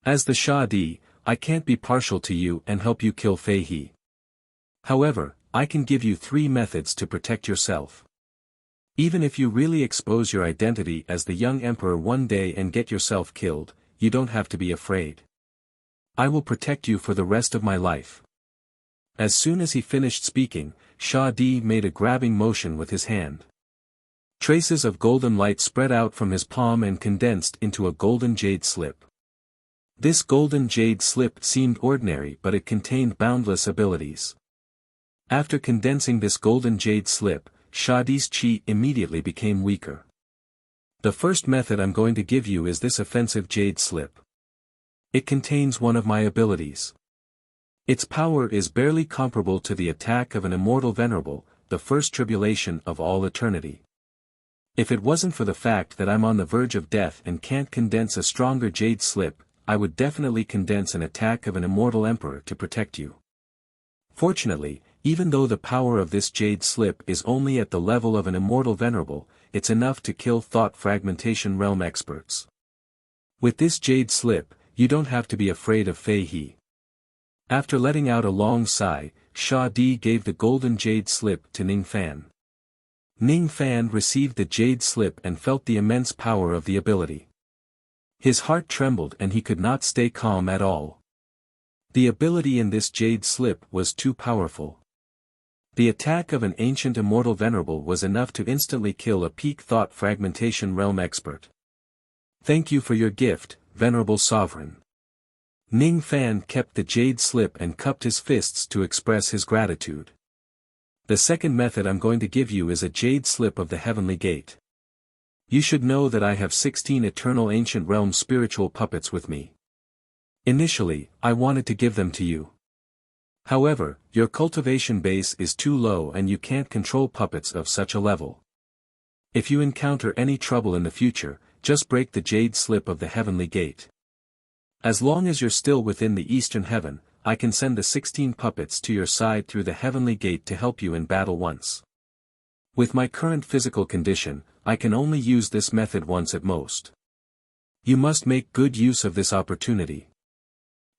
As the Shadi, I can't be partial to you and help you kill Fei He. However, I can give you 3 methods to protect yourself. Even if you really expose your identity as the young emperor one day and get yourself killed, you don't have to be afraid. I will protect you for the rest of my life. As soon as he finished speaking, Shadi made a grabbing motion with his hand. Traces of golden light spread out from his palm and condensed into a golden jade slip. This golden jade slip seemed ordinary but it contained boundless abilities. After condensing this golden jade slip, Shadi's chi immediately became weaker. The first method I'm going to give you is this offensive jade slip. It contains one of my abilities. Its power is barely comparable to the attack of an immortal venerable, the first tribulation of all eternity. If it wasn't for the fact that I'm on the verge of death and can't condense a stronger jade slip, I would definitely condense an attack of an immortal emperor to protect you. Fortunately, even though the power of this jade slip is only at the level of an immortal venerable, it's enough to kill thought fragmentation realm experts. With this jade slip, you don't have to be afraid of Fei He. After letting out a long sigh, Shadi gave the golden jade slip to Ning Fan. Ning Fan received the jade slip and felt the immense power of the ability. His heart trembled and he could not stay calm at all. The ability in this jade slip was too powerful. The attack of an ancient immortal venerable was enough to instantly kill a peak thought fragmentation realm expert. Thank you for your gift, venerable sovereign. Ning Fan kept the jade slip and cupped his fists to express his gratitude. The second method I'm going to give you is a jade slip of the heavenly gate. You should know that I have 16 eternal ancient realm spiritual puppets with me. Initially, I wanted to give them to you. However, your cultivation base is too low and you can't control puppets of such a level. If you encounter any trouble in the future, just break the jade slip of the heavenly gate. As long as you're still within the eastern heaven, I can send the 16 puppets to your side through the heavenly gate to help you in battle once. With my current physical condition, I can only use this method once at most. You must make good use of this opportunity.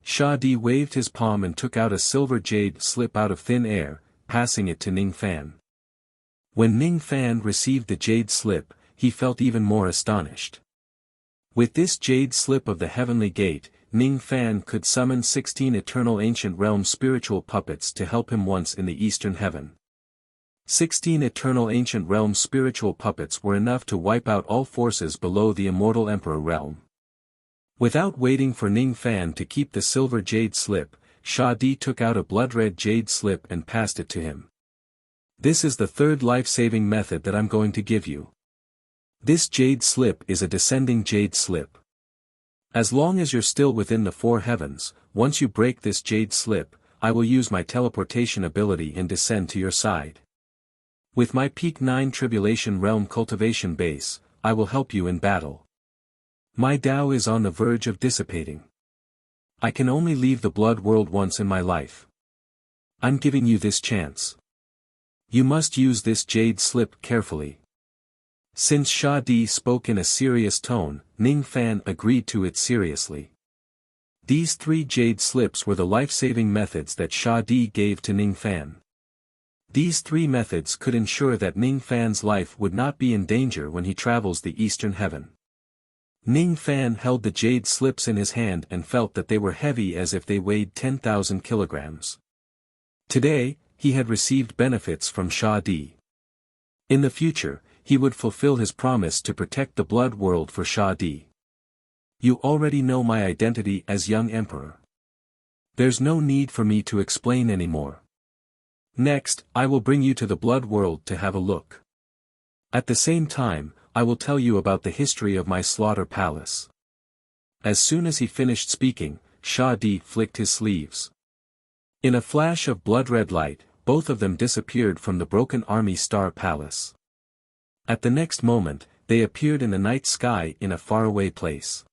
Shadi waved his palm and took out a silver jade slip out of thin air, passing it to Ning Fan. When Ning Fan received the jade slip, he felt even more astonished. With this jade slip of the heavenly gate, Ning Fan could summon 16 eternal ancient realm spiritual puppets to help him once in the eastern heaven. 16 eternal ancient realm spiritual puppets were enough to wipe out all forces below the immortal emperor realm. Without waiting for Ning Fan to keep the silver jade slip, Shadi took out a blood-red jade slip and passed it to him. This is the third life-saving method that I'm going to give you. This jade slip is a descending jade slip. As long as you're still within the 4 heavens, once you break this jade slip, I will use my teleportation ability and descend to your side. With my peak 9 tribulation realm cultivation base, I will help you in battle. My Tao is on the verge of dissipating. I can only leave the blood world once in my life. I'm giving you this chance. You must use this jade slip carefully. Since Shadi spoke in a serious tone, Ning Fan agreed to it seriously. These 3 jade slips were the life-saving methods that Shadi gave to Ning Fan. These 3 methods could ensure that Ning Fan's life would not be in danger when he travels the eastern heaven. Ning Fan held the jade slips in his hand and felt that they were heavy as if they weighed 10,000 kilograms. Today, he had received benefits from Shadi. In the future, he would fulfill his promise to protect the blood world for Shadi. You already know my identity as young emperor. There's no need for me to explain anymore. Next, I will bring you to the blood world to have a look. At the same time, I will tell you about the history of my slaughter palace. As soon as he finished speaking, Shah Di flicked his sleeves. In a flash of blood-red light, both of them disappeared from the broken army star palace. At the next moment, they appeared in the night sky in a faraway place.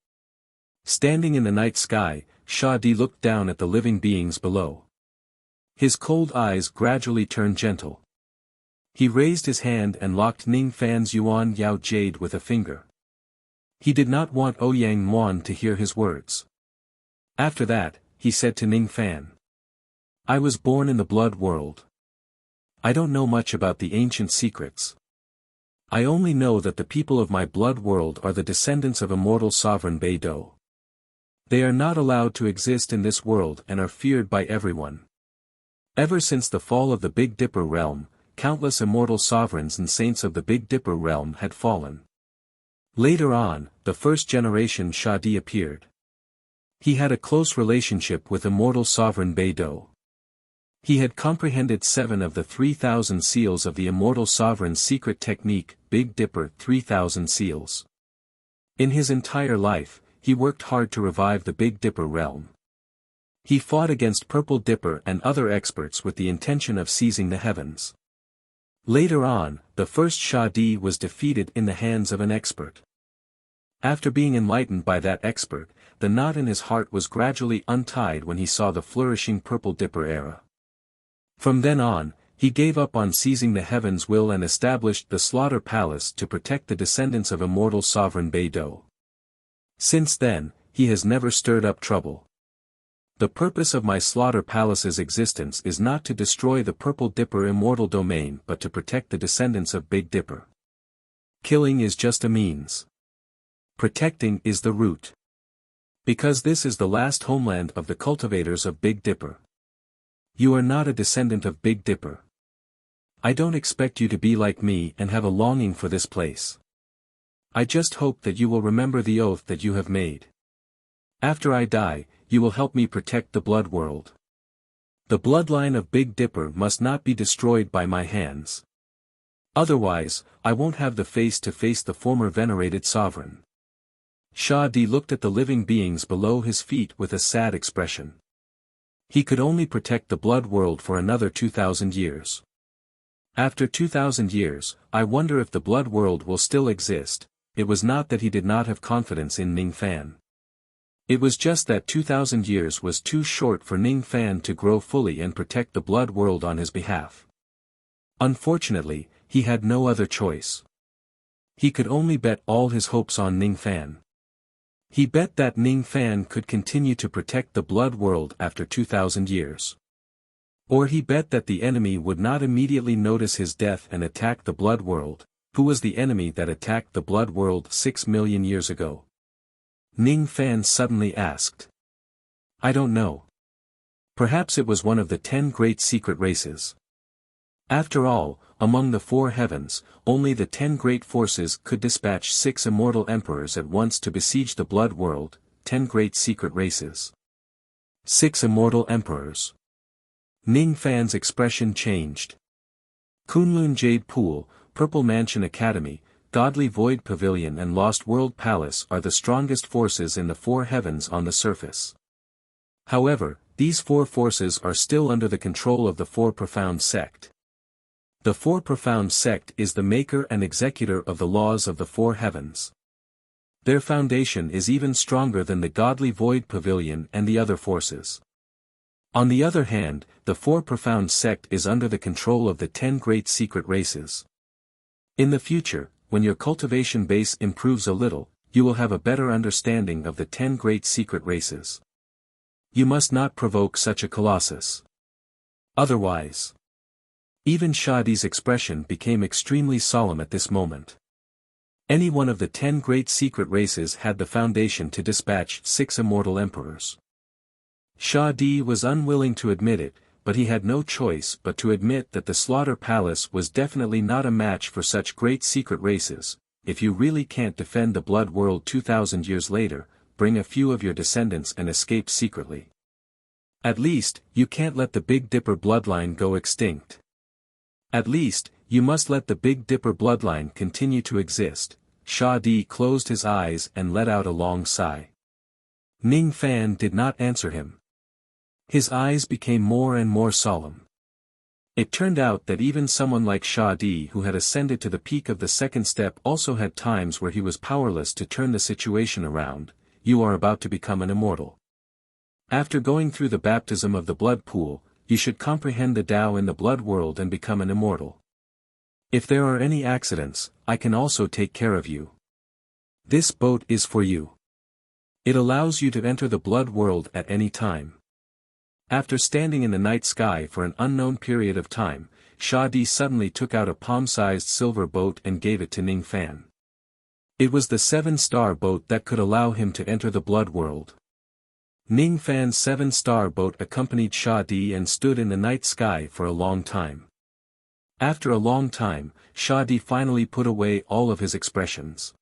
Standing in the night sky, Shah Di looked down at the living beings below. His cold eyes gradually turned gentle. He raised his hand and locked Ning Fan's Yuan Yao Jade with a finger. He did not want Ouyang Muan to hear his words. After that, he said to Ning Fan, I was born in the blood world. I don't know much about the ancient secrets. I only know that the people of my blood world are the descendants of immortal sovereign Beidou. They are not allowed to exist in this world and are feared by everyone. Ever since the fall of the Big Dipper realm, countless immortal sovereigns and saints of the Big Dipper realm had fallen. Later on, the first generation Shah Di appeared. He had a close relationship with immortal sovereign Beidou. He had comprehended 7 of the 3,000 seals of the immortal sovereign's secret technique, Big Dipper 3,000 seals. In his entire life, he worked hard to revive the Big Dipper realm. He fought against Purple Dipper and other experts with the intention of seizing the heavens. Later on, the first Shah Di was defeated in the hands of an expert. After being enlightened by that expert, the knot in his heart was gradually untied when he saw the flourishing Purple Dipper era. From then on, he gave up on seizing the heavens' will and established the Slaughter Palace to protect the descendants of immortal sovereign Beidou. Since then, he has never stirred up trouble. The purpose of my Slaughter Palace's existence is not to destroy the Purple Dipper immortal domain but to protect the descendants of Big Dipper. Killing is just a means. Protecting is the root. Because this is the last homeland of the cultivators of Big Dipper. You are not a descendant of Big Dipper. I don't expect you to be like me and have a longing for this place. I just hope that you will remember the oath that you have made. After I die, you will help me protect the blood world. The bloodline of Big Dipper must not be destroyed by my hands. Otherwise, I won't have the face to face the former venerated sovereign. Shah Di looked at the living beings below his feet with a sad expression. He could only protect the blood world for another 2,000 years. After 2,000 years, I wonder if the blood world will still exist. It was not that he did not have confidence in Ning Fan. It was just that 2,000 years was too short for Ning Fan to grow fully and protect the blood world on his behalf. Unfortunately, he had no other choice. He could only bet all his hopes on Ning Fan. He bet that Ning Fan could continue to protect the blood world after 2,000 years. Or he bet that the enemy would not immediately notice his death and attack the blood world. Who was the enemy that attacked the blood world 6 million years ago? Ning Fan suddenly asked. I don't know. Perhaps it was one of the 10 great secret races. After all, among the 4 heavens, only the 10 great forces could dispatch 6 immortal emperors at once to besiege the blood world, 10 great secret races. 6 immortal emperors. Ning Fan's expression changed. Kunlun Jade Pool, Purple Mansion Academy, Godly Void Pavilion and Lost World Palace are the strongest forces in the 4 heavens on the surface. However, these 4 forces are still under the control of the 4 Profound Sect. The 4 Profound Sect is the maker and executor of the laws of the 4 heavens. Their foundation is even stronger than the Godly Void Pavilion and the other forces. On the other hand, the 4 Profound Sect is under the control of the 10 great secret races. In the future, when your cultivation base improves a little, you will have a better understanding of the 10 great secret races. You must not provoke such a colossus. Otherwise. Even Shah Di's expression became extremely solemn at this moment. Any one of the 10 great secret races had the foundation to dispatch 6 immortal emperors. Shah Di was unwilling to admit it, but he had no choice but to admit that the Slaughter Palace was definitely not a match for such great secret races. If you really can't defend the blood world 2,000 years later, bring a few of your descendants and escape secretly. At least, you can't let the Big Dipper bloodline go extinct. At least, you must let the Big Dipper bloodline continue to exist." Sha Di closed his eyes and let out a long sigh. Ning Fan did not answer him. His eyes became more and more solemn. It turned out that even someone like Sha Di who had ascended to the peak of the second step also had times where he was powerless to turn the situation around. You are about to become an immortal. After going through the baptism of the blood pool, you should comprehend the Tao in the blood world and become an immortal. If there are any accidents, I can also take care of you. This boat is for you. It allows you to enter the blood world at any time. After standing in the night sky for an unknown period of time, Sha Di suddenly took out a palm-sized silver boat and gave it to Ning Fan. It was the 7-star boat that could allow him to enter the blood world. Ning Fan's 7-star boat accompanied Sha Di and stood in the night sky for a long time. After a long time, Sha Di finally put away all of his expressions.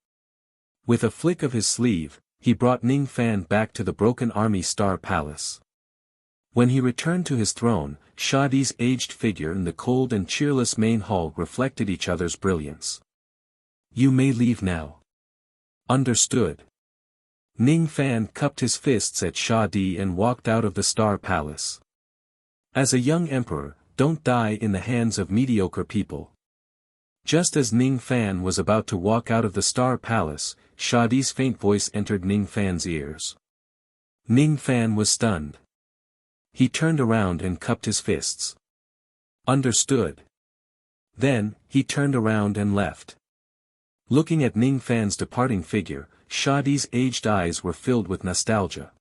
With a flick of his sleeve, he brought Ning Fan back to the Broken Army Star Palace. When he returned to his throne, Sha Di's aged figure and the cold and cheerless main hall reflected each other's brilliance. "You may leave now." "Understood." Ning Fan cupped his fists at Sha Di and walked out of the Star Palace. As a young emperor, don't die in the hands of mediocre people. Just as Ning Fan was about to walk out of the Star Palace, Sha Di's faint voice entered Ning Fan's ears. Ning Fan was stunned. He turned around and cupped his fists. "Understood." Then, he turned around and left. Looking at Ning Fan's departing figure, Sha Di's aged eyes were filled with nostalgia.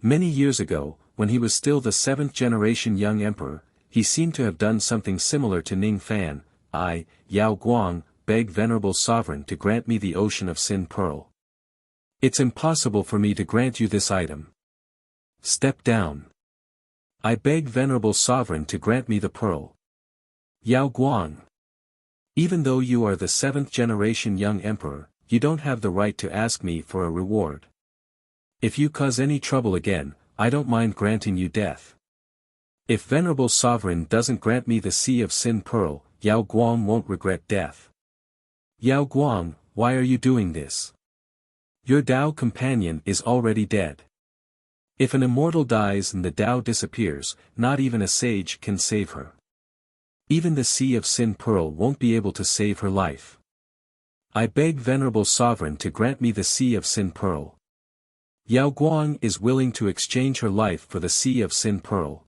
Many years ago, when he was still the 7th-generation young emperor, he seemed to have done something similar to Ning Fan. "I, Yao Guang, beg Venerable Sovereign to grant me the Ocean of Sin Pearl. It's impossible for me to grant you this item. Step down. I beg Venerable Sovereign to grant me the pearl." "Yao Guang. Even though you are the 7th-generation young emperor, you don't have the right to ask me for a reward. If you cause any trouble again, I don't mind granting you death. If Venerable Sovereign doesn't grant me the Sea of Sin Pearl, Yao Guang won't regret death." "Yao Guang, why are you doing this? Your Tao companion is already dead. If an immortal dies and the Tao disappears, not even a sage can save her. Even the Sea of Sin Pearl won't be able to save her life. I beg Venerable Sovereign to grant me the Sea of Sin Pearl." Yao Guang is willing to exchange her life for the Sea of Sin Pearl.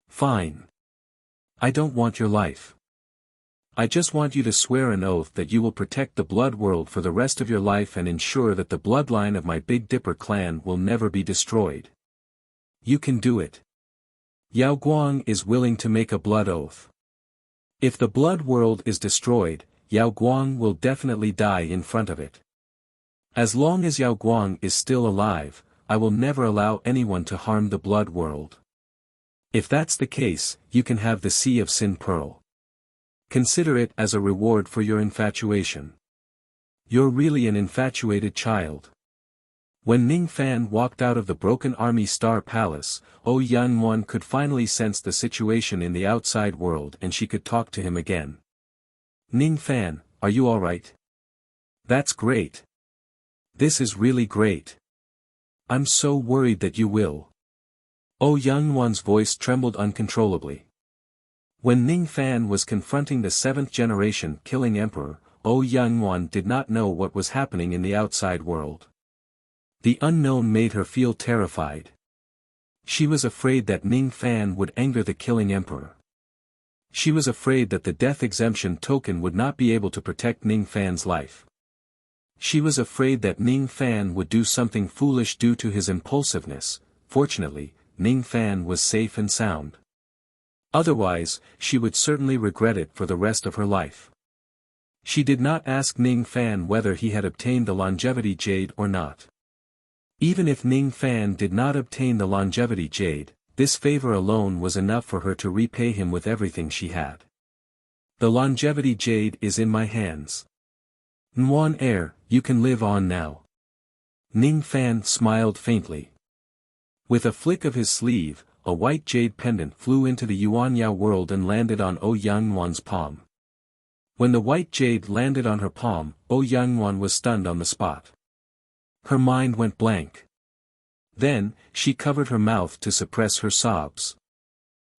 "Fine. I don't want your life. I just want you to swear an oath that you will protect the blood world for the rest of your life and ensure that the bloodline of my Big Dipper clan will never be destroyed. You can do it." Yao Guang is willing to make a blood oath. If the blood world is destroyed, Yao Guang will definitely die in front of it. As long as Yao Guang is still alive, I will never allow anyone to harm the blood world. If that's the case, you can have the Sea of Sin Pearl. Consider it as a reward for your infatuation. You're really an infatuated child. When Ning Fan walked out of the Broken Army Star Palace, Yuan could finally sense the situation in the outside world and she could talk to him again. "Ning Fan, are you alright? That's great. This is really great. I'm so worried that you will." Yuan's voice trembled uncontrollably. When Ning Fan was confronting the 7th-generation killing emperor, Yuan did not know what was happening in the outside world. The unknown made her feel terrified. She was afraid that Ning Fan would anger the killing emperor. She was afraid that the death exemption token would not be able to protect Ning Fan's life. She was afraid that Ning Fan would do something foolish due to his impulsiveness. Fortunately, Ning Fan was safe and sound. Otherwise, she would certainly regret it for the rest of her life. She did not ask Ning Fan whether he had obtained the longevity jade or not. Even if Ning Fan did not obtain the longevity jade, this favor alone was enough for her to repay him with everything she had. "The longevity jade is in my hands. Nguyen heir, you can live on now." Ning Fan smiled faintly. With a flick of his sleeve, a white jade pendant flew into the Yuanya world and landed on O Yangwan's palm. When the white jade landed on her palm, O Yangwan was stunned on the spot. Her mind went blank. Then, she covered her mouth to suppress her sobs.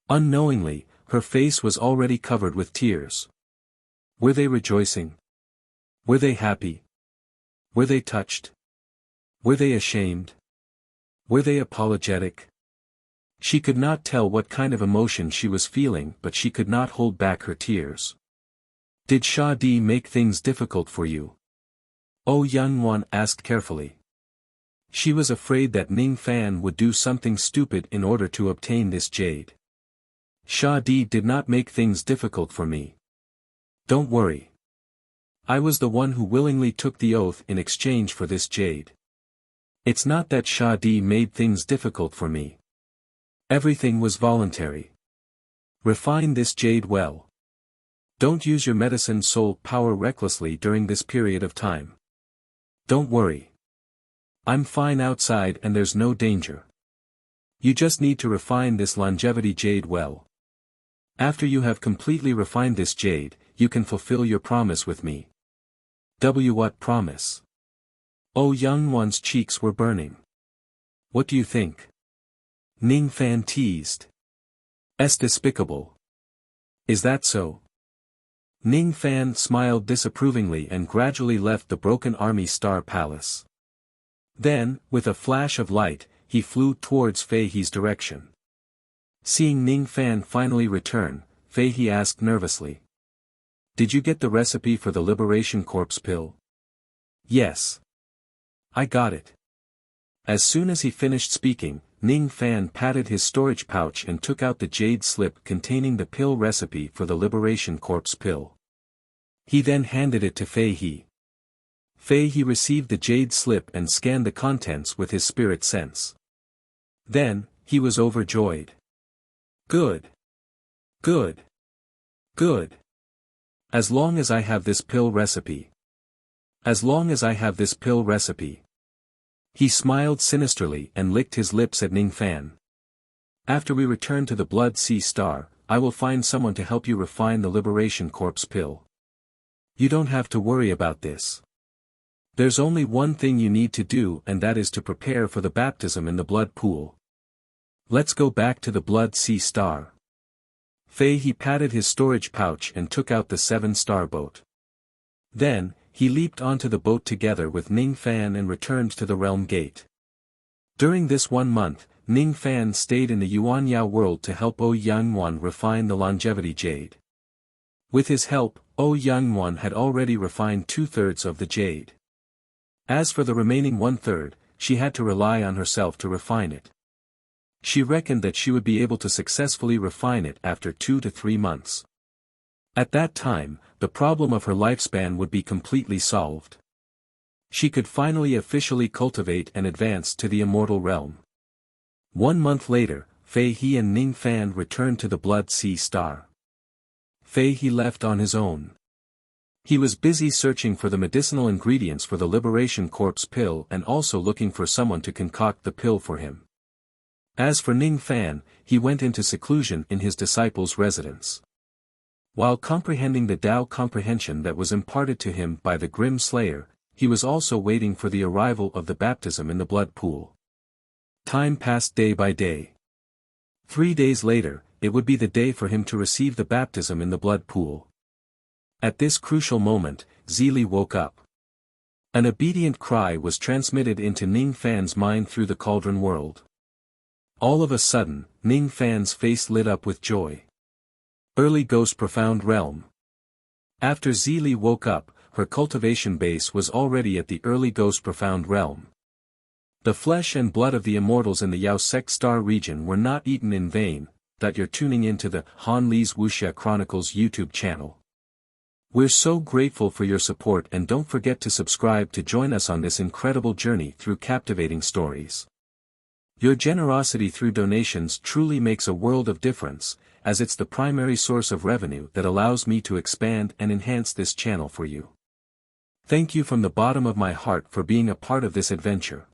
Unknowingly, her face was already covered with tears. Were they rejoicing? Were they happy? Were they touched? Were they ashamed? Were they apologetic? She could not tell what kind of emotion she was feeling, but she could not hold back her tears. Did Sha Di make things difficult for you? O Yangwan asked carefully. She was afraid that Ning Fan would do something stupid in order to obtain this jade. Sha Di did not make things difficult for me. Don't worry. I was the one who willingly took the oath in exchange for this jade. It's not that Sha Di made things difficult for me. Everything was voluntary. Refine this jade well. Don't use your medicine soul power recklessly during this period of time. Don't worry. I'm fine outside and there's no danger. You just need to refine this longevity jade well. After you have completely refined this jade, you can fulfill your promise with me. What promise? O Yangwan's cheeks were burning. What do you think? Ning Fan teased. Es despicable. Is that so? Ning Fan smiled disapprovingly and gradually left the Broken Army Star Palace. Then, with a flash of light, he flew towards Fei He's direction. Seeing Ning Fan finally return, Fei He asked nervously. Did you get the recipe for the Liberation Corpse pill? Yes. I got it. As soon as he finished speaking, Ning Fan patted his storage pouch and took out the jade slip containing the pill recipe for the Liberation Corpse pill. He then handed it to Fei He. Fei He received the jade slip and scanned the contents with his spirit sense. Then, he was overjoyed. Good. Good. Good. As long as I have this pill recipe. As long as I have this pill recipe. He smiled sinisterly and licked his lips at Ning Fan. After we return to the Blood Sea Star, I will find someone to help you refine the Liberation Corpse pill. You don't have to worry about this. There's only one thing you need to do, and that is to prepare for the baptism in the blood pool. Let's go back to the Blood Sea Star. Fei He patted his storage pouch and took out the 7-star boat. Then, he leaped onto the boat together with Ning Fan and returned to the Realm Gate. During this 1 month, Ning Fan stayed in the Yuanya world to help O Yangwan refine the longevity jade. With his help, O Yangwan had already refined 2/3 of the jade. As for the remaining 1/3, she had to rely on herself to refine it. She reckoned that she would be able to successfully refine it after 2 to 3 months. At that time, the problem of her lifespan would be completely solved. She could finally officially cultivate and advance to the immortal realm. 1 month later, Fei He and Ning Fan returned to the Blood Sea Star. Fei He left on his own. He was busy searching for the medicinal ingredients for the Liberation Corpse pill and also looking for someone to concoct the pill for him. As for Ning Fan, he went into seclusion in his disciple's residence. While comprehending the Tao comprehension that was imparted to him by the Grim Slayer, he was also waiting for the arrival of the baptism in the blood pool. Time passed day by day. 3 days later, it would be the day for him to receive the baptism in the blood pool. At this crucial moment, Zili woke up. An obedient cry was transmitted into Ning Fan's mind through the cauldron world. All of a sudden, Ning Fan's face lit up with joy. Early Ghost Profound Realm. After Zili woke up, her cultivation base was already at the Early Ghost Profound Realm. The flesh and blood of the immortals in the Yao Sec Star region were not eaten in vain, that you're tuning into the Han Li's Wuxia Chronicles YouTube channel. We're so grateful for your support, and don't forget to subscribe to join us on this incredible journey through captivating stories. Your generosity through donations truly makes a world of difference, as it's the primary source of revenue that allows me to expand and enhance this channel for you. Thank you from the bottom of my heart for being a part of this adventure.